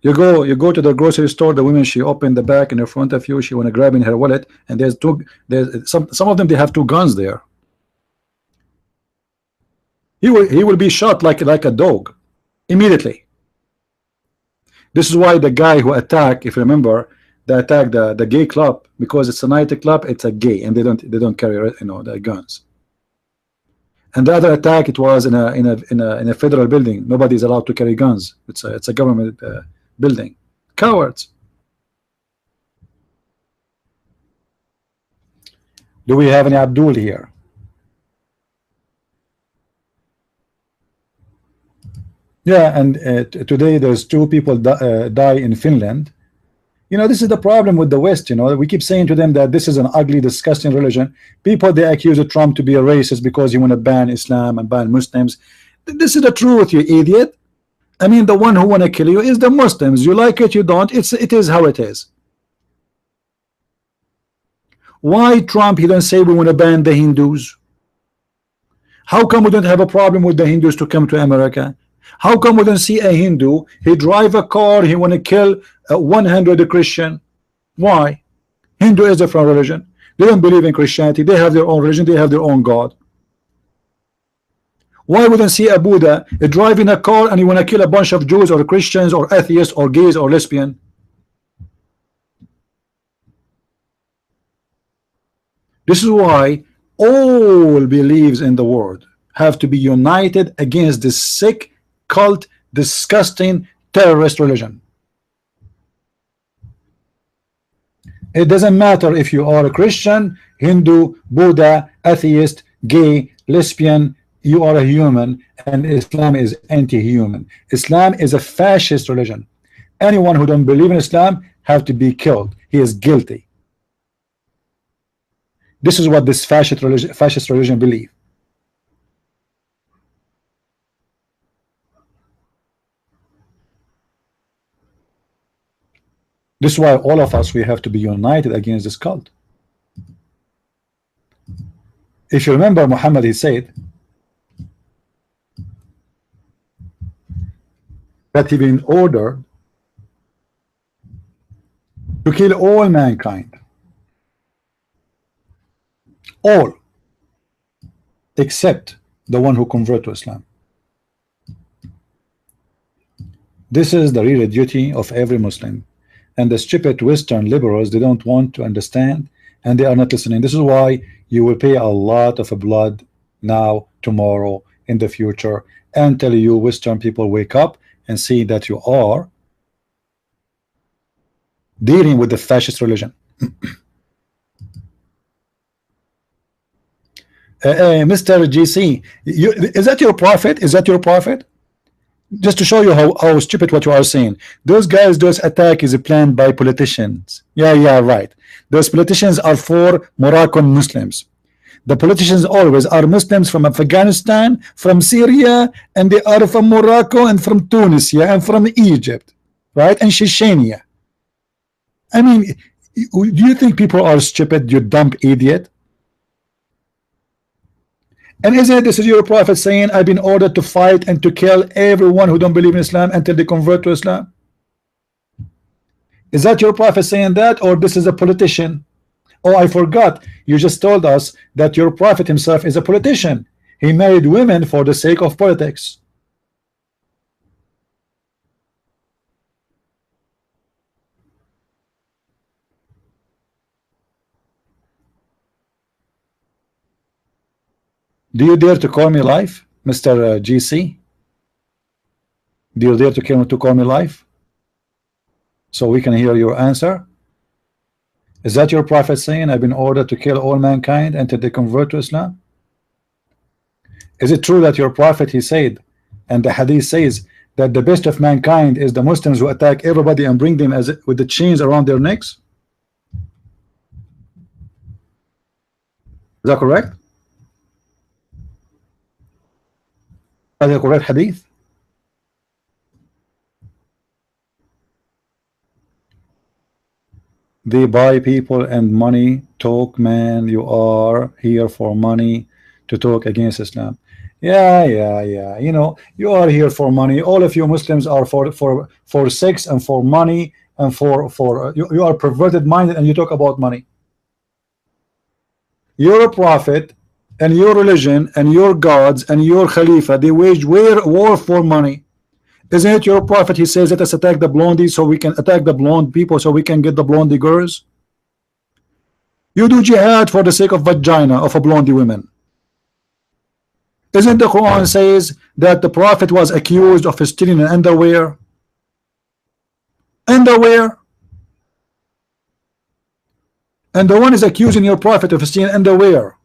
You go to the grocery store, the women, she open the back in front of you, she want to grab in her wallet, and there's some of them, they have two guns there. He will be shot like a dog immediately. This is why the guy who attacked, if you remember, they attacked the gay club, because it's a night club, it's a gay, and they don't carry, the guns. And the other attack, it was in a federal building. Nobody is allowed to carry guns. It's a government building. Cowards. Do we have any Abdul here? Yeah, and today there's 2 people die in Finland. This is the problem with the West. We keep saying to them that this is an ugly, disgusting religion. People, they accuse Trump to be a racist because you want to ban Islam and ban Muslims. This is the truth, you idiot. I mean, the one who want to kill you is the Muslims. You like it, you don't. It is how it is. Why Trump, he don't say we want to ban the Hindus? How come we don't have a problem with the Hindus to come to America? How come we don't see a Hindu, he drive a car, he want to kill 100 Christian? Why? Hindu is a different religion. They don't believe in Christianity. They have their own religion. They have their own God. Why wouldn't see a Buddha driving a car and he want to kill a bunch of Jews or Christians or atheists or gays or lesbian? This is why all beliefs in the world have to be united against this sick, cult, disgusting, terrorist religion. It doesn't matter if you are a Christian, Hindu, Buddha, atheist, gay, lesbian, you are a human, and Islam is anti-human. Islam is a fascist religion. Anyone who don't believe in Islam have to be killed. He is guilty. This is what this fascist religion believe. This is why all of us, we have to be united against this cult. If you remember, Muhammad, he said that he been ordered to kill all mankind, all except the one who convert to Islam. This is the real duty of every Muslim. And the stupid Western liberals, they don't want to understand, and they are not listening. This is why you will pay a lot of blood now, tomorrow, in the future, until you Western people wake up and see that you are dealing with the fascist religion. Mr. GC, is that your prophet? Is that your prophet? Just to show you how stupid what you are saying. Those guys, those attack is planned by politicians. Yeah, right. Those politicians are for Moroccan Muslims. The politicians always are Muslims from Afghanistan, from Syria, and they are from Morocco and from Tunisia and from Egypt, right? And Chechnya. I mean, do you think people are stupid, you dumb idiot? And isn't this is your prophet saying, I've been ordered to fight and to kill everyone who don't believe in Islam until they convert to Islam? Is that your prophet saying that, or this is a politician? Oh, I forgot. You just told us that your prophet himself is a politician. He married women for the sake of politics. Do you dare to call me live, Mr. GC? Do you dare to call me live so we can hear your answer? Is that your prophet saying, I've been ordered to kill all mankind until they convert to Islam? Is it true that your prophet, he said, and the hadith says, that the best of mankind is the Muslims who attack everybody and bring them as with the chains around their necks? Is that correct? Is that a correct hadith? They buy people and money. Talk, man. You are here for money to talk against Islam. Yeah. You know, you are here for money. All of you Muslims are for sex and for money and for you are perverted minded and you talk about money. Your prophet and your religion and your gods and your Khalifa, they wage war for money. Isn't it your prophet? He says, let us attack the blondies so we can attack the blonde people so we can get the blondie girls. You do jihad for the sake of vagina of a blondie women. Isn't the Quran says that the prophet was accused of stealing an underwear? Underwear. And the one is accusing your prophet of stealing underwear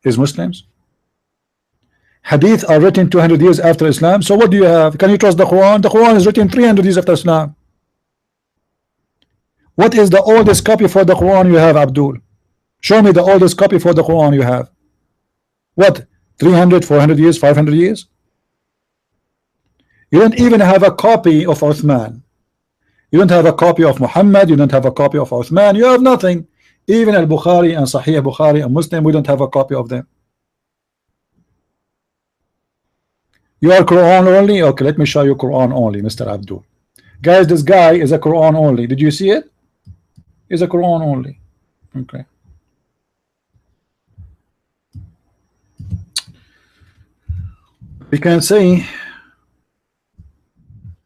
is Muslims. Hadith are written 200 years after Islam. So what do you have? Can you trust the Quran? The Quran is written 300 years after Islam. What is the oldest copy for the Quran you have, Abdul? Show me the oldest copy for the Quran you have. What? 300, 400 years, 500 years? You don't even have a copy of Uthman. You don't have a copy of Muhammad. You don't have a copy of Uthman. You have nothing. Even Al-Bukhari and Sahih Bukhari and Muslim, we don't have a copy of them. You are Quran only? Okay, let me show you Quran only, Mr. Abdul. Guys, this guy is a Quran only. Did you see it? He's a Quran only. Okay. We can say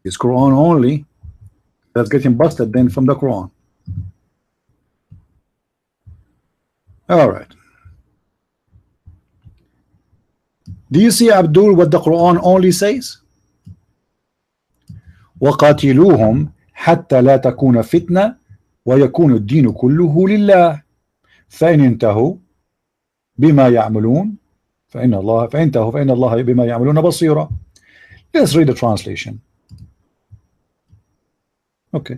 it's Quran only. That's getting busted then from the Quran. All right. Do you see, Abdul, what the Quran only says? وَقَاتِلُوهُمْ حَتَّى لَا تَكُونَ فِتْنَةً وَيَكُونُ الدِّينُ كُلُّهُ لِلَّهِ فَإِنِ انْتَهُوا بِمَا يَعْمَلُونَ فإن الله بما يعملون بصيرا. Let's read the translation. Okay.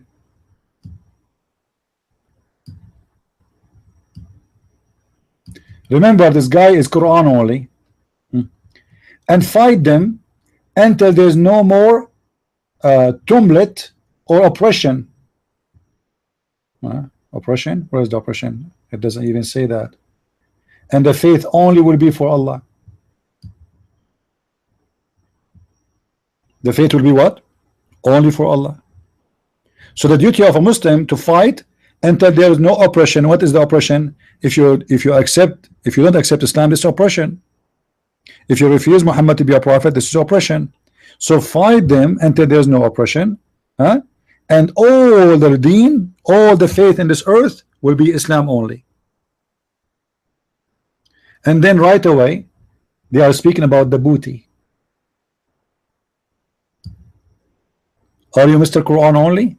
Remember, this guy is Quran only. And fight them until there's no more tumult or oppression. Oppression? Where is the oppression? It doesn't even say that. And the faith only will be for Allah. The faith will be what? Only for Allah. So the duty of a Muslim to fight until there is no oppression. What is the oppression? If you don't accept Islam, this is oppression. If you refuse Muhammad to be a prophet, this is oppression. So fight them until there is no oppression, and all the deen, all the faith in this earth will be Islam only. And then right away they are speaking about the booty. Are you Mr. Quran only?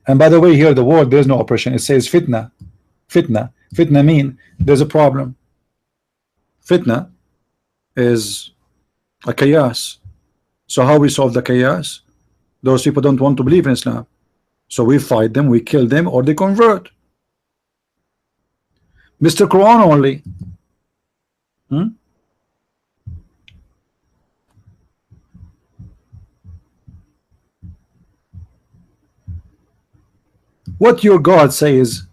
And by the way, here the word, there's no oppression. It says fitna. Fitna. Fitna mean there's a problem. Fitna is a chaos. So how we solve the chaos? Those people don't want to believe in Islam. So we fight them, we kill them, or they convert. Mr. Quran only. What your God says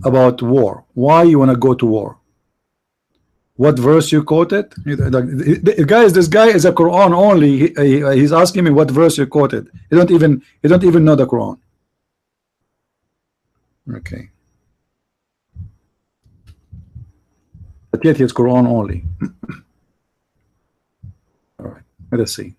about war? Why you want to go to war? What verse you quoted? Guys, this guy is a Quran only. He's asking me what verse you quoted. He don't even know the Quran. Okay. But yet it's Quran only. All right. Let us see.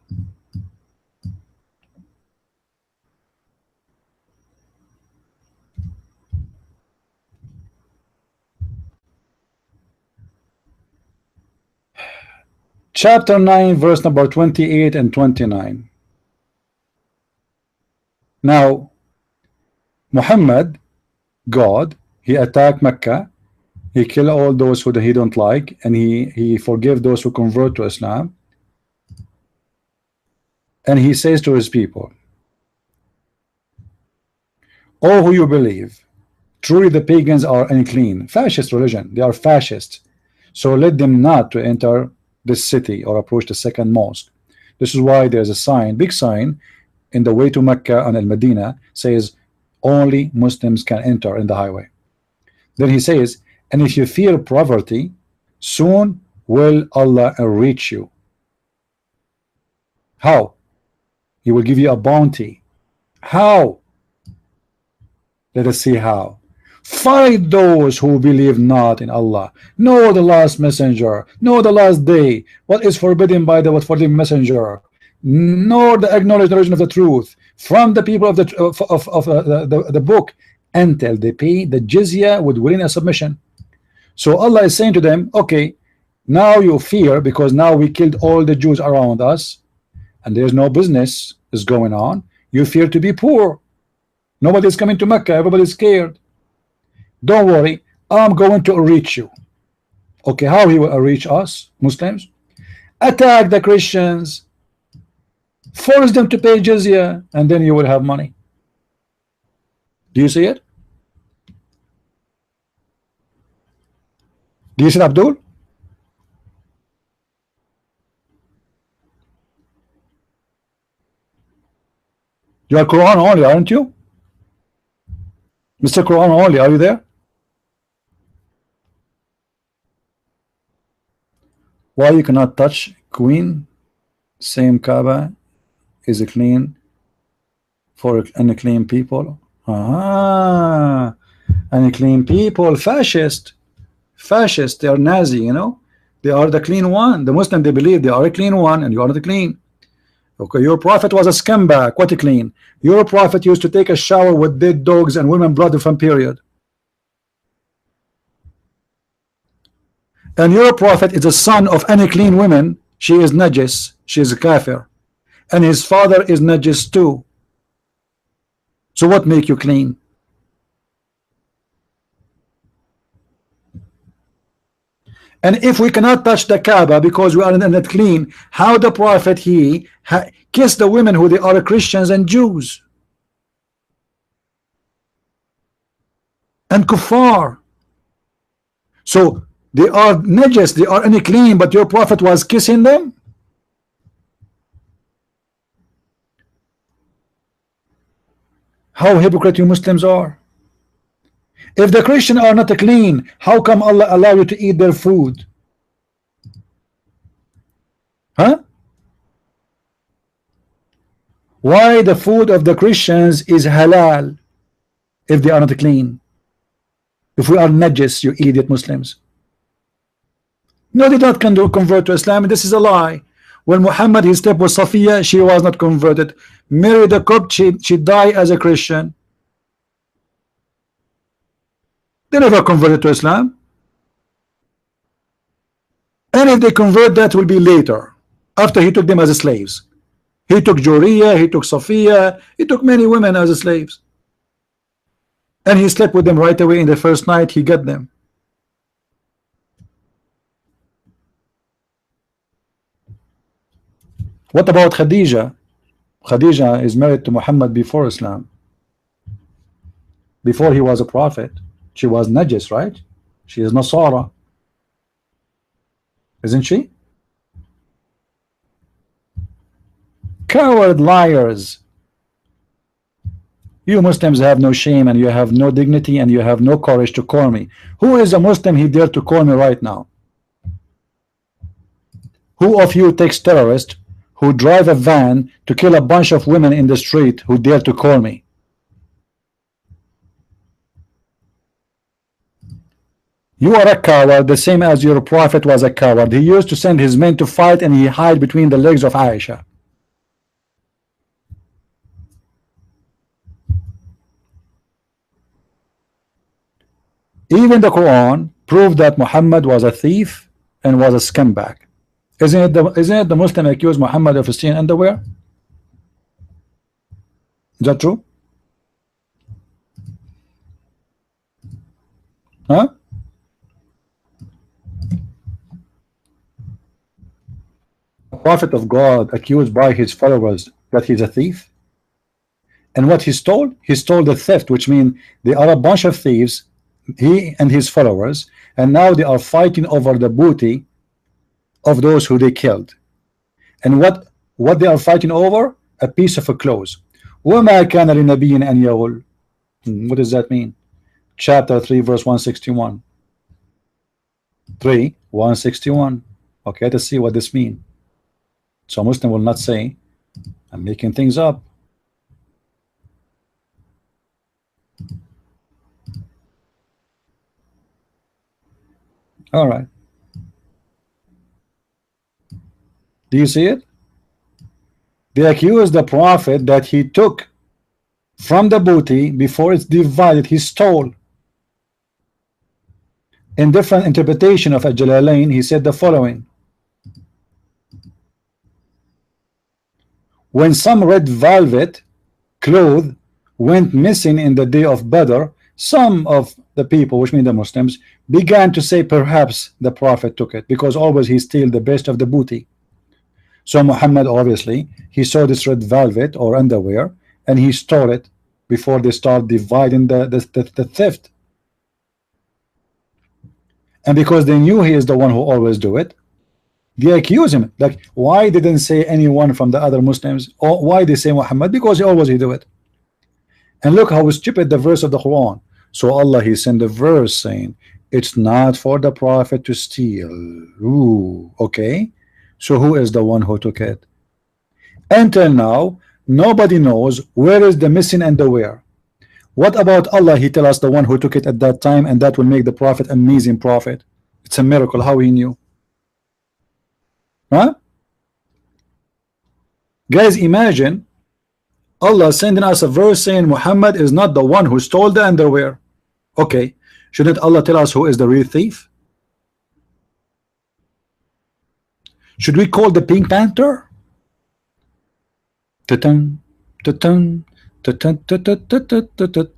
Chapter 9, verse number 28 and 29. Now, Muhammad, God, he attacked Mecca. He killed all those who he don't like, and he forgave those who convert to Islam. And he says to his people, "Oh, who you believe, truly the pagans are unclean." Fascist religion, they are fascists. So let them not to enter this city or approach the second mosque. This is why there's a sign, big sign, in the way to Mecca and Al-Medina says only Muslims can enter in the highway. Then he says, and if you fear poverty, soon will Allah enrich you. How? He will give you a bounty. How? Let us see how. Fight those who believe not in Allah, nor the last messenger, nor the last day, what is forbidden by the forbidden messenger, nor the acknowledged origin of the truth from the people of the book, until they pay the jizya with willing submission. So Allah is saying to them, okay, now you fear because now we killed all the Jews around us and there's no business is going on. You fear to be poor. Nobody's coming to Mecca, everybody's scared. Don't worry, I'm going to reach you. Okay, how he will reach us Muslims? Attack the Christians, force them to pay jizya, and then you will have money. Do you see it? Do you see it, Abdul? You are Quran only, aren't you? Mr. Quran only, are you there? Why you cannot touch Queen? Same Kaaba is clean for unclean people. Unclean people, fascist, they are Nazi, you know. They are the clean one. The Muslim, they believe they are a clean one, and you are the clean. Okay, your prophet was a scumbag. What a clean. Your prophet used to take a shower with dead dogs and women blood from period. And your prophet is the son of any clean women. She is najis, she is a kafir, and his father is najis too. So what make you clean? And if we cannot touch the Kaaba because we are not clean, how the prophet he kissed the women who they are Christians and Jews and kuffar? So they are najis, they are unclean, but your prophet was kissing them. How hypocrite you Muslims are. If the Christians are not clean, how come Allah allow you to eat their food? Huh? Why the food of the Christians is halal if they are not clean? If we are najis, you idiot Muslims. No, they not convert to Islam. This is a lie. When Muhammad he slept with Safiya, she was not converted. Mary the Copt, she died as a Christian. They never converted to Islam. And if they convert, that will be later, after he took them as slaves. He took Juriya, he took Safiya, he took many women as slaves. and he slept with them right away in the first night he got them. What about Khadija? Khadija is married to Muhammad before Islam. Before he was a prophet, she was Najis, right? She is Nasara, isn't she? Coward liars. You Muslims have no shame, and you have no dignity, and you have no courage to call me. Who is a Muslim he dare to call me right now? Who of you takes terrorists who drive a van to kill a bunch of women in the street who dare to call me? You are a coward, the same as your prophet was a coward. He used to send his men to fight, and he hide between the legs of Aisha. Even the Quran proved that Muhammad was a thief and was a scumbag. Isn't it the Muslim accused Muhammad of stealing underwear? Is that true? Huh? A prophet of God accused by his followers that he's a thief? And what he stole? He stole the theft, which means they are a bunch of thieves, he and his followers, and now they are fighting over the booty of those who they killed. And what they are fighting over? A piece of a clothes. وَمَا كَانَ لِنَبِيٍّ أَنْ يَغُلَّ. What does that mean? Chapter 3 verse 161. 3 161. Okay, let's see what this means. So a Muslim will not say I'm making things up. All right. Do you see it? They accuse the prophet that he took from the booty before it's divided. He stole. In different interpretation of Al-Jalalain, he said the following: when some red velvet cloth went missing in the day of Badr, some of the people, which mean the Muslims, began to say perhaps the prophet took it, because always he steals the best of the booty. So Muhammad, obviously, he saw this red velvet or underwear, and he stole it before they start dividing the theft. And because they knew he is the one who always do it, they accuse him. Like, why didn't say anyone from the other Muslims? Or why they say Muhammad? Because he always he do it. And look how stupid the verse of the Quran. So Allah, he sent a verse saying it's not for the prophet to steal. Ooh, okay. So who is the one who took it? Until now, nobody knows where is the missing underwear. What about Allah? He tell us the one who took it at that time, and that will make the prophet amazing prophet. It's a miracle how he knew. Huh? Guys, imagine Allah sending us a verse saying Muhammad is not the one who stole the underwear. Okay, shouldn't Allah tell us who is the real thief? Should we call the Pink Panther? Ta-tan, ta-tan, ta-tan, ta-tan, ta-tan, ta-tan,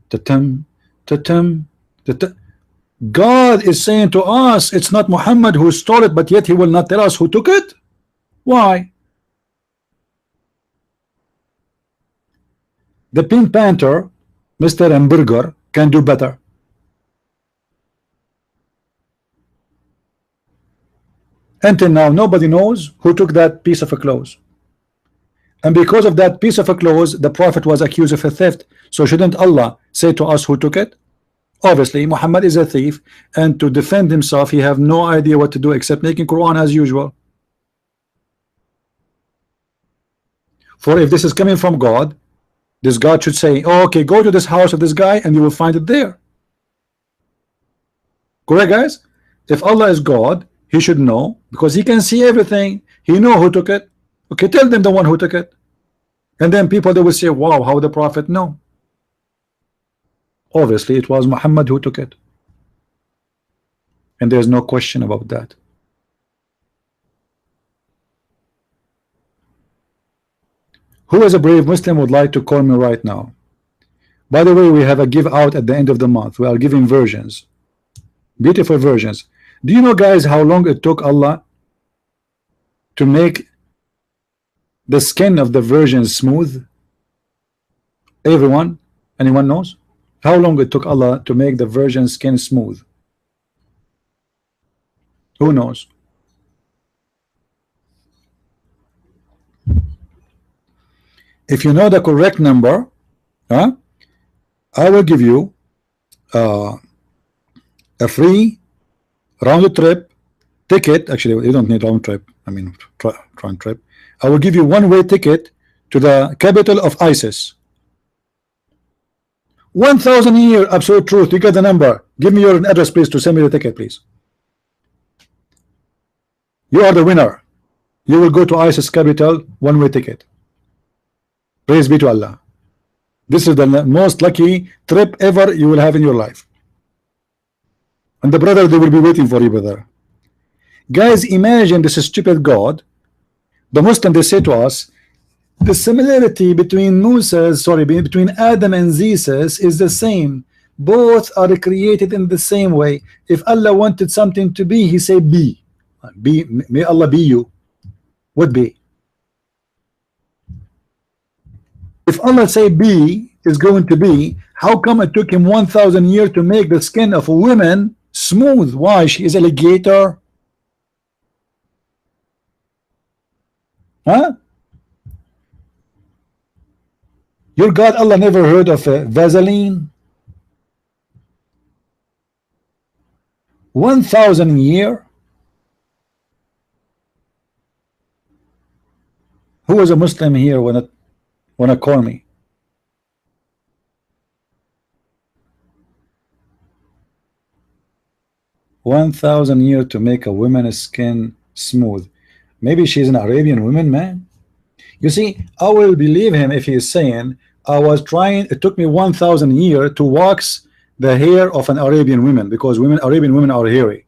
ta-tan, ta-tan, ta-tan. God is saying to us it's not Muhammad who stole it, but yet he will not tell us who took it. Why? The Pink Panther, Mr. Hamburger, can do better. Until now, nobody knows who took that piece of a clothes. And because of that piece of a clothes, the prophet was accused of a theft. So shouldn't Allah say to us who took it? Obviously, Muhammad is a thief, and to defend himself, he have no idea what to do except making Quran as usual. For if this is coming from God, this God should say, oh, okay, go to this house of this guy and you will find it there. Correct, guys? If Allah is God, he should know, because he can see everything. He know who took it. Okay, tell them the one who took it. And then people, they will say, wow, how the prophet know? Obviously, it was Muhammad who took it. And there's no question about that. Who is a brave Muslim would like to call me right now? By the way, we have a give out at the end of the month. We are giving versions, beautiful versions. Do you know, guys, how long it took Allah to make the skin of the virgin smooth? Everyone? Anyone knows? How long it took Allah to make the virgin skin smooth? Who knows? If you know the correct number, I will give you a free round trip ticket. Actually, you don't need round trip. I mean, round trip. I will give you one-way ticket to the capital of ISIS. 1,000 a year, absolute truth. You get the number. Give me your address, please, to send me the ticket, please. You are the winner. You will go to ISIS capital, one-way ticket. Praise be to Allah. This is the most lucky trip ever you will have in your life. And the brother, they will be waiting for you, brother. Guys, imagine this stupid God. The Muslim, they say to us, the similarity between between Adam and Jesus is the same. Both are created in the same way. If Allah wanted something to be, he said be. May Allah be you. What be? If Allah say be is going to be, how come it took him 1,000 years to make the skin of a woman smooth? Why? She is alligator? Huh? Your God Allah never heard of a Vaseline? 1,000 years? Who is a Muslim here wanna call me? $1,000 to make a woman's skin smooth. Maybe she's an Arabian woman, man. You see, I will believe him if he is saying I was trying. It took me 1,000 years to wax the hair of an Arabian woman, because Arabian women are hairy.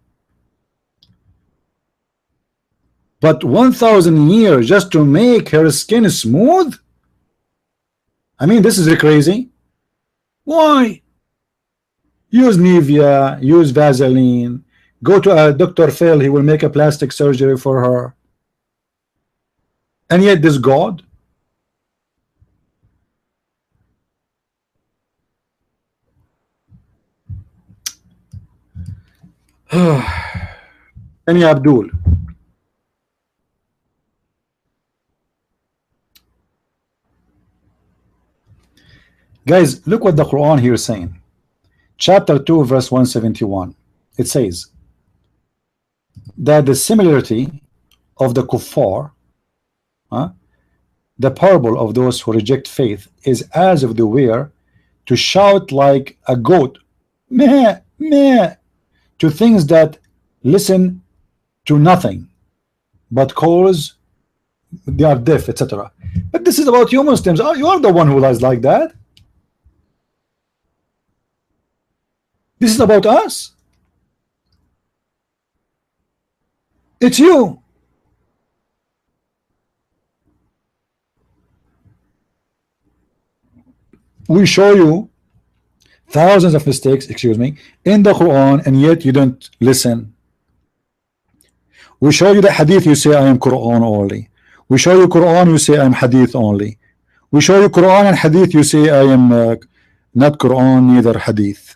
But 1,000 years just to make her skin smooth? I mean, this is crazy. Why? Use Nivea, use Vaseline, go to a Dr. Phil, he will make a plastic surgery for her. And yet this God, Any Abdul. Guys, look what the Quran here is saying. Chapter 2, verse 171. It says that the similarity of the kuffar, the parable of those who reject faith, is as if they were to shout like a goat, meh, meh, to things that listen to nothing, but cause they are deaf, etc. But this is about you Muslims. Oh, you are the one who lies like that. This is about us. It's you. We show you thousands of mistakes, excuse me, in the Quran, and yet you don't listen. We show you the hadith, you say I am Quran only. We show you Quran, you say I am hadith only. We show you Quran and hadith, you say I am not Quran, neither hadith.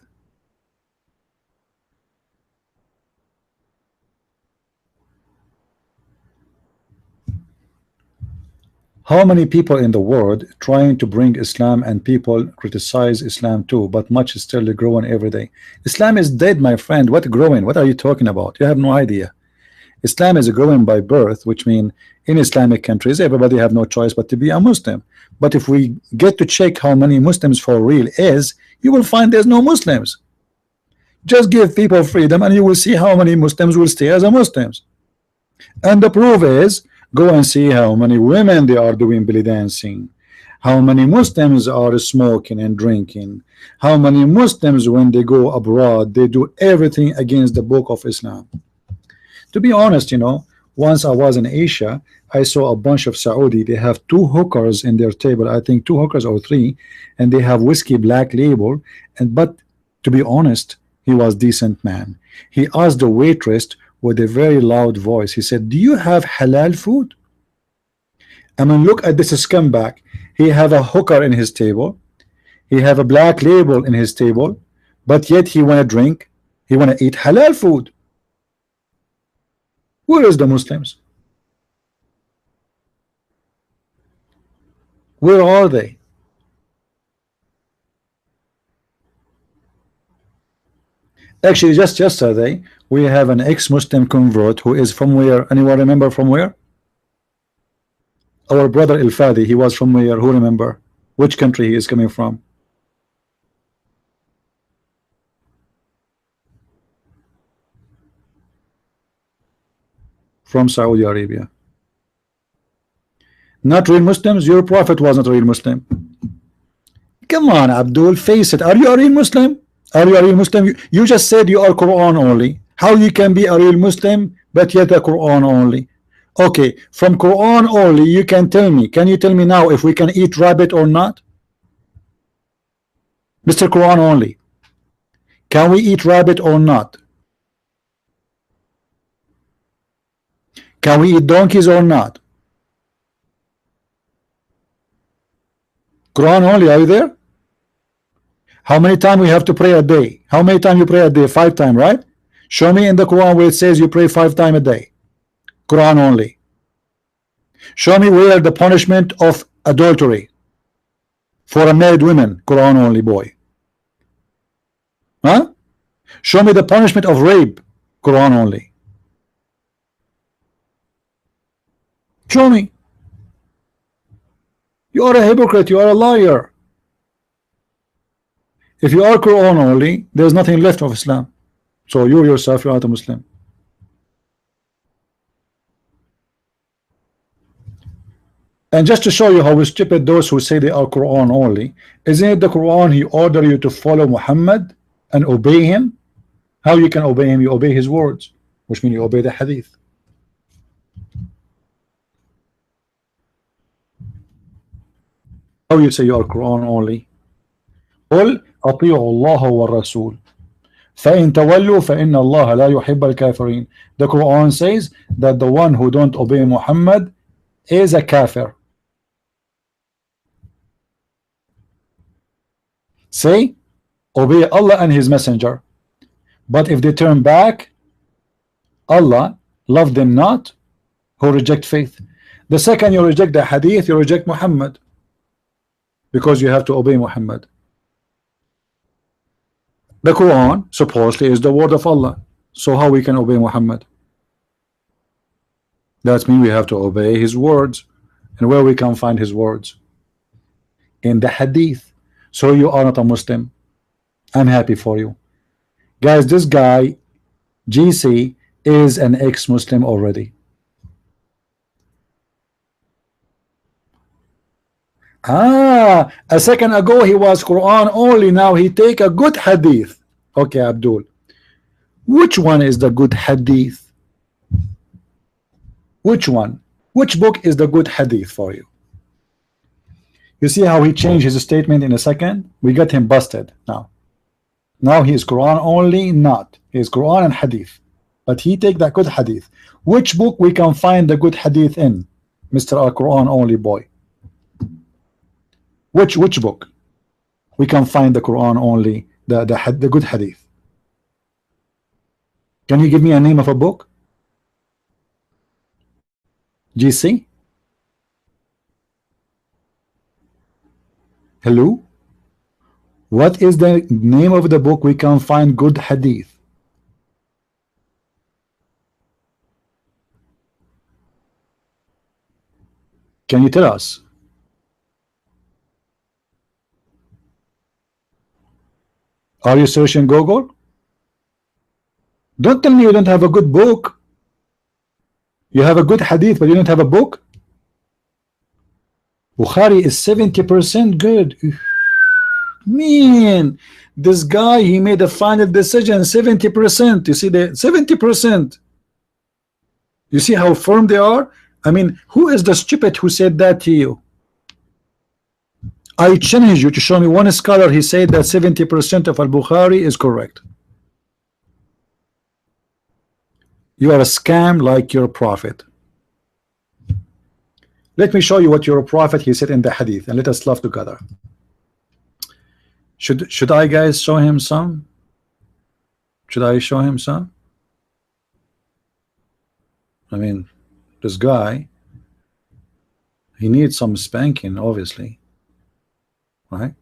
How many people in the world trying to bring Islam, and people criticize Islam too, but much is still growing every day. Islam is dead, my friend. What growing? What are you talking about? You have no idea. Islam is growing by birth, which means in Islamic countries everybody have no choice but to be a Muslim. But if we get to check how many Muslims for real is, you will find there's no Muslims. Just give people freedom and you will see how many Muslims will stay as a Muslims. And the proof is, go and see how many women they are doing belly dancing, how many Muslims are smoking and drinking, how many Muslims when they go abroad they do everything against the book of Islam. To be honest, you know, Once I was in Asia, I saw a bunch of Saudi. They have two hookers in their table, I think two hookers or three, and they have whiskey black label. And but to be honest, he was decent man. He asked the waitress with a very loud voice. He said, "Do you have halal food?" I mean, look at this scumbag. He have a hooker in his table. He have a black label in his table, but yet he want to drink. He want to eat halal food. Where is the Muslims? Where are they? Actually, just yesterday, we have an ex-Muslim convert who is from where? Anyone remember from where? Our brother El Fadi, he was from where? Who remember? Which country he is coming from? From Saudi Arabia. Not real Muslims? Your prophet was not a real Muslim. Come on, Abdul, face it. Are you a real Muslim? Are you a real Muslim? You just said you are Quran only. How you can be a real Muslim but yet a Quran only? Okay, from Quran only, you can tell me. Can you tell me now if we can eat rabbit or not? Mr. Quran only. Can we eat rabbit or not? Can we eat donkeys or not? Quran only, are you there? How many times we have to pray a day? How many times you pray a day? 5 times, right? Show me in the Quran where it says you pray 5 times a day. Quran only. Show me where the punishment of adultery for a married woman. Quran only, boy. Huh? Show me the punishment of rape. Quran only. Show me. You are a hypocrite. You are a liar. If you are Quran only, there's nothing left of Islam. So you yourself, you are not a Muslim. And just to show you how stupid those who say they are Quran only, isn't it the Quran he ordered you to follow Muhammad and obey him? How you can obey him? You obey his words, which means you obey the hadith. How you say you are Quran only? قل أطيعوا الله والرسول فإن تولوا فإن الله لا يحب الكافرين. The Quran says that the one who don't obey Muhammad is a kafir. Say, obey Allah and his messenger, but if they turn back, Allah love them not who reject faith. The second you reject the hadith, you reject Muhammad, because you have to obey Muhammad. The Quran supposedly is the word of Allah, so how we can obey Muhammad? That means we have to obey his words. And where we can find his words? In the hadith. So you are not a Muslim. I'm happy for you guys. This guy GC is an ex-Muslim already. A second ago he was Quran only, now he take a good hadith. Okay, Abdul, which one is the good hadith? Which one? Which book is the good hadith for you? You see how he changed his statement in a second? We got him busted now. Now he is Quran only, not. He is Quran and hadith. But he take that good hadith. Which book we can find the good hadith in, Mr. Quran only boy? Which book we can find the Quran only, the good hadith? Can you give me a name of a book? GC? Hello? What is the name of the book we can find good hadith? Can you tell us? Are you searching Google? Don't tell me you don't have a good book. You have a good hadith, but you don't have a book. Bukhari is 70% good. Man, this guy, he made a final decision 70%. You see the 70%. You see how firm they are? I mean, who is the stupid who said that to you? I challenge you to show me one scholar he said that 70% of Al-Bukhari is correct. You are a scam like your prophet. Let me show you what your prophet he said in the hadith, and let us laugh together. Should I guys show him some? Should I show him some? I mean, this guy, he needs some spanking, obviously, right?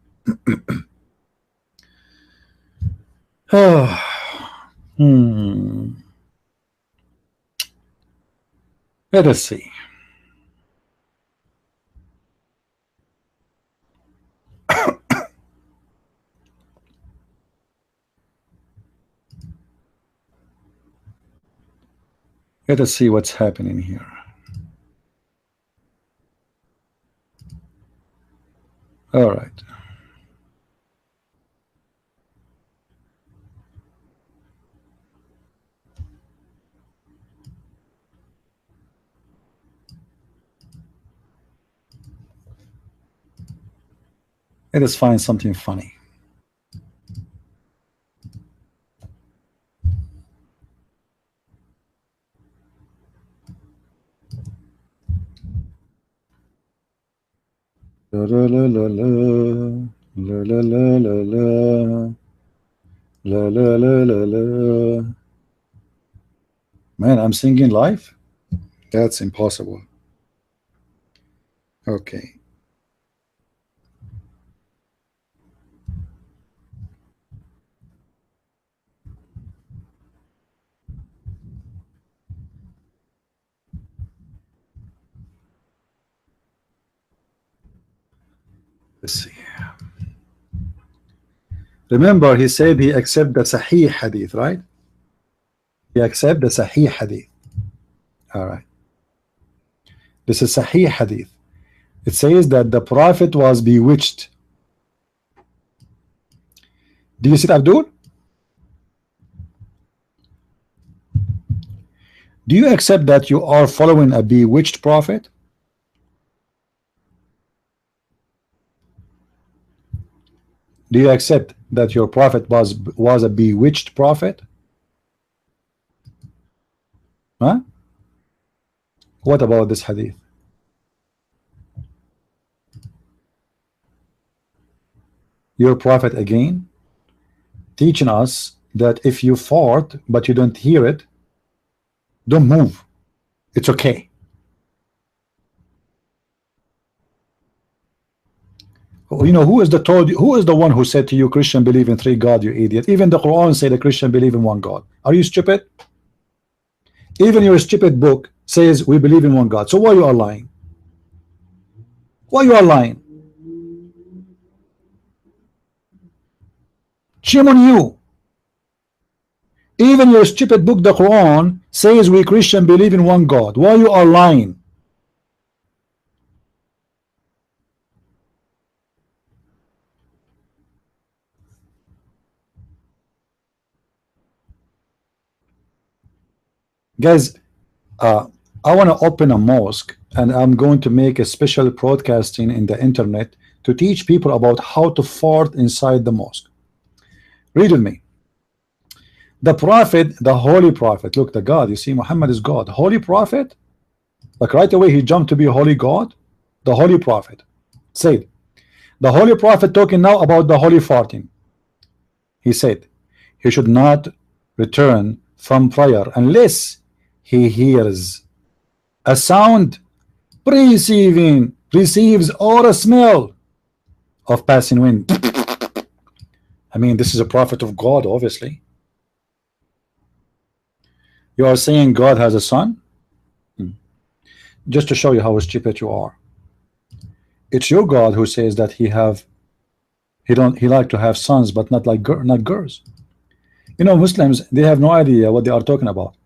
Let us see. Let us see what's happening here. All right. Let us find something funny. La la la la la la la la la la la la la la. Man, I'm singing live? That's impossible. Okay. Let's see. Remember, he said he accept the Sahih hadith, right? He accept the Sahih hadith. All right. This is Sahih hadith. It says that the Prophet was bewitched. Do you see it, Abdul? Do you accept that you are following a bewitched prophet? Do you accept that your prophet was a bewitched prophet? Huh? What about this hadith? Your prophet again teaching us that if you fart but you don't hear it, don't move. It's okay. You know, who is the one who said to you, Christian believe in 3 God, you idiot? Even the Quran said a Christian believe in 1 God. Are you stupid? Even your stupid book says we believe in 1 God. So why you are lying? Why you are lying? Shame on you. Even your stupid book, the Quran, says we Christian believe in 1 God. Why you are lying? Guys, I want to open a mosque, and I'm going to make a special broadcasting in the internet to teach people about how to fart inside the mosque. Read with me. The prophet, the holy prophet, look, the God, you see, Muhammad is God. Holy prophet, like right away he jumped to be holy God. The holy prophet said, the holy prophet talking now about the holy farting. He said he should not return from prayer unless he hears a sound receives or a smell of passing wind. I mean, this is a prophet of God, obviously. You are saying God has a son? Just to show you how stupid you are. It's your God who says that he like to have sons, but not like not girls. You know, Muslims, they have no idea what they are talking about.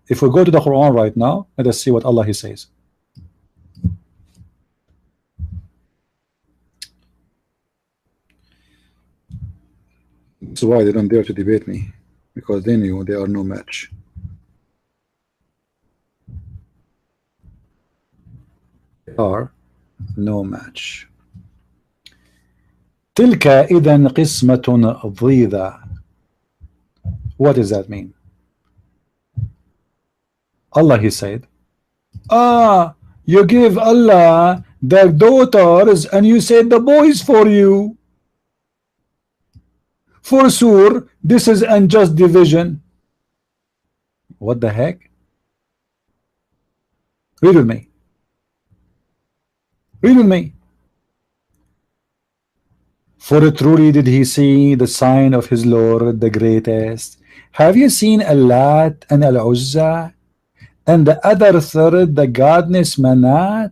If we go to the Quran right now, let us see what Allah he says. That's why they don't dare to debate me, because they knew they are no match. are no match. تلك إذا قسمة ضيذى. What does that mean? Allah, he said, you give Allah the daughters and you said the boys for you. For sure, this is unjust division. What the heck? Read with me. Read with me. For truly did he see the sign of his Lord, the greatest. Have you seen Allat and Al-Uzza? And the other third, the goddess Manat?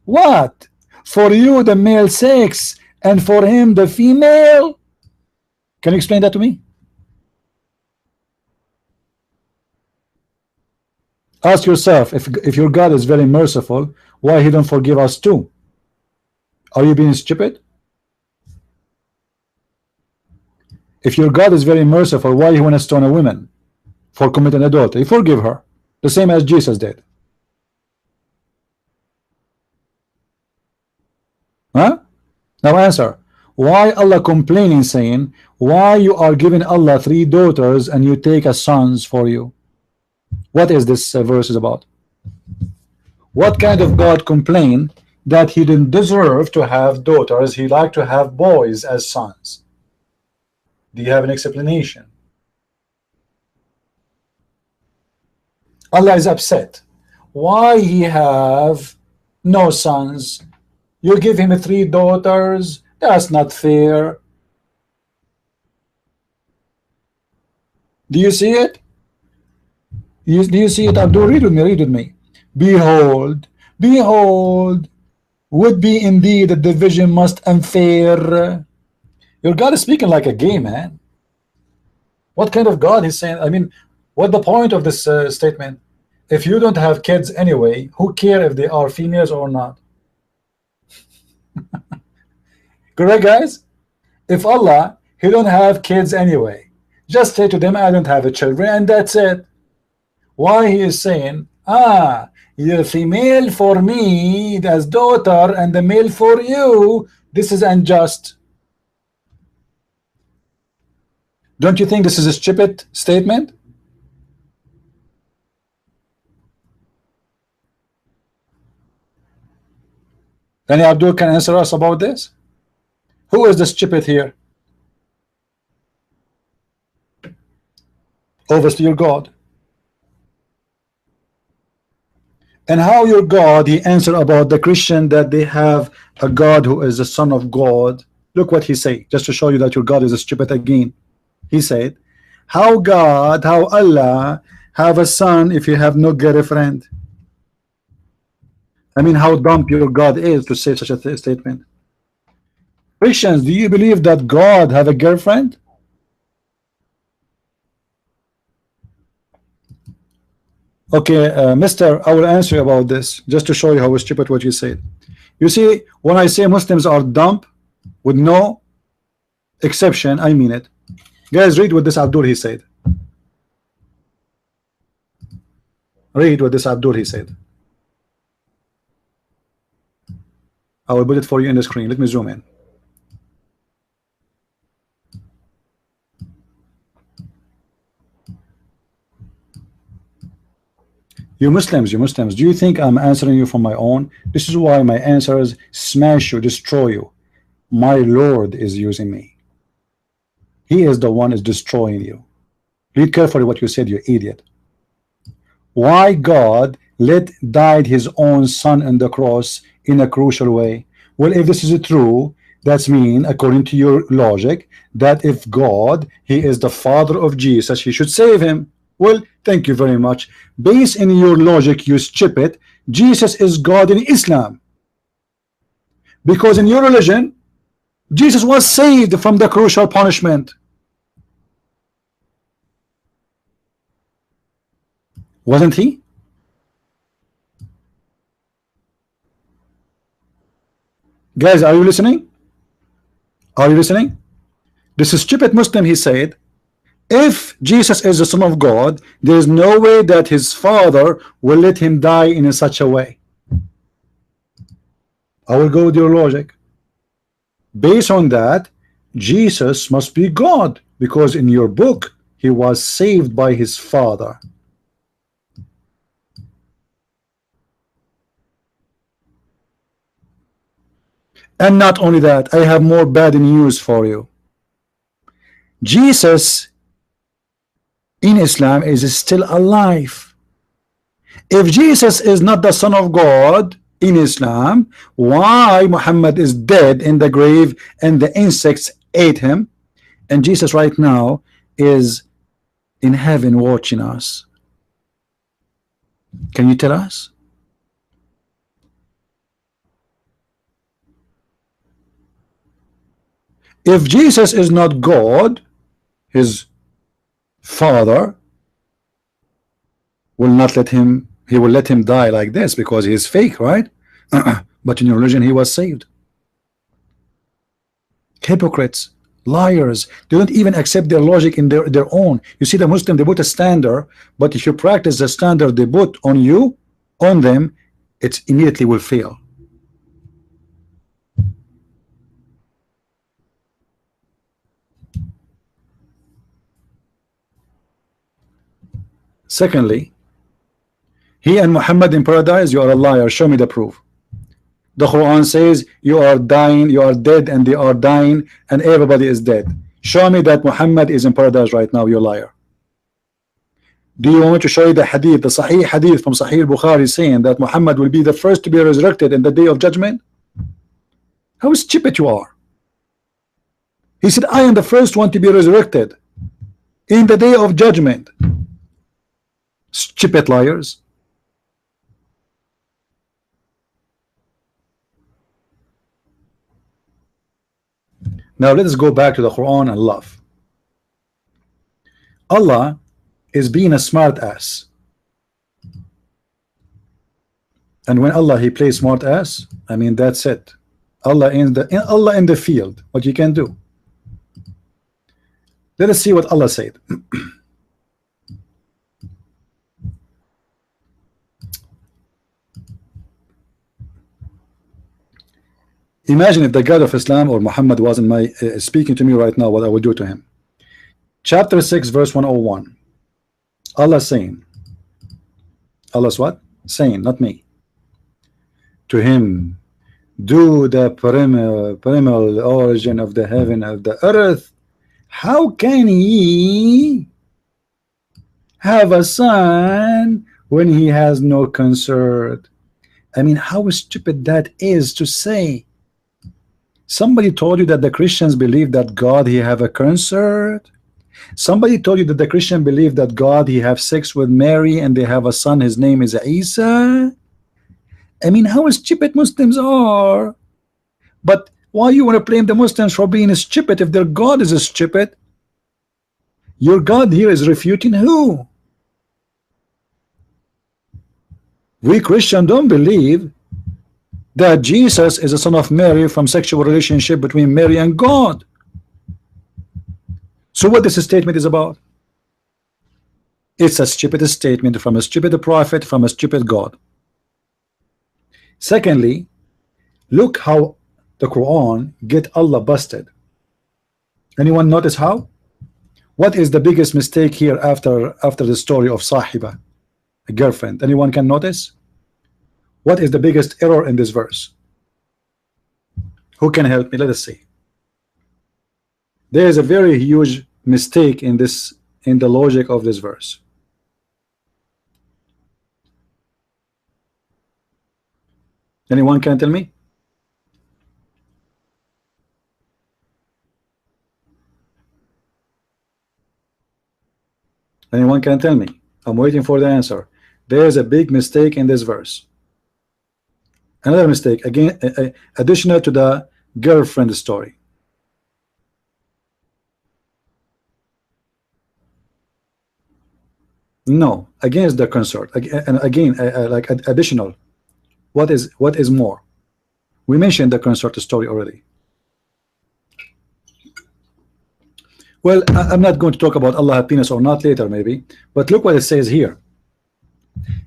What? For you the male sex, and for him the female? Can you explain that to me? Ask yourself, if your God is very merciful, why he don't forgive us too? Are you being stupid? If your God is very merciful, why you want to stone a woman for committing adultery? Forgive her, the same as Jesus did. Huh? Now answer. Why Allah complaining, saying, why you are giving Allah 3 daughters and you take as sons for you? What is this verse is about? What kind of God complain that he didn't deserve to have daughters, he liked to have boys as sons? Do you have an explanation? Allah is upset. Why he have no sons? You give him 3 daughters. That's not fair. Do you see it? Do you see it? Abdul, read with me, read with me. Behold, behold, would be indeed a division most unfair. Your God is speaking like a gay man. What kind of God he's saying? I mean, what the point of this statement? If you don't have kids anyway, who care if they are females or not? Correct, guys? If Allah, he don't have kids anyway, just say to them, I don't have a children, and that's it. Why he is saying, you're female for me as daughter and the male for you, this is unjust. Don't you think this is a stupid statement? Any Abdul can answer us about this? Who is the stupid here? Obviously your God. And how your God, he answered about the Christian that they have a God who is the son of God. Look what he said, just to show you that your God is a stupid again. He said, how God, how Allah have a son if you have no girlfriend? I mean, how dumb your God is to say such a statement. Christians, do you believe that God have a girlfriend? Okay, mister, I will answer you about this just to show you how stupid what you said. You see, when I say Muslims are dumb with no exception, I mean it. Guys, read what this Abdul he said. Read what this Abdul he said. I will put it for you in the screen. Let me zoom in. You Muslims, do you think I'm answering you from my own? This is why my answers smash you, destroy you. My Lord is using me. He is the one is destroying you. Read carefully what you said, you idiot. Why God died his own son on the cross in a crucial way? Well, if this is true, that's mean, according to your logic, that if God, he is the father of Jesus, he should save him. Well, thank you very much. Based in your logic, you stupid, Jesus is God in Islam. Because in your religion, Jesus was saved from the crucial punishment. Wasn't he? Guys, are you listening? Are you listening? This is stupid Muslim, he said, if Jesus is the Son of God, there is no way that his father will let him die in such a way. I will go with your logic. Based on that, Jesus must be God, because in your book he was saved by his father. And not only that, I have more bad news for you. Jesus in Islam is still alive. If Jesus is not the son of God in Islam, why Muhammad is dead in the grave and the insects ate him, and Jesus right now is in heaven watching us? Can you tell us? If Jesus is not God, his father will not let him, he will let him die like this because he is fake, right? But in your religion he was saved. Hypocrites, liars, they don't even accept their logic in their own. You see, the Muslim, they put a standard, but if you practice the standard they put on you, on them, it immediately will fail. Secondly, he and Muhammad in paradise, you are a liar. Show me the proof. The Quran says you are dying, you are dead, and they are dying, and everybody is dead. Show me that Muhammad is in paradise right now, you liar. Do you want me to show you the hadith, the Sahih hadith from Sahih Bukhari, saying that Muhammad will be the first to be resurrected in the day of judgment? How stupid you are. He said, I am the first one to be resurrected in the day of judgment. Stupid liars. Now let us go back to the Quran and love. Allah is being a smart ass, and when Allah he plays smart ass, I mean that's it. Allah in the field, what you can do. Let us see what Allah said. Imagine if the God of Islam or Muhammad was in my speaking to me right now, what I would do to him. Chapter 6 verse 101. Allah saying, Allah's what? Saying, not me. To him, do the primal origin of the heaven of the earth. How can he have a son when he has no consort? I mean, how stupid that is to say. Somebody told you that the Christians believe that God he have a consort. Somebody told you that the Christian believe that God he have sex with Mary and they have a son, his name is Isa. I mean, how stupid Muslims are. But why you want to blame the Muslims for being stupid if their God is stupid? Your God here is refuting who? We Christians don't believe that Jesus is a son of Mary from sexual relationship between Mary and God. So what this statement is about? It's a stupid statement from a stupid prophet from a stupid God. Secondly, look how the Quran get Allah busted. Anyone notice how? What is the biggest mistake here after the story of Sahiba, a girlfriend? Anyone can notice? What is the biggest error in this verse? Who can help me? Let us see. There is a very huge mistake in the logic of this verse. Anyone can tell me? Anyone can tell me? I'm waiting for the answer. There is a big mistake in this verse. Another mistake, again, additional to the girlfriend story. No, against the consort. And again, like additional. What is more? We mentioned the consort story already. Well, I'm not going to talk about Allah have penis or not later, maybe. But look what it says here.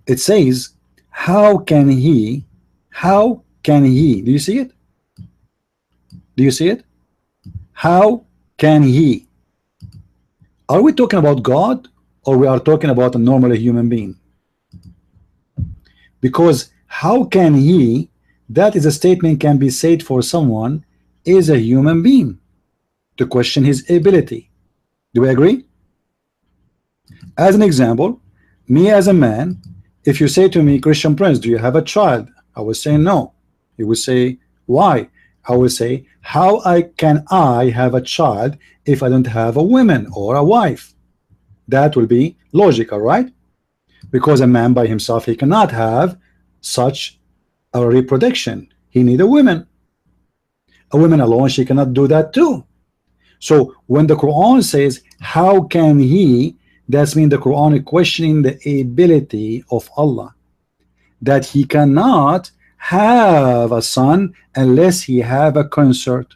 It says, how can can he? Do you see it? Do you see it? How can he? Are we talking about God, or we are talking about a normal human being? Because how can he, that is a statement can be said for someone is a human being, to question his ability. Do we agree? As an example, me as a man, if you say to me, Christian Prince, do you have a child? I would say no. You would say, why? I would say, how can I have a child if I don't have a woman or a wife? That will be logical, right? Because a man by himself, he cannot have such a reproduction. He need a woman. A woman alone, she cannot do that too. So when the Quran says, how can he, that's mean the Quran is questioning the ability of Allah, that he cannot have a son unless he have a consort.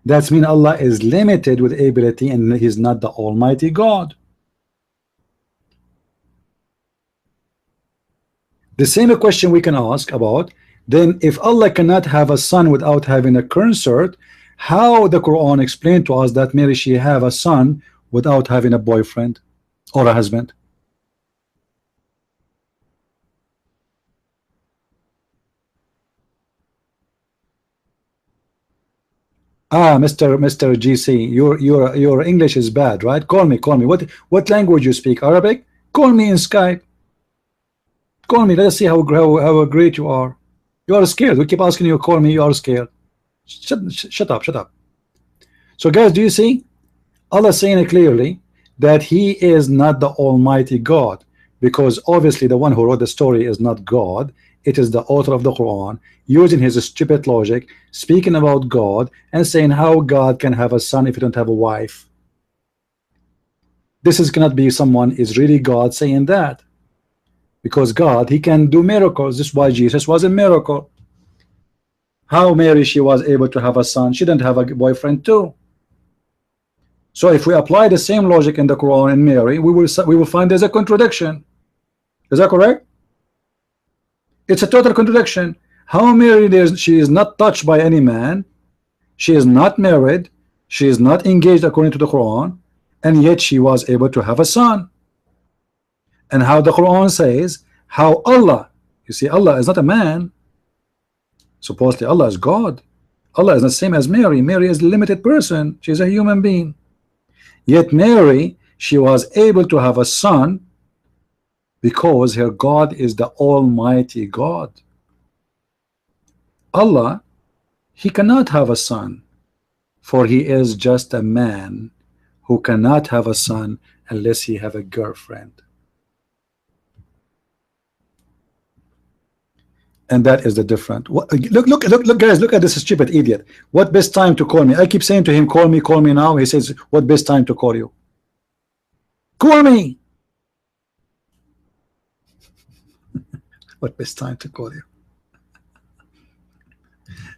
That's mean Allah is limited with ability and he's not the Almighty God. The same question we can ask about, then if Allah cannot have a son without having a consort, how the Quran explained to us that Mary she have a son without having a boyfriend or a husband? Ah, Mr. GC, your English is bad, right? Call me, call me. What language you speak? Arabic? Call me in Skype. Call me. Let us see how great you are. You are scared. We keep asking you to call me. You are scared. Shut up. Shut up. So, guys, do you see? Allah saying it clearly that He is not the Almighty God, because obviously the one who wrote the story is not God. It is the author of the Quran using his stupid logic, speaking about God and saying how God can have a son if you don't have a wife. This is cannot be someone is really God saying that, because God, he can do miracles. This is why Jesus was a miracle. How Mary she was able to have a son, she didn't have a boyfriend too. So if we apply the same logic in the Quran and Mary, we will find there's a contradiction. Is that correct? It's a total contradiction. How Mary, she is not touched by any man, she is not married, she is not engaged according to the Quran, and yet she was able to have a son. And how the Quran says, how Allah, you see, Allah is not a man. Supposedly Allah is God. Allah is the same as Mary. Mary is a limited person. She is a human being. Yet Mary, she was able to have a son because her God is the Almighty God. Allah, he cannot have a son, for he is just a man who cannot have a son unless he have a girlfriend. And that is the difference. Look, guys, look at this stupid idiot. What best time to call me? I keep saying to him, call me now. He says, what best time to call you? Call me. What best time to call you?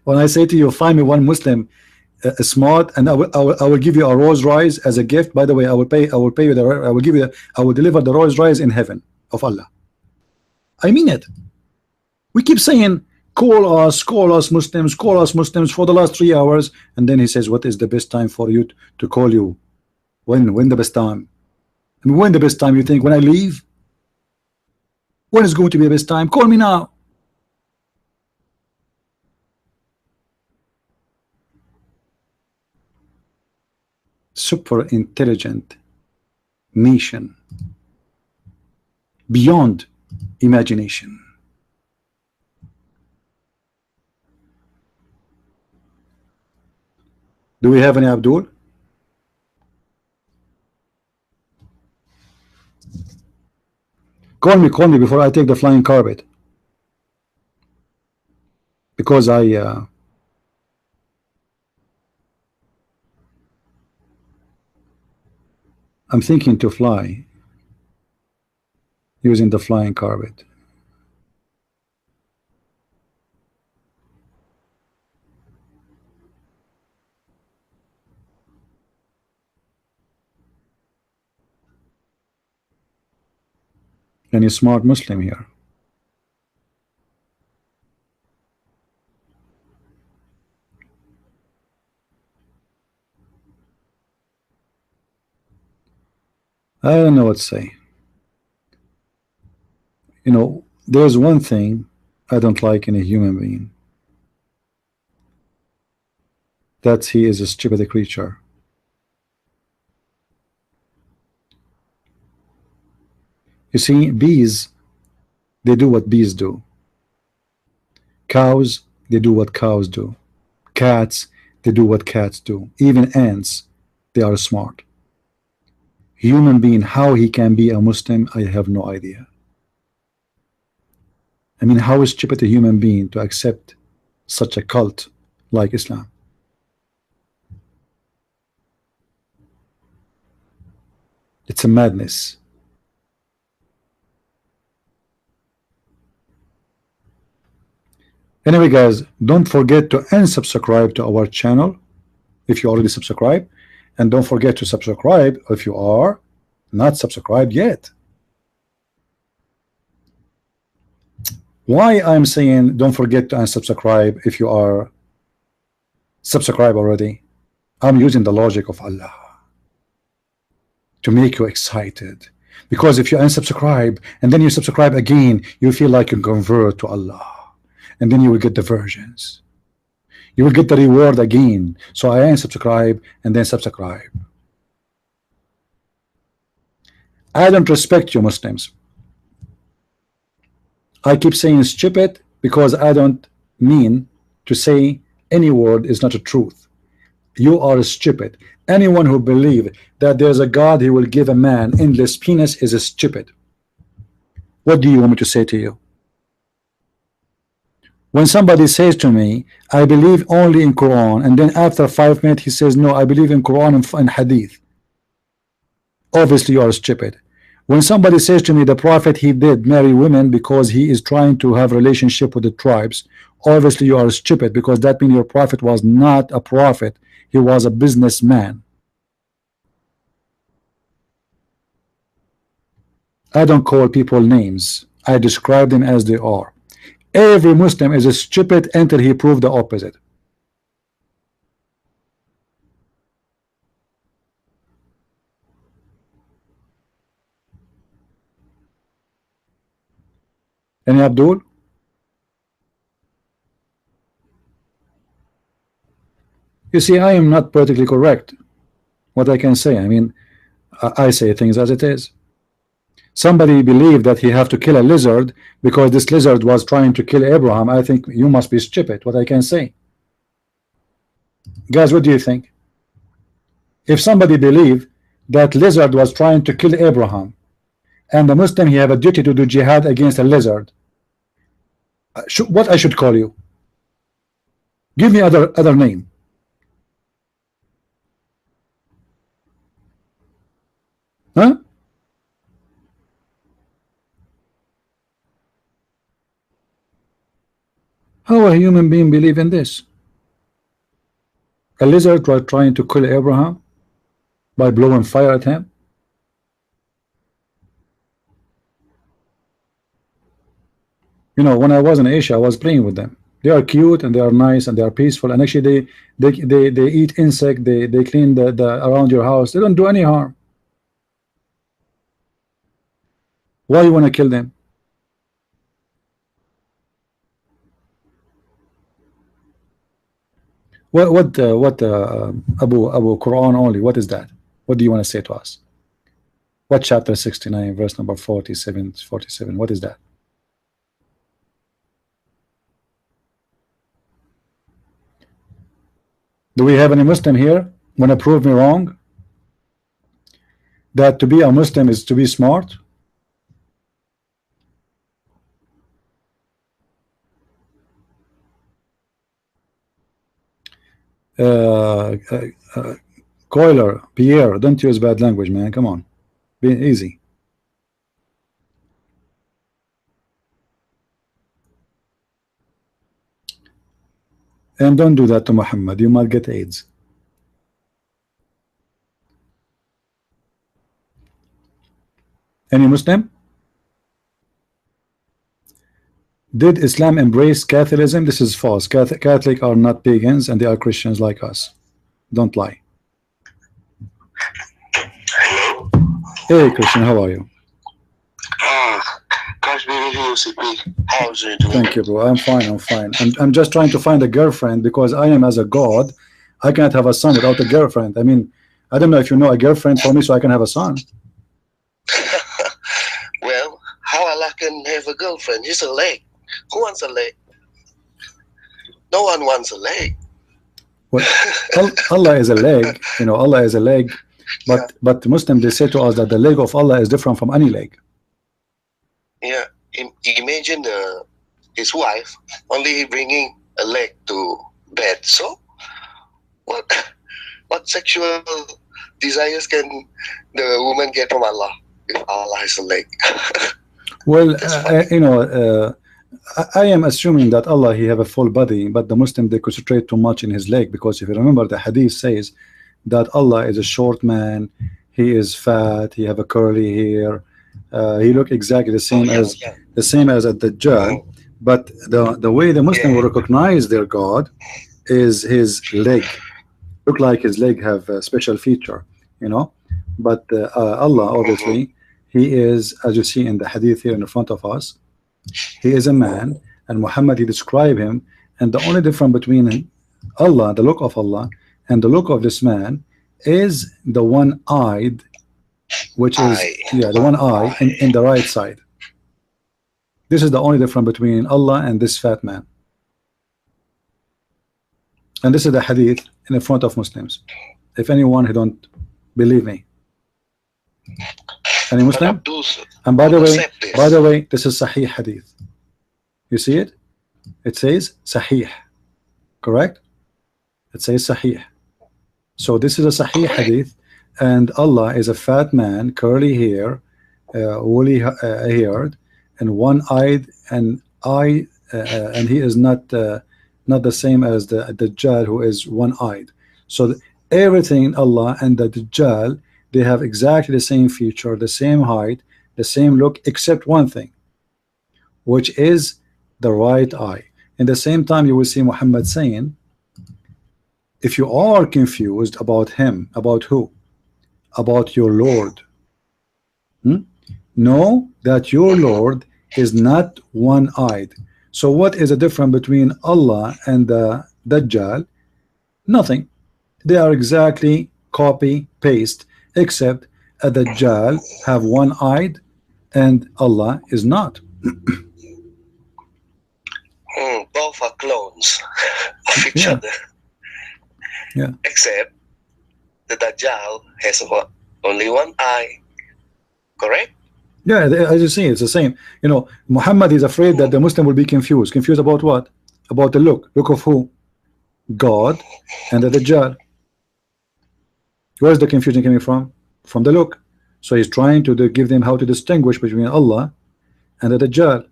When I say to you, find me one Muslim smart, and I will give you a Rolls Royce as a gift. By the way, I will pay you I will deliver the Rolls Royce in heaven of Allah. I mean it. We keep saying, call us Muslims, call us Muslims for the last 3 hours, and then he says, what is the best time for you to call you? When the best time? And when the best time you think? When I leave? When is going to be the best time? Call me now. Super intelligent nation beyond imagination. Do we have any Abdul? Call me before I take the flying carpet, because I'm thinking to fly using the flying carpet. Any smart Muslim here? I don't know what to say. You know, there's one thing I don't like in a human being. That he is a stupid creature. You see, bees, they do what bees do. Cows, they do what cows do. Cats, they do what cats do. Even ants, they are smart. Human being, how he can be a Muslim, I have no idea. I mean, how is stupid a human being to accept such a cult like Islam? It's a madness. Anyway, guys, don't forget to unsubscribe to our channel if you already subscribed, and don't forget to subscribe if you are not subscribed yet. Why I'm saying don't forget to unsubscribe if you are subscribed already? I'm using the logic of Allah to make you excited, because if you unsubscribe and then you subscribe again, you feel like you convert to Allah, and then you will get the versions. You will get the reward again. So I unsubscribe and then subscribe. I don't respect you Muslims. I keep saying stupid because I don't mean to say any word is not a truth. You are stupid. Anyone who believes that there's a God who will give a man endless penis is a stupid. What do you want me to say to you? When somebody says to me, I believe only in Quran, and then after 5 minutes he says, no, I believe in Quran and Hadith, obviously you are stupid. When somebody says to me the Prophet, he did marry women because he is trying to have relationship with the tribes, obviously you are stupid, because that means your Prophet was not a prophet, he was a businessman. I don't call people names, I describe them as they are. Every Muslim is a stupid until he proved the opposite. Any Abdul? You see, I am not politically correct. What I can say, I mean, I say things as it is. Somebody believed that he have to kill a lizard because this lizard was trying to kill Abraham. I think you must be stupid. What I can say, guys, what do you think? If somebody believed that lizard was trying to kill Abraham, and the Muslim, he have a duty to do jihad against a lizard, what I should call you? Give me other name. Huh? How a human being believe in this? A lizard was trying to kill Abraham by blowing fire at him. You know, when I was in Asia, I was playing with them. They are cute and they are nice and they are peaceful, and actually they eat insect, they clean the around your house. They don't do any harm. Why you want to kill them? What Abu Quran only? What is that? What do you want to say to us? What chapter 69 verse number 47? What is that? Do we have any Muslim here want to prove me wrong? That to be a Muslim is to be smart? Coiler, Pierre, don't use bad language, man. Come on, be easy. And don't do that to Muhammad. You might get AIDS. Any Muslim? Did Islam embrace Catholicism? This is false. Catholic are not pagans and they are Christians like us. Don't lie. Hey Christian, how are you? Gosh, baby, how's you doing? Thank you, bro. I'm fine. I'm fine. I'm just trying to find a girlfriend because I am as a god. I cannot have a son without a girlfriend. I mean, I don't know if you know a girlfriend for me so I can have a son. Well, how Allah can have a girlfriend? He's a leg. Who wants a leg? No one wants a leg. Well, Allah is a leg. You know, Allah is a leg. But Muslims, they say to us that the leg of Allah is different from any leg. Yeah. Imagine his wife only bringing a leg to bed. So, what sexual desires can the woman get from Allah if Allah has a leg? Well, you know, I am assuming that Allah, he have a full body, but the Muslim, they concentrate too much in his leg, because if you remember, the hadith says that Allah is a short man, he is fat, he have a curly hair, he look exactly the same as a Dajjal, but the way the Muslim will recognize their God is his leg. Look like his leg have a special feature, you know. But Allah, obviously, he is, as you see in the hadith here in front of us, he is a man, and Muhammad, he described him, and the only difference between Allah, the look of Allah, and the look of this man is the one-eyed, which is the one eye in the right side. This is the only difference between Allah and this fat man. And this is the hadith in the front of Muslims. If anyone who don't believe me, any Muslim? And by the way, this is Sahih hadith. You see it? It says Sahih, correct? It says Sahih. So this is a Sahih hadith, and Allah is a fat man, curly hair, woolly haired, and one-eyed, and and he is not the same as the Dajjal, who is one-eyed. So everything in Allah and the Dajjal, they have exactly the same feature, the same height, the same look, except one thing, which is the right eye. In the same time, you will see Muhammad saying, if you are confused about him, about who? About your Lord, know that your Lord is not one-eyed. So what is the difference between Allah and the Dajjal? Nothing. They are exactly copy paste, except a Dajjal have one-eyed and Allah is not. Both are clones of each other. Yeah. Except the Dajjal has only one eye. Correct? Yeah, as you see, it's the same. You know, Muhammad is afraid that the Muslim will be confused. Confused about what? About the look. Look of who? God and the Dajjal. Where is the confusion coming from? From the look. So he's trying to give them how to distinguish between Allah and the Dajjal.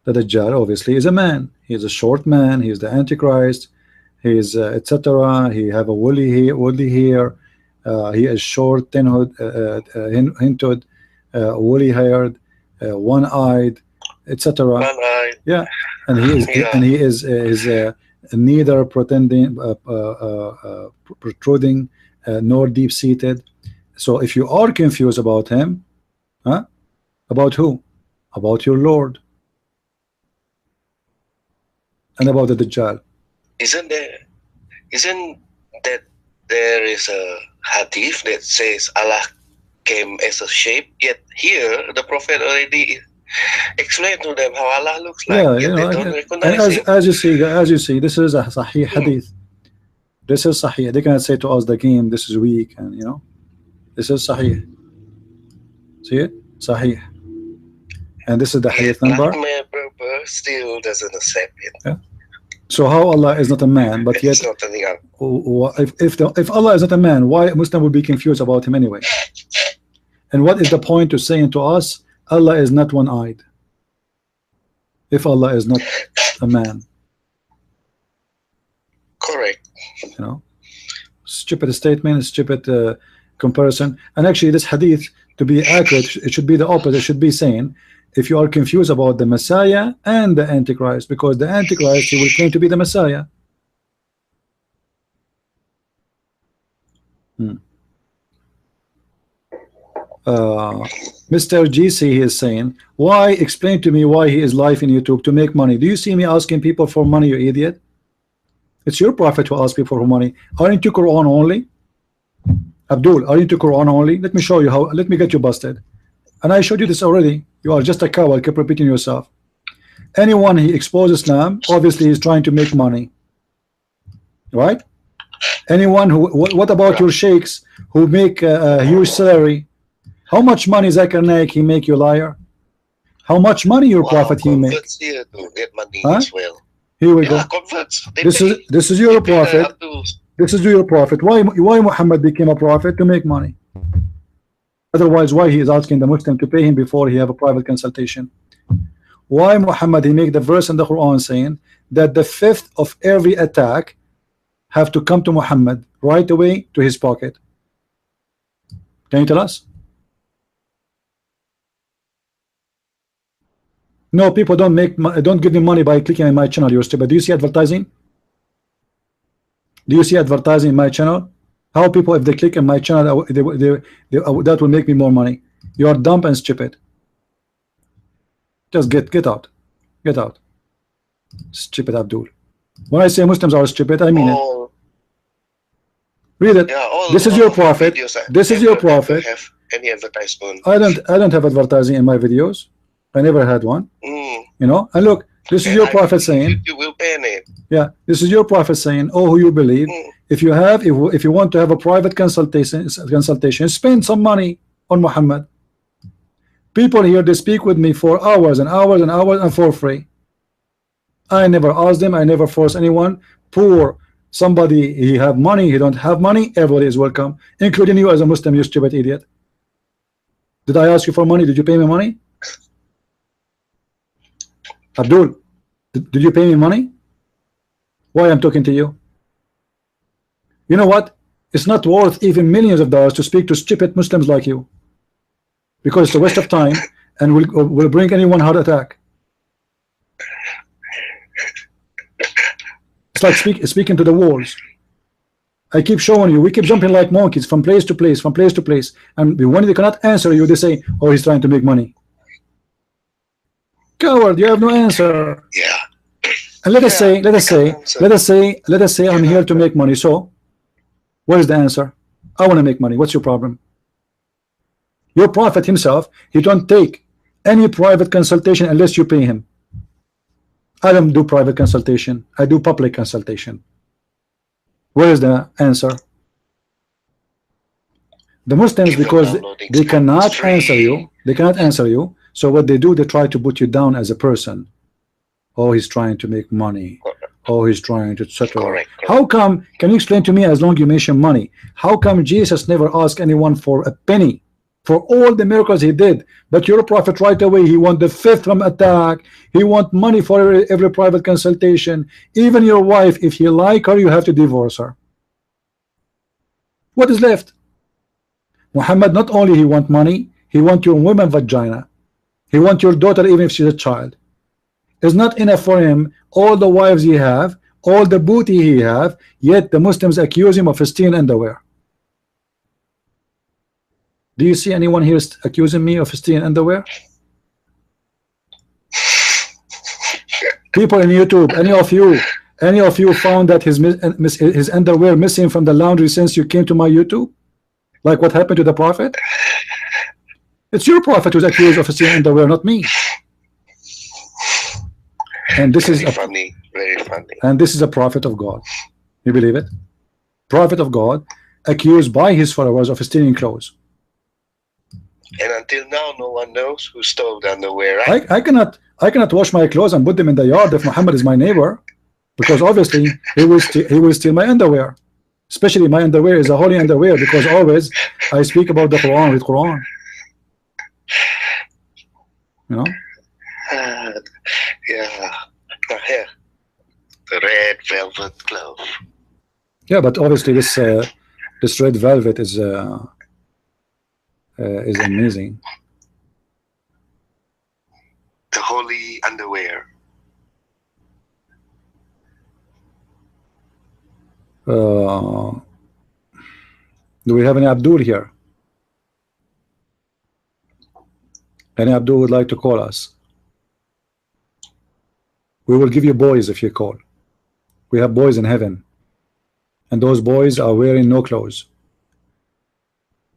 The Dajjal obviously is a man. He is a short man. He is the Antichrist. He is etc. He have a woolly hair. He is short, hinted, woolly haired, one-eyed, etc. One-eyed. Yeah, and he is neither protruding nor deep-seated. So if you are confused about him, about who? About your Lord and about the Dajjal. Isn't that there is a hadith that says Allah came as a shape, yet here the Prophet already explained to them how Allah looks like. Yeah, yet you know, they don't recognize him. as you see, this is a Sahih hadith. This is Sahih. They cannot say to us the game, this is weak, and you know, this is Sahih. See it? Sahih. And this is the hadith number. Berber still doesn't accept it. Yeah. So how Allah is not a man, but yet if Allah is not a man, why Muslim would be confused about him anyway? And what is the point to saying to us Allah is not one-eyed if Allah is not a man? Correct. You know, stupid statement, stupid comparison. And actually this hadith, to be accurate, it should be the opposite. It should be saying, if you are confused about the Messiah and the Antichrist, because the Antichrist, he will claim to be the Messiah. Mr. GC, he is saying, why, explain to me why he is live in YouTube to make money. Do you see me asking people for money, you idiot? It's your prophet who asks people for money. Aren't you Quran only? Abdul, aren't you Quran only? Let me show you how. Let me get you busted. And I showed you this already. You are just a coward. Keep repeating yourself. Anyone he exposes Islam, obviously he's trying to make money, right? Anyone who, what about your sheikhs who make a huge salary? How much money Zakir Naik he make, you liar? How much money your prophet he make? Converts here to get money Huh? as well. Here we Yeah, go. converts. This is your prophet. This is your prophet. Why Muhammad became a prophet? To make money. Otherwise, why he is asking the Muslim to pay him before he have a private consultation? Why Muhammad he make the verse in the Quran saying that the fifth of every attack have to come to Muhammad right away to his pocket? Can you tell us? No, people don't give me money by clicking on my channel. You're stupid. Do you see advertising? Do you see advertising in my channel? How people, if they click on my channel, that will make me more money. You are dumb and stupid. Just get out. Get out. Stupid Abdul. When I say Muslims are stupid, I mean it. Read it. Yeah, this is your prophet. This is your prophet. Have any advertisement? I don't have advertising in my videos. I never had one. You know, and look, this is your prophet saying, you will ban it. yeah, this is your prophet saying, oh, who you believe, if you want to have a private consultation, spend some money on Muhammad. People here, they speak with me for hours and hours and hours and for free. I never ask them, I never force anyone. Poor somebody, he have money, he don't have money, everybody is welcome, including you as a Muslim, you stupid idiot. Did I ask you for money? Did you pay me money? Abdul, did you pay me money? Why I'm talking to you? You know what? It's not worth even millions of dollars to speak to stupid Muslims like you, because it's a waste of time and will bring anyone heart attack. It's like speaking to the walls. I keep showing you, we keep jumping like monkeys from place to place, from place to place, and when they cannot answer you, they say, oh, he's trying to make money. Coward, you have no answer. Yeah. And let us say I'm here to make money. So what is the answer? I want to make money. What's your problem? Your prophet himself, he don't take any private consultation unless you pay him. I don't do private consultation. I do public consultation. Where is the answer? The Muslims, because they cannot answer you, so what they do, they try to put you down as a person. Oh, he's trying to make money. Oh, he's trying to etc. How come, can you explain to me, as long you mention money, how come Jesus never asked anyone for a penny for all the miracles he did, but your prophet right away, he want the fifth from attack, he want money for every private consultation. Even your wife, if you like her, you have to divorce her. What is left? Muhammad, not only he want money, he want your woman vagina. He want your daughter even if she's a child. It's not enough for him, all the wives he have, all the booty he have, yet the Muslims accuse him of stealing underwear. Do you see anyone here accusing me of stealing underwear? People in YouTube, any of you found that his underwear missing from the laundry since you came to my YouTube? Like what happened to the prophet? It's your prophet who's accused of stealing underwear, not me. And this is funny, very funny. And this is a prophet of God. You believe it? Prophet of God accused by his followers of stealing clothes. And until now, no one knows who stole the underwear, right? I cannot wash my clothes and put them in the yard if Muhammad is my neighbor, because obviously he will steal my underwear. Especially my underwear is a holy underwear, because always I speak about the Quran with Quran. You know? Yeah. Here, the red velvet glove. Yeah, but obviously this red velvet is amazing. The holy underwear. Do we have any Abdul here? And Abdul would like to call us. We will give you boys if you call. We have boys in heaven, and those boys are wearing no clothes,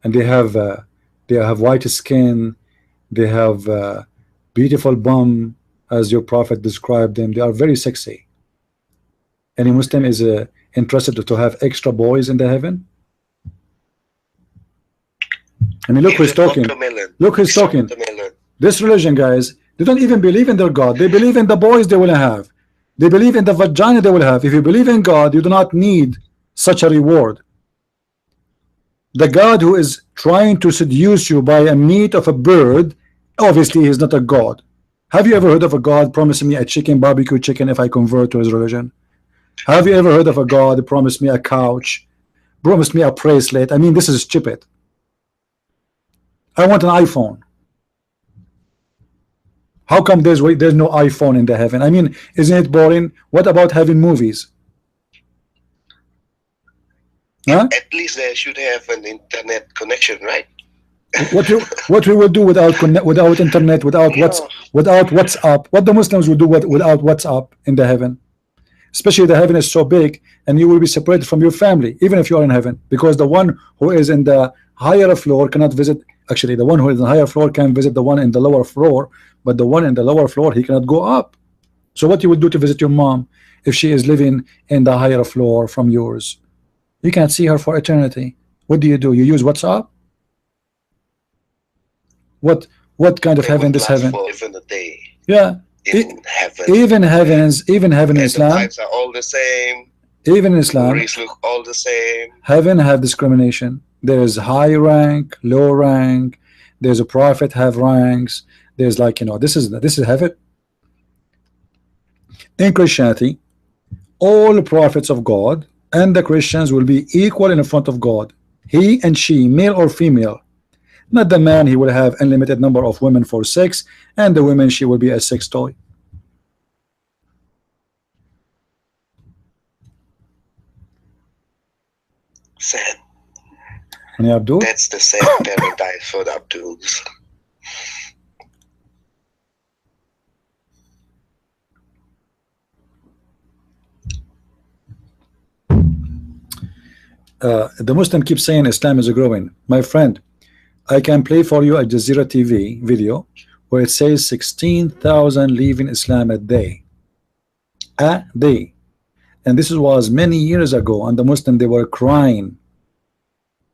and they have white skin, they have beautiful bum, as your prophet described them. They are very sexy. Any Muslim is interested to have extra boys in the heaven? I mean, look who's talking. Look who's talking. This religion, guys, they don't even believe in their God. They believe in the boys they will have. They believe in the vagina they will have. If you believe in God, you do not need such a reward. The God who is trying to seduce you by a meat of a bird, obviously he is not a God. Have you ever heard of a God promising me a chicken, barbecue chicken, if I convert to his religion? Have you ever heard of a God who promised me a couch, promised me a bracelet? I mean, this is stupid. I want an iPhone. How come there's no iPhone in the heaven? I mean, isn't it boring? What about having movies? Huh? At least they should have an internet connection, right? What we will do without internet, without WhatsApp? What the Muslims will do without WhatsApp in the heaven? Especially the heaven is so big, and you will be separated from your family, even if you are in heaven, because the one who is in the higher floor cannot visit. Actually, the one who is in the higher floor can visit the one in the lower floor, but the one in the lower floor, he cannot go up. So what you will do to visit your mom if she is living in the higher floor from yours? You can't see her for eternity. What do? You use WhatsApp? What kind of heaven this heaven? Even a day. Yeah. In heaven. Even heaven in Islam. The types are all the same. Even in Islam. Race look all the same. Heaven have discrimination. There is high rank, low rank. There's a prophet have ranks. There's like, you know, this is heaven. In Christianity, all prophets of God and the Christians will be equal in front of God. He and she, male or female. Not the man, he will have unlimited number of women for sex, and the women, she will be a sex toy. Sad. And Abdul? That's the same paradise for the Abduls. The Muslim keeps saying Islam is growing. My friend, I can play for you a Jazeera TV video where it says 16,000 leaving Islam a day. A day. And this was many years ago, and the Muslim, they were crying.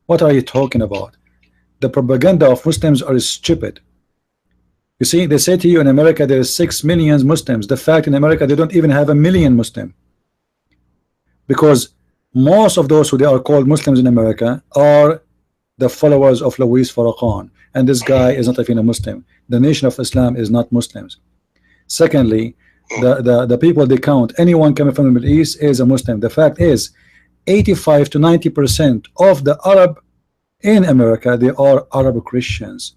What are you talking about? The propaganda of Muslims are stupid. You see, they say to you in America there is 6 million Muslims. The fact in America they don't even have 1 million Muslim, because most of those who they are called Muslims in America are the followers of Louis Farrakhan, and this guy is not even a Muslim. The nation of Islam is not Muslims. Secondly, the people they count, anyone coming from the Middle East is a Muslim. The fact is 85 to 90% of the Arab in America, they are Arab Christians,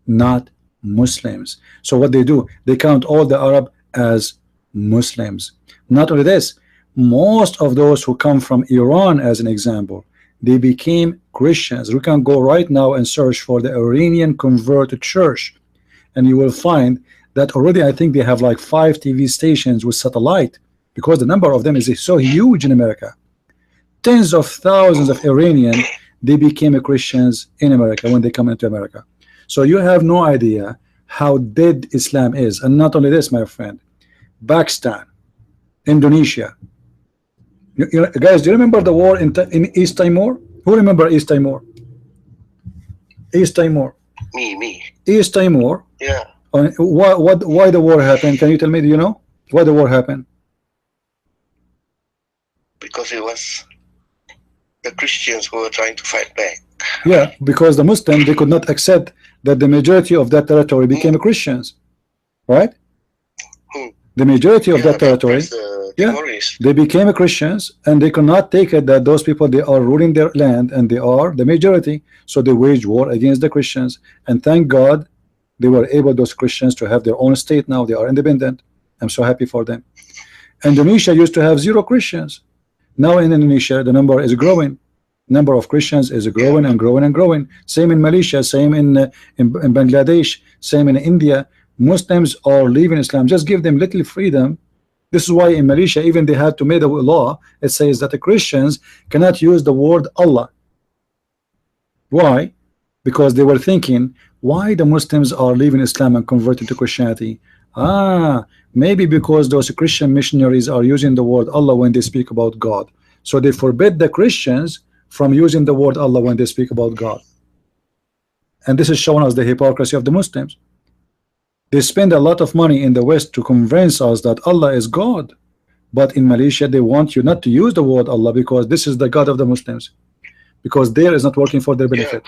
not Muslims. So what they do, they count all the Arab as Muslims. Not only this, most of those who come from Iran, as an example, they became Christians. We can go right now and search for the Iranian converted church, and you will find that already I think they have like 5 TV stations with satellite, because the number of them is so huge in America. Tens of thousands of Iranians, they became Christians in America when they come into America. So you have no idea how dead Islam is. And not only this, my friend, Pakistan, Indonesia. Guys, do you remember the war in East Timor? Who remember East Timor? East Timor. Me. East Timor. Yeah. Why the war happened? Can you tell me? Do you know why the war happened? Because it was the Christians who were trying to fight back. Yeah, because the Muslims, they could not accept that the majority of that territory became Christians, right? The majority of that territory, they became Christians, and they could not take it that those people, they are ruling their land and they are the majority, so they waged war against the Christians. And thank God they were able, those Christians, to have their own state. Now they are independent. I'm so happy for them. Indonesia used to have 0 Christians. Now in Indonesia the number is growing. Number of Christians is Yeah. growing and growing and growing. Same in Malaysia, same in Bangladesh, same in India. Muslims are leaving Islam. Just give them little freedom. This is why in Malaysia even they had to make a law. It says that the Christians cannot use the word Allah. Why? Because they were thinking, why the Muslims are leaving Islam and converting to Christianity? Maybe because those Christian missionaries are using the word Allah when they speak about God. So they forbid the Christians from using the word Allah when they speak about God. And this is showing us the hypocrisy of the Muslims. They spend a lot of money in the West to convince us that Allah is God. But in Malaysia, they want you not to use the word Allah because this is the God of the Muslims. Because there is not working for their Yeah. benefit.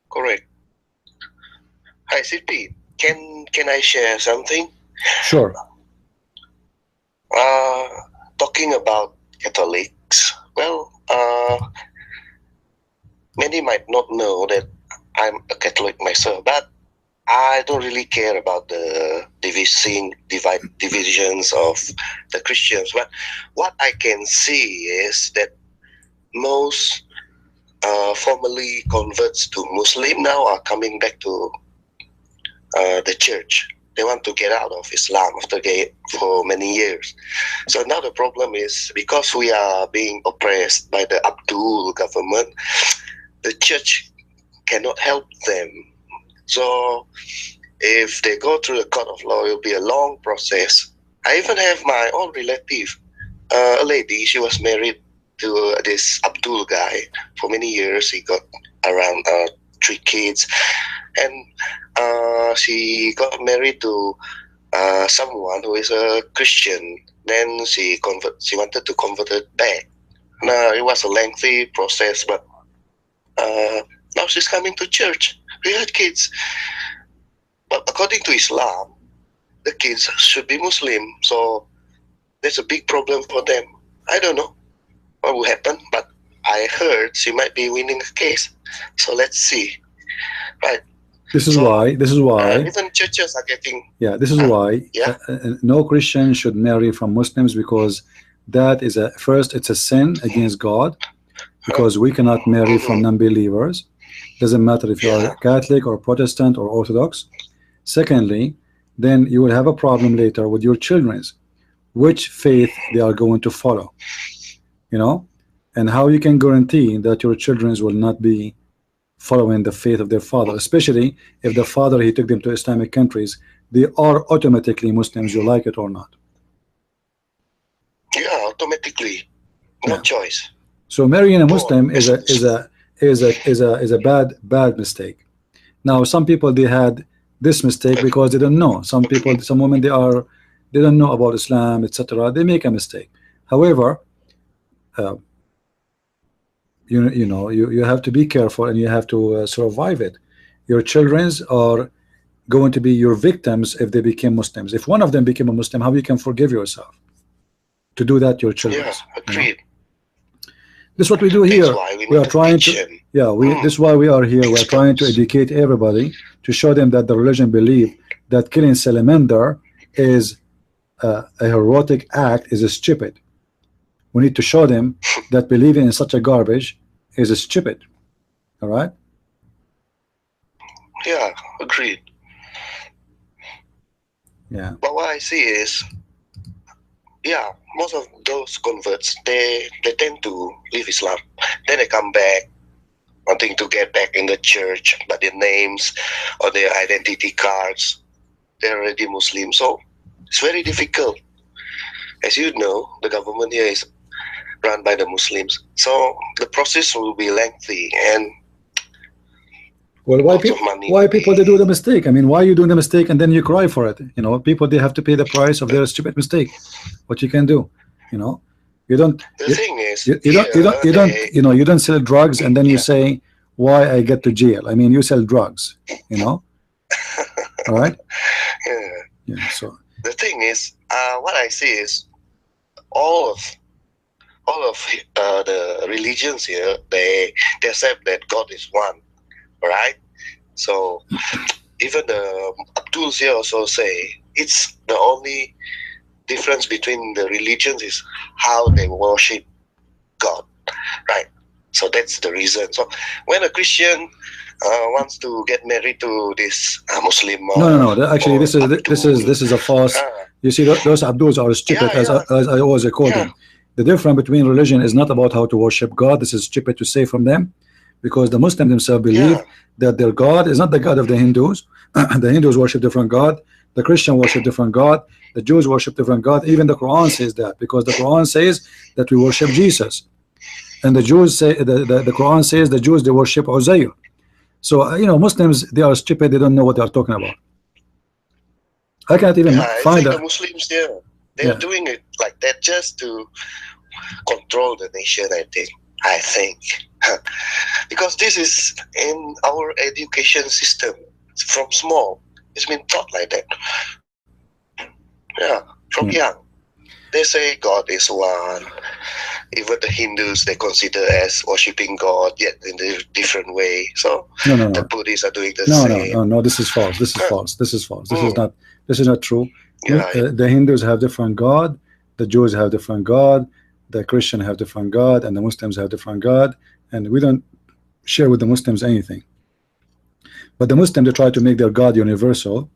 Correct. Hi, CP. Can I share something? Sure. Talking about Catholics. Well, many might not know that I'm a Catholic myself, but I don't really care about the divisions of the Christians. But what I can see is that most formerly converts to Muslim now are coming back to the church. They want to get out of Islam after for many years. So now the problem is because we are being oppressed by the Abdul government, the church cannot help them. So if they go through the court of law, it will be a long process. I even have my own relative, a lady. She was married to this Abdul guy for many years. He got around 3 kids, and she got married to someone who is a Christian. Then she wanted to convert it back. Now it was a lengthy process, but now she's coming to church. We had kids, but according to Islam, the kids should be Muslim. So there's a big problem for them. I don't know what will happen, but I heard she might be winning a case. So let's see. Right. This is why even churches are getting. yeah, this is why no Christian should marry from Muslims, because that is it's a sin against God, because we cannot marry from non-believers. Doesn't matter if you are Catholic or Protestant or Orthodox. Secondly, then you will have a problem later with your children's, which faith they are going to follow, and how you can guarantee that your children's will not be following the faith of their father, especially if the father, he took them to Islamic countries, they are automatically Muslims, you like it or not. Yeah, automatically, no choice. So marrying a Muslim is a bad mistake. Now some people, they had this mistake because they don't know. Some people, some women, they don't know about Islam, etc. They make a mistake. However, you have to be careful, and you have to survive it. Your children's are going to be your victims if they became Muslims. If one of them became a Muslim, how you can forgive yourself to do that to your children? Yeah, agreed. This is what we do here. We are trying to this is why we are here. We're trying to educate everybody, to show them that the religion believe that killing salamander is a heroic act, is stupid. We need to show them that believing in such a garbage is stupid. All right? Yeah, agreed. Yeah. But what I see is, most of those converts, they tend to leave Islam. Then they come back, wanting to get back in the church, but their names or their identity cards, they're already Muslim. So it's very difficult. As you know, the government here is run by the Muslims. So the process will be lengthy, and why people they do the mistake? I mean, why are you doing the mistake and then you cry for it? People, they have to pay the price of their stupid mistake. What you can do, you don't. The thing is, you don't sell drugs and then you say, why I get to jail? I mean, you sell drugs, All right. Yeah. So the thing is, what I see is all of the religions here, they accept that God is one, right? So even the Abduls here also say it's the only difference between the religions is how they worship God. right? So that's the reason. So when a Christian wants to get married to this Muslim, Actually, this is a false. You see, those Abduls are stupid, yeah, yeah, as I always call yeah, them. The difference between religion is not about how to worship God. This is stupid to say from them, because the Muslims themselves believe yeah, that their God is not the God of the Hindus. The Hindus worship different God. The Christian worship different God. The Jews worship different God. Even the Quran says that, because the Quran says that we worship Jesus, and the Jews say the Quran says the Jews, they worship Uzair. So Muslims, they are stupid. They don't know what they are talking about. I cannot even yeah. I find think a the Muslims they're doing it like that just to control the nation. I think because this is in our education system from small. It's been taught like that. Yeah, from young. They say God is one. Even the Hindus, they consider as worshipping God, yet in a different way. So the Buddhists are doing the same. No. This is false. This is false. This is false. This is not true. Yeah, The Hindus have different God. The Jews have different God. The Christian have different God, and the Muslims have different God. And we don't share with the Muslims anything. But the Muslims, they try to make their God universal,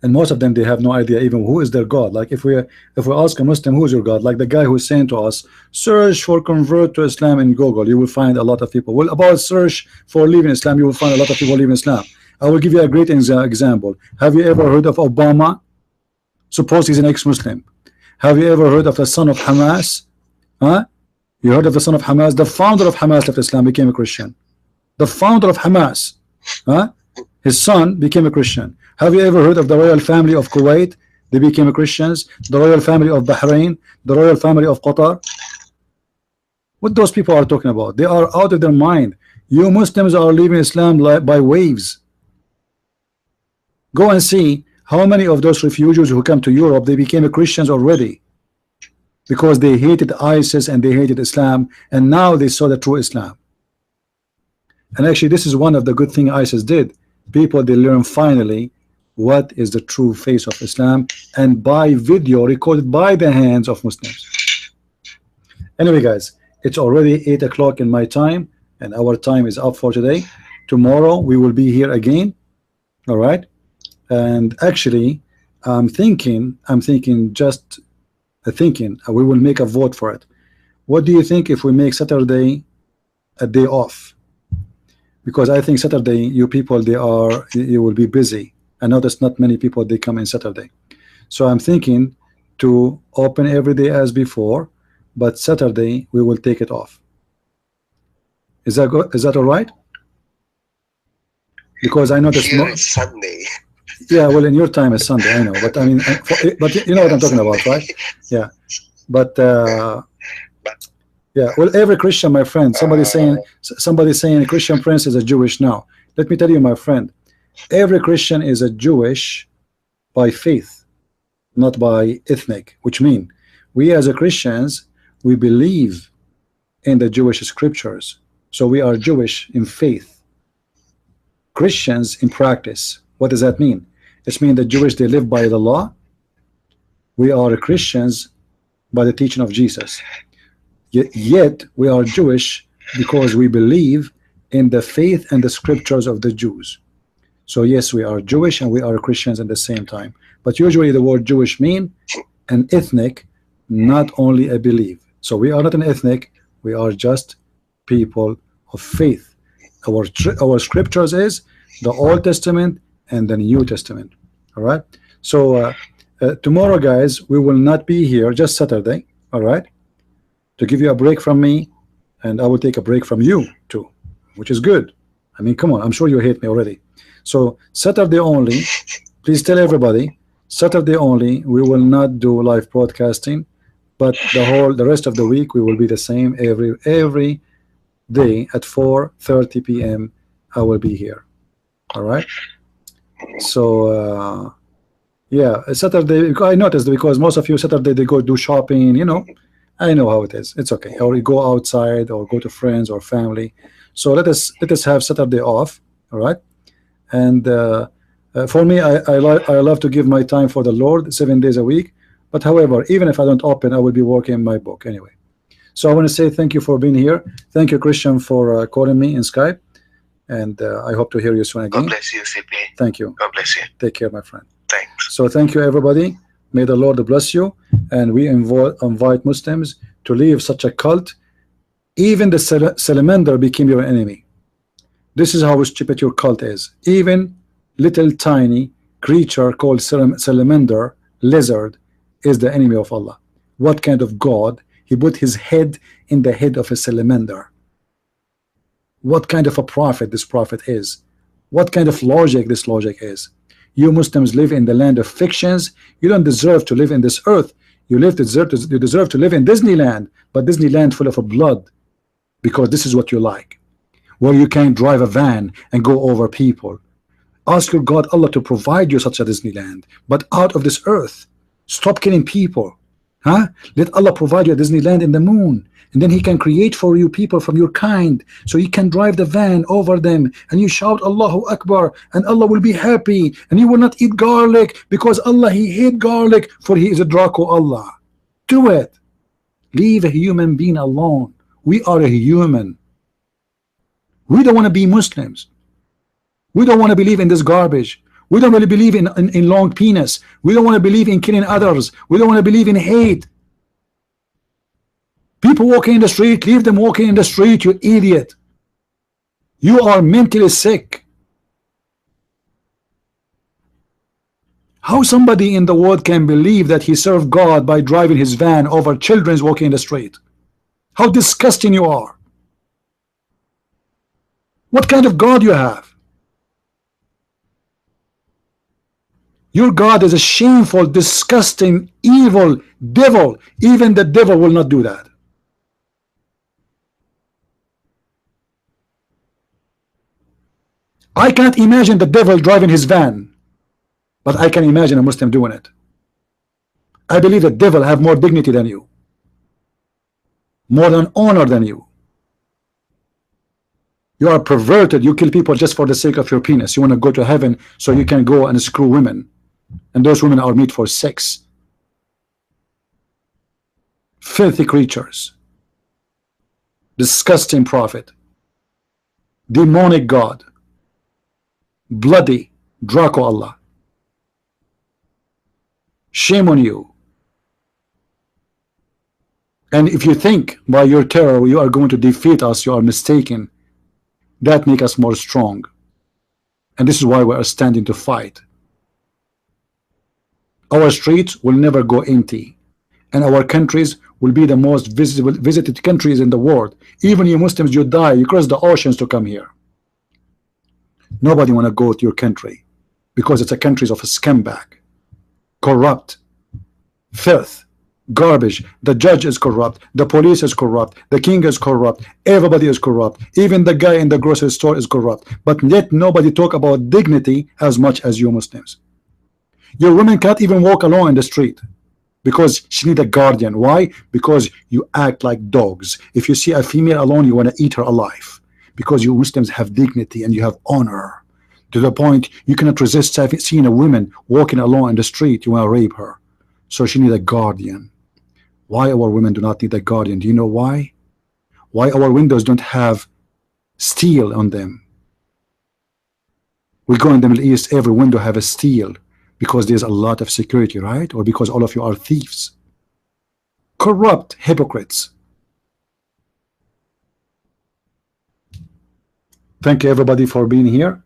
and most of them, they have no idea even who is their God. Like if we ask a Muslim who is your God, like the guy who's saying to us, search for convert to Islam in Google, you will find a lot of people. Well, about search for leaving Islam, you will find a lot of people leaving Islam. I will give you a great example. Have you ever heard of Obama? Suppose he's an ex-Muslim. Have you ever heard of the son of Hamas? Huh? You heard of the son of Hamas? The founder of Hamas left Islam, became a Christian. The founder of Hamas, huh? His son became a Christian. Have you ever heard of the royal family of Kuwait? They became Christians. The royal family of Bahrain, the royal family of Qatar. What those people are talking about? They are out of their mind. You Muslims are leaving Islam by waves. Go and see how many of those refugees who come to Europe, they became Christians already, because they hated ISIS and they hated Islam, and now they saw the true Islam. And actually, this is one of the good things ISIS did. People, they learn finally what is the true face of Islam, and by video recorded by the hands of Muslims. Anyway, guys, it's already 8 o'clock in my time, and our time is up for today. Tomorrow we will be here again. All right. And actually, I'm thinking we will make a vote for it. What do you think if we make Saturday a day off? Because I think Saturday, you people, you will be busy. I notice not many people, they come in Saturday. So I'm thinking to open every day as before, but Saturday we will take it off. Is that good? Is that all right? Because I notice here it's Sunday. Yeah, well, in your time is Sunday, I know, but I mean, but you know what I'm talking about, right? Yeah, but yeah, well, every Christian, my friend, somebody saying a Christian prince is a Jewish now. Let me tell you, my friend, every Christian is a Jewish by faith, not by ethnic, which means we as a Christians, we believe in the Jewish scriptures. So we are Jewish in faith, Christians in practice. What does that mean? It means the Jewish, they live by the law. We are Christians by the teaching of Jesus. Yet we are Jewish because we believe in the faith and the scriptures of the Jews. So yes, we are Jewish and we are Christians at the same time. But usually the word Jewish mean an ethnic, not only a belief. So we are not an ethnic, we are just people of faith. Our scriptures is the Old Testament and the New Testament. All right. So tomorrow, guys, we will not be here, just Saturday. All right, to give you a break from me, and I will take a break from you too, which is good. I mean, come on, I'm sure you hate me already. So Saturday only, please tell everybody, Saturday only, we will not do live broadcasting, but the rest of the week we will be the same. Every day at 4:30 p.m. I will be here. All right. So yeah, Saturday, I noticed, because most of you Saturday they go do shopping, you know. I know how it is. It's okay. Or we go outside or go to friends or family. So let us have Saturday off. All right. And for me, I love to give my time for the Lord 7 days a week. But however, even if I don't open, I will be working my book anyway. So I want to say thank you for being here. Thank you, Christian, for calling me in Skype, and I hope to hear you soon again. God bless you, CP. Thank you. God bless you. Take care, my friend. Thanks. So thank you, everybody. May the Lord bless you, and we invite Muslims to leave such a cult. Even the salamander became your enemy. This is how stupid your cult is. Even little tiny creature called salamander, lizard, is the enemy of Allah. What kind of God? He put his head in the head of a salamander. What kind of a prophet this prophet is? What kind of logic this logic is? You Muslims live in the land of fictions. You don't deserve to live in this earth. You deserve to live in Disneyland, but Disneyland full of blood, because this is what you like, where you can drive a van and go over people. Ask your God Allah to provide you such a Disneyland, but out of this earth. Stop killing people. Huh? Let Allah provide you a Disneyland in the moon, and then He can create for you people from your kind, so you can drive the van over them, and you shout Allahu Akbar, and Allah will be happy, and you will not eat garlic, because Allah, He hate garlic, for He is a Draco Allah. Do it. Leave a human being alone. We are a human. We don't want to be Muslims. We don't want to believe in this garbage. We don't really believe in long penis. We don't want to believe in killing others. We don't want to believe in hate. People walking in the street, leave them walking in the street, you idiot. You are mentally sick. How somebody in the world can believe that he served God by driving his van over children walking in the street? How disgusting you are. What kind of God you have? Your God is a shameful, disgusting, evil devil. Even the devil will not do that. I can't imagine the devil driving his van, but I can imagine a Muslim doing it. I believe the devil have more dignity than you, more than honor than you. You are perverted. You kill people just for the sake of your penis. You want to go to heaven so you can go and screw women, and those women are meant for sex. Filthy creatures. Disgusting prophet. Demonic God. Bloody Draco Allah. Shame on you. And if you think by your terror you are going to defeat us, you are mistaken. That makes us more strong. And this is why we are standing to fight. Our streets will never go empty, and our countries will be the most visited countries in the world. Even you Muslims, you die, you cross the oceans to come here. Nobody want to go to your country, because it's a country of a scumbag, corrupt, filth, garbage. The judge is corrupt, the police is corrupt, the king is corrupt, everybody is corrupt, even the guy in the grocery store is corrupt. But yet nobody talk about dignity as much as you Muslims. Your woman can't even walk alone in the street because she need a guardian. Why? Because you act like dogs. If you see a female alone, you want to eat her alive, because you Muslims have dignity and you have honor, to the point you cannot resist seeing a woman walking alone in the street. You want to rape her, so she need a guardian. Why our women do not need a guardian? Do you know why? Why our windows don't have steel on them? We go in the Middle East, every window have a steel, because there's a lot of security, right? Or because all of you are thieves, corrupt hypocrites. Thank you everybody for being here.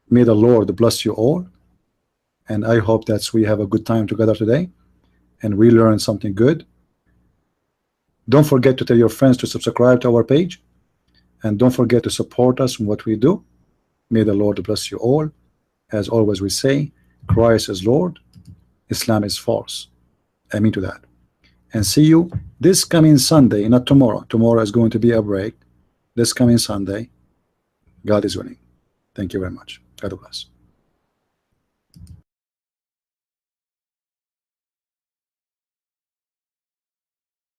May the Lord bless you all, and I hope that we have a good time together today and we learn something good. Don't forget to tell your friends to subscribe to our page, and don't forget to support us in what we do. May the Lord bless you all. As always we say, Christ is Lord, Islam is false. Amen to that. And see you this coming Sunday, not tomorrow. Tomorrow is going to be a break. This coming Sunday, God is winning. Thank you very much. God bless.